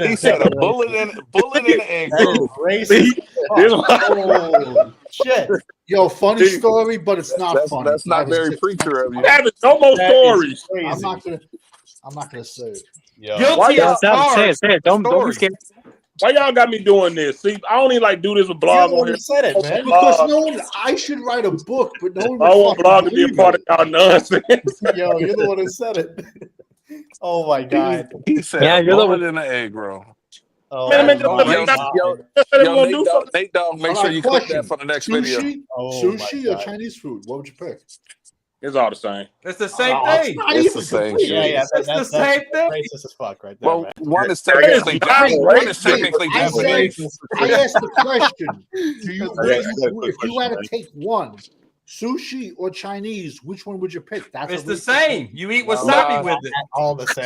S12: He said a bullet in the egg.
S5: Racist. Oh, shit.
S7: Yo, funny story, but it's not funny.
S12: That's not
S7: I was
S12: very
S7: just-
S12: preacher of you.
S4: Having no more
S5: That is
S4: stories.
S5: crazy.
S7: I'm not gonna say it.
S5: Yo.
S8: Guilty
S11: Yeah,
S8: as
S11: say it,
S8: charged.
S11: Don't be
S8: Story.
S11: scared.
S4: Why y'all got me doing this? See, I don't even like do this with blog on here.
S5: said it, man.
S7: Because no one, I should write a book, but no one.
S4: I
S7: would
S4: want
S7: fucking
S4: blog to be a
S7: believe
S4: part
S7: it.
S4: of y'all nonsense.
S5: Yo, you're the one who said it. Oh my God.
S12: He said
S11: Yeah,
S12: a
S11: you're the
S12: bullet in the egg roll.
S5: Oh,
S4: Man,
S5: my
S4: just
S5: God.
S4: let me
S12: Yo,
S4: do something.
S12: Nate Dogg, make sure you click that for the next video.
S7: Sushi or Chinese food? What would you pick?
S4: It's all the same.
S8: It's the same
S7: It's
S8: thing.
S7: not
S12: It's
S7: even
S12: the same
S7: complete.
S12: shit.
S5: Yeah,
S8: It's the same thing.
S5: Racist as fuck, right there.
S12: Well,
S5: man.
S12: one is
S4: That
S12: technically
S4: is not
S12: one is
S4: racist.
S12: technically
S7: I said,
S12: Japanese.
S7: I asked the question: Do you,
S5: Okay, that's a good
S7: if you had to
S5: question,
S7: take one, sushi or Chinese, which one would you pick? That's
S8: It's
S7: a
S8: the
S7: racist
S8: same. You eat wasabi
S12: Nah.
S8: with it.
S5: All the same.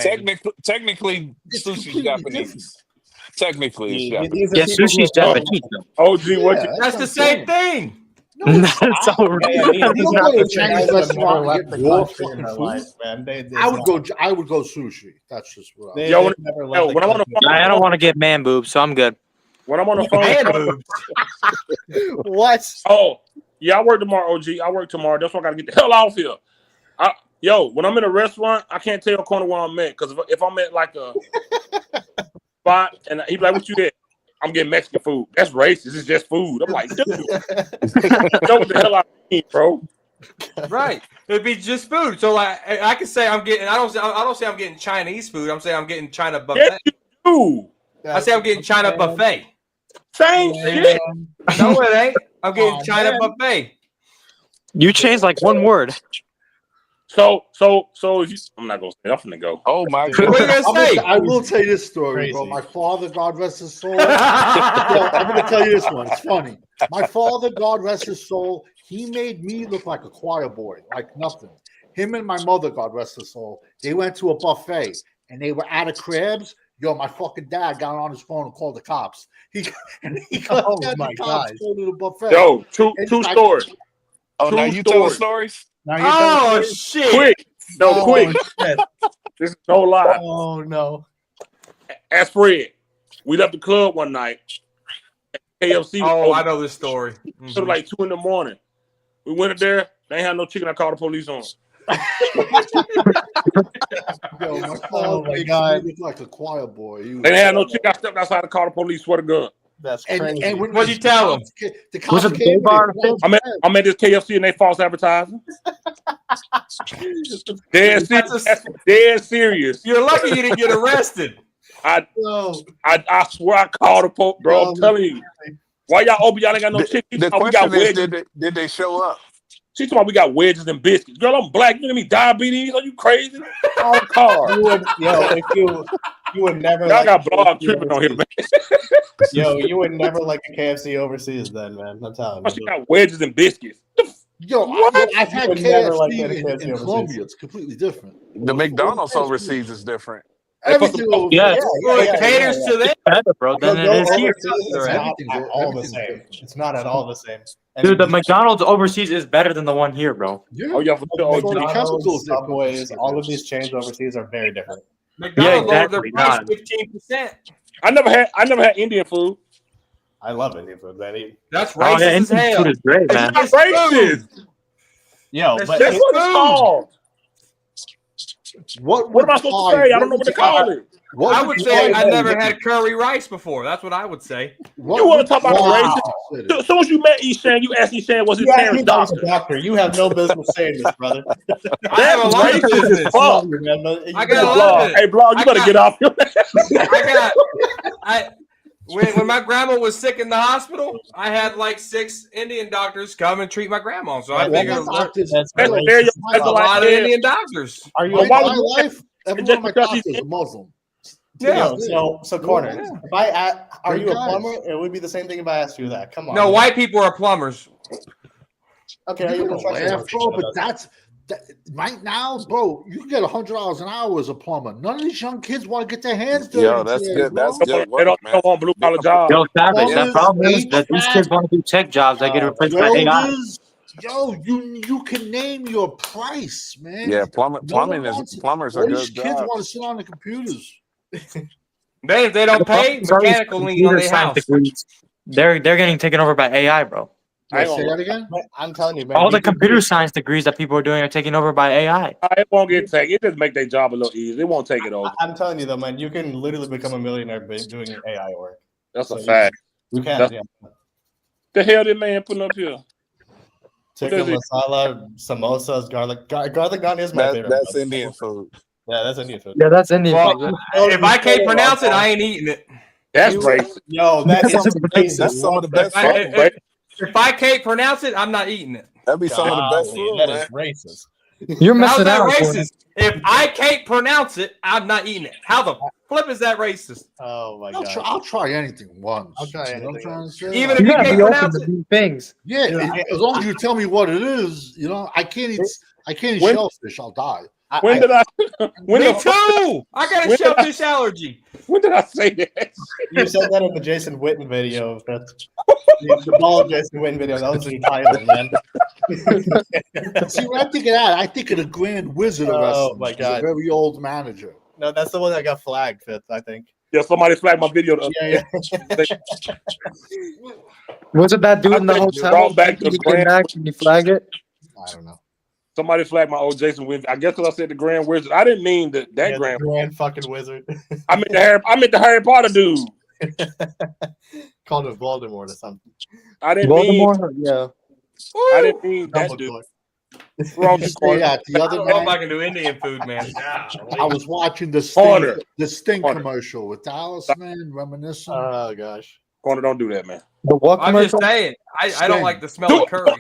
S12: Technically,
S7: It's
S12: sushi's
S7: completely
S12: Japanese.
S7: different.
S12: Technically, it's
S5: These
S12: Japanese.
S5: are
S11: Yeah,
S5: people
S11: sushi's
S5: who are-
S11: Japanese. though.
S4: OG, what
S7: Yeah,
S4: you?
S8: That's the
S7: what I'm
S8: same
S7: saying.
S8: thing.
S11: That's so
S5: Yeah,
S7: You don't go to a Chinese restaurant and
S5: left
S7: get
S5: the
S7: raw
S5: country in
S7: fucking
S5: their
S7: food.
S5: life, man.
S7: I would go sushi. That's just what I
S5: They,
S4: Yo,
S5: they
S4: when-
S5: never
S4: Yo,
S5: left the
S4: when I'm on the
S5: country.
S4: phone,
S11: I don't want to get man boobs, so I'm good.
S4: when I'm on the phone,
S8: Man
S4: with-
S8: boobs.
S3: What?
S4: oh yeah, I work tomorrow. OG, I work tomorrow. That's why I gotta get the hell off here. Yo, when I'm in a restaurant, I can't tell corner where I'm at because if I'm at like a spot and he be like, "What you at?" I'm getting Mexican food. That's racist. It's just food. I'm like, dude, know what the hell I mean, bro?
S8: Right. It'd be just food. So like I could say I'm getting. I don't say I'm getting Chinese food. I'm saying I'm getting China buffet.
S4: Yes, you do.
S8: I say I'm getting China buffet.
S4: Same shit.
S8: No, it ain't. I'm getting China buffet.
S11: You changed like one word.
S4: So if you, I'm not gonna say. I'm finna go.
S12: Oh my
S8: What are you
S12: god.
S8: gonna say?
S7: I will tell you this story, bro.
S5: Crazy.
S7: My father, God rest his soul. I'm going to tell you this one. It's funny. My father, God rest his soul, he made me look like a choir boy, like nothing. Him and my mother, God rest his soul, they went to a buffet and they were out of crabs. Yo, my fucking dad got on his phone and called the cops. He got
S5: Oh
S7: the
S5: my
S7: cops
S5: God.
S7: go to the buffet.
S4: Yo, two stories.
S12: Oh, now
S4: True
S12: you telling
S4: story.
S12: stories?
S5: Now you're
S8: Oh
S5: telling me-
S8: shit!
S4: Quick, no,
S5: Oh,
S4: quick.
S5: shit.
S4: This is no lie.
S5: Oh no.
S4: Ask Fred. We left the club one night. KFC.
S8: Oh,
S4: was
S8: I
S4: open.
S8: know this story.
S4: It was like 2 a.m. We went in there. They ain't had no chicken. I called the police on. 'em.
S7: Yo, my
S5: Oh
S7: father
S5: my
S7: makes
S5: God.
S7: me look like a choir boy. He was-
S4: They ain't had no chicken. I stepped outside to call the police. Swear to God.
S5: That's
S7: And
S5: crazy.
S7: when
S8: What'd you tell him?
S7: The
S11: Was
S7: cops
S11: it
S7: came,
S11: Bull Bar?
S4: I'm at this KFC and they false advertising. Dead serious.
S8: That's
S4: Dead serious.
S8: You're lucky you didn't get arrested.
S4: I
S5: No.
S4: swear I called the police, bro. I'm
S5: No.
S4: telling you. Why y'all open? Y'all ain't got no chicken.
S12: The
S4: Oh, we got
S12: question is,
S4: wedges.
S12: did they show up?
S4: She talking about we got wedges and biscuits. Girl, I'm black. You gonna me diabetes? Are you crazy? All the car.
S5: You would, if you would never.
S4: Y'all
S5: like
S4: got
S5: a
S4: blog
S5: KFC
S4: tripping on here, man.
S5: overseas. Yo, you would never like a KFC overseas, then, man. I'm telling
S4: She
S5: you.
S4: got wedges and biscuits.
S7: Yo, I've had
S5: would never like
S7: KFC
S5: that KFC
S7: in
S5: overseas.
S7: Colombia. It's completely different.
S12: The McDonald's overseas is different.
S7: Everything over
S11: Yeah,
S7: there.
S8: Well, it caters to them.
S11: better, bro, than it is here.
S5: It's not
S7: Everything's-
S5: at all the
S7: everything's
S5: same.
S7: different.
S5: It's not at all the same.
S11: Dude, the McDonald's overseas is better than the one here, bro.
S7: Yeah.
S4: Oh, yeah, for sure.
S7: All the chemicals
S5: McDonald's,
S7: they put
S5: Subways,
S7: in
S5: all of these chains overseas are very different.
S8: McDonald's lowered their
S11: exactly.
S8: price
S11: God.
S8: 15%.
S4: I never had Indian food.
S5: I love Indian food, man.
S8: That's
S11: Oh,
S8: racist
S11: yeah,
S8: as
S11: Indian
S8: hell.
S11: food is great, man.
S4: It's not racist.
S5: Yo,
S8: That's
S5: but
S4: That's
S8: just
S4: what it's
S8: food.
S4: called.
S7: What
S4: What am I supposed to say? I don't know what to call it.
S8: I would say I never had curry rice before. That's what I would say.
S4: You want to talk about racist? As soon as you met Eshan, you asked Eshan, was his
S5: you asked me
S4: parents
S5: if I was a
S4: doctor?
S5: doctor. You have no business saying this, brother.
S8: I have a lot of
S4: racist as
S8: business.
S4: fuck.
S8: I got a lot of
S4: Blog. Hey,
S8: it.
S4: blog, you
S8: I
S4: better
S8: got-
S4: get off.
S8: When my grandma was sick in the hospital, I had like 6 Indian doctors come and treat my grandma. So I figured
S7: doctors.
S5: That's
S4: That's
S5: racist.
S4: there you
S8: a lot of Indian doctors.
S5: Are you?
S7: My
S4: why would you-
S7: life, every one of my
S4: just because
S7: doctors are Muslim.
S8: Yeah.
S5: So corner.
S8: Yeah.
S5: If are
S7: Good
S5: you a
S7: guys.
S5: plumber? It would be the same thing if I asked you that. Come on.
S8: No,
S5: man.
S8: white people are plumbers.
S5: Okay, are you
S7: You
S5: a
S7: can
S5: construction
S7: laugh,
S5: worker?
S7: bro, but right now, bro. You can get $100 an hour as a plumber. None of these young kids want to get their hands dirty.
S12: Yo, that's
S7: today,
S12: good.
S7: bro.
S12: That's
S4: They
S12: good
S4: don't,
S12: work,
S4: they
S12: man.
S4: don't want blue collar jobs.
S11: Yo, Savage, that
S7: Plumbers,
S11: problem is that these
S7: HVAC,
S11: kids want to do tech jobs that get replaced by AI.
S7: welders. Yo, you can name your price, man.
S12: Yeah,
S7: No one
S12: plumbing
S7: wants
S12: is
S7: it.
S12: plumbers
S7: All
S12: are
S7: these
S12: good
S7: kids
S12: jobs.
S7: want to sit on the computers.
S8: If they don't pay,
S11: It's all these
S8: mechanical lien on
S11: computer
S8: their
S11: science
S8: house.
S11: degrees. They're getting taken over by AI, bro.
S4: I ain't
S7: Say
S4: gonna
S7: that again.
S5: Man, I'm telling you, man.
S11: All the
S5: you can
S11: computer
S5: do-
S11: science degrees that people are doing are taken over by AI.
S4: It won't get taken. It just make their job a little easier. It won't take it over.
S5: I'm telling you though, man. You can literally become a millionaire by doing AI work.
S4: That's a
S5: So
S4: fact.
S5: You can.
S4: That's-
S5: Yeah.
S4: The hell that man putting up here?
S5: Tikka
S4: does it-
S5: masala, samosas, garlic. Garlic naan is my favorite.
S12: That's
S5: bro.
S12: Indian food.
S5: Yeah, that's Indian food.
S11: Yeah, that's Indian.
S8: Well, if I can't pronounce it, I ain't eating it.
S4: That's
S5: You-
S4: racist.
S5: Yo, that
S11: That's
S5: is crazy.
S12: That's some of the best
S8: I-
S12: food.
S8: if- If I can't pronounce it, I'm not eating it.
S12: That'd be some of the best
S5: Golly,
S12: food,
S5: that
S12: man.
S5: is racist.
S11: You're
S8: How's
S11: missing
S8: that
S11: out.
S8: racist? If I can't pronounce it, I'm not eating it. How the flip is that racist?
S5: Oh my
S7: I'll try anything once.
S5: I'll try
S7: You know what I'm
S5: anything
S7: trying to say?
S8: Even if
S11: You
S8: you
S11: gotta
S8: can't
S11: be open
S8: pronounce
S11: to
S8: it.
S11: new things.
S7: Yeah, as long as you tell me what it is, I can't eat
S4: When-
S7: shellfish. I'll die.
S4: When did I? When
S8: Me
S4: the
S8: too. I got a
S4: when did I-
S8: shellfish allergy.
S4: When did I say that?
S5: You said that in the Jason Witten video. The ball Jason Witten video. That was your title, man.
S7: See, when I think of that, I think of the Grand Wizard of
S5: Oh,
S7: Wrestling.
S5: my
S7: He's
S5: God.
S7: a very old manager.
S5: No, that's the one that got flagged, Fifth, I think.
S4: Yeah, somebody flagged my video.
S5: Yeah.
S11: Was it that dude in the
S4: I think
S11: hotel?
S4: brought back the
S11: He came
S4: Grand-
S11: back and he flagged it.
S5: I don't know.
S4: Somebody flagged my old Jason Wynn. I guess because I said the Grand Wizard. I didn't mean that
S5: Yeah,
S4: Grand.
S5: the Grand fucking Wizard.
S4: I meant the Harry Potter dude.
S5: Called him Voldemort or something.
S4: I didn't mean.
S11: Voldemort? Yeah.
S4: I didn't mean that dude.
S5: Dumbledore.
S4: Wrong
S7: Say
S4: corner.
S7: that the
S8: I
S7: other
S8: don't know if I
S7: night,
S8: can do Indian food, man.
S7: I was watching the
S4: Corner.
S7: Sting
S4: Corner.
S7: commercial with Dallas, man, reminiscing.
S5: Oh, gosh.
S4: Corner, don't do that, man.
S11: The what
S8: I'm just
S11: commercial?
S8: saying. I don't
S7: Sting.
S8: like the smell of curry.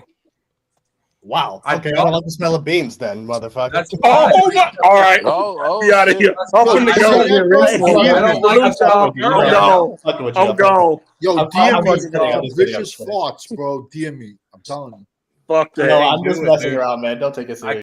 S5: Wow.
S8: I
S5: Okay, I
S8: don't-
S5: don't like the smell of beans then, motherfucker.
S8: That's
S4: Oh my! All right,
S6: Oh,
S4: be out of here.
S8: That's
S4: I'm
S8: fine.
S4: finna
S8: I
S4: go.
S8: don't like the smell of curry.
S5: I'm
S4: gone.
S5: fucking with you.
S4: I'm gone.
S7: Yo,
S5: I'm
S7: DM me
S5: fucking kidding. I'm just kidding.
S7: vicious thoughts, bro. DM me. I'm telling you.
S4: Fuck that.
S5: No, I'm just
S8: do it,
S5: messing
S8: dude.
S5: around, man. Don't take it serious.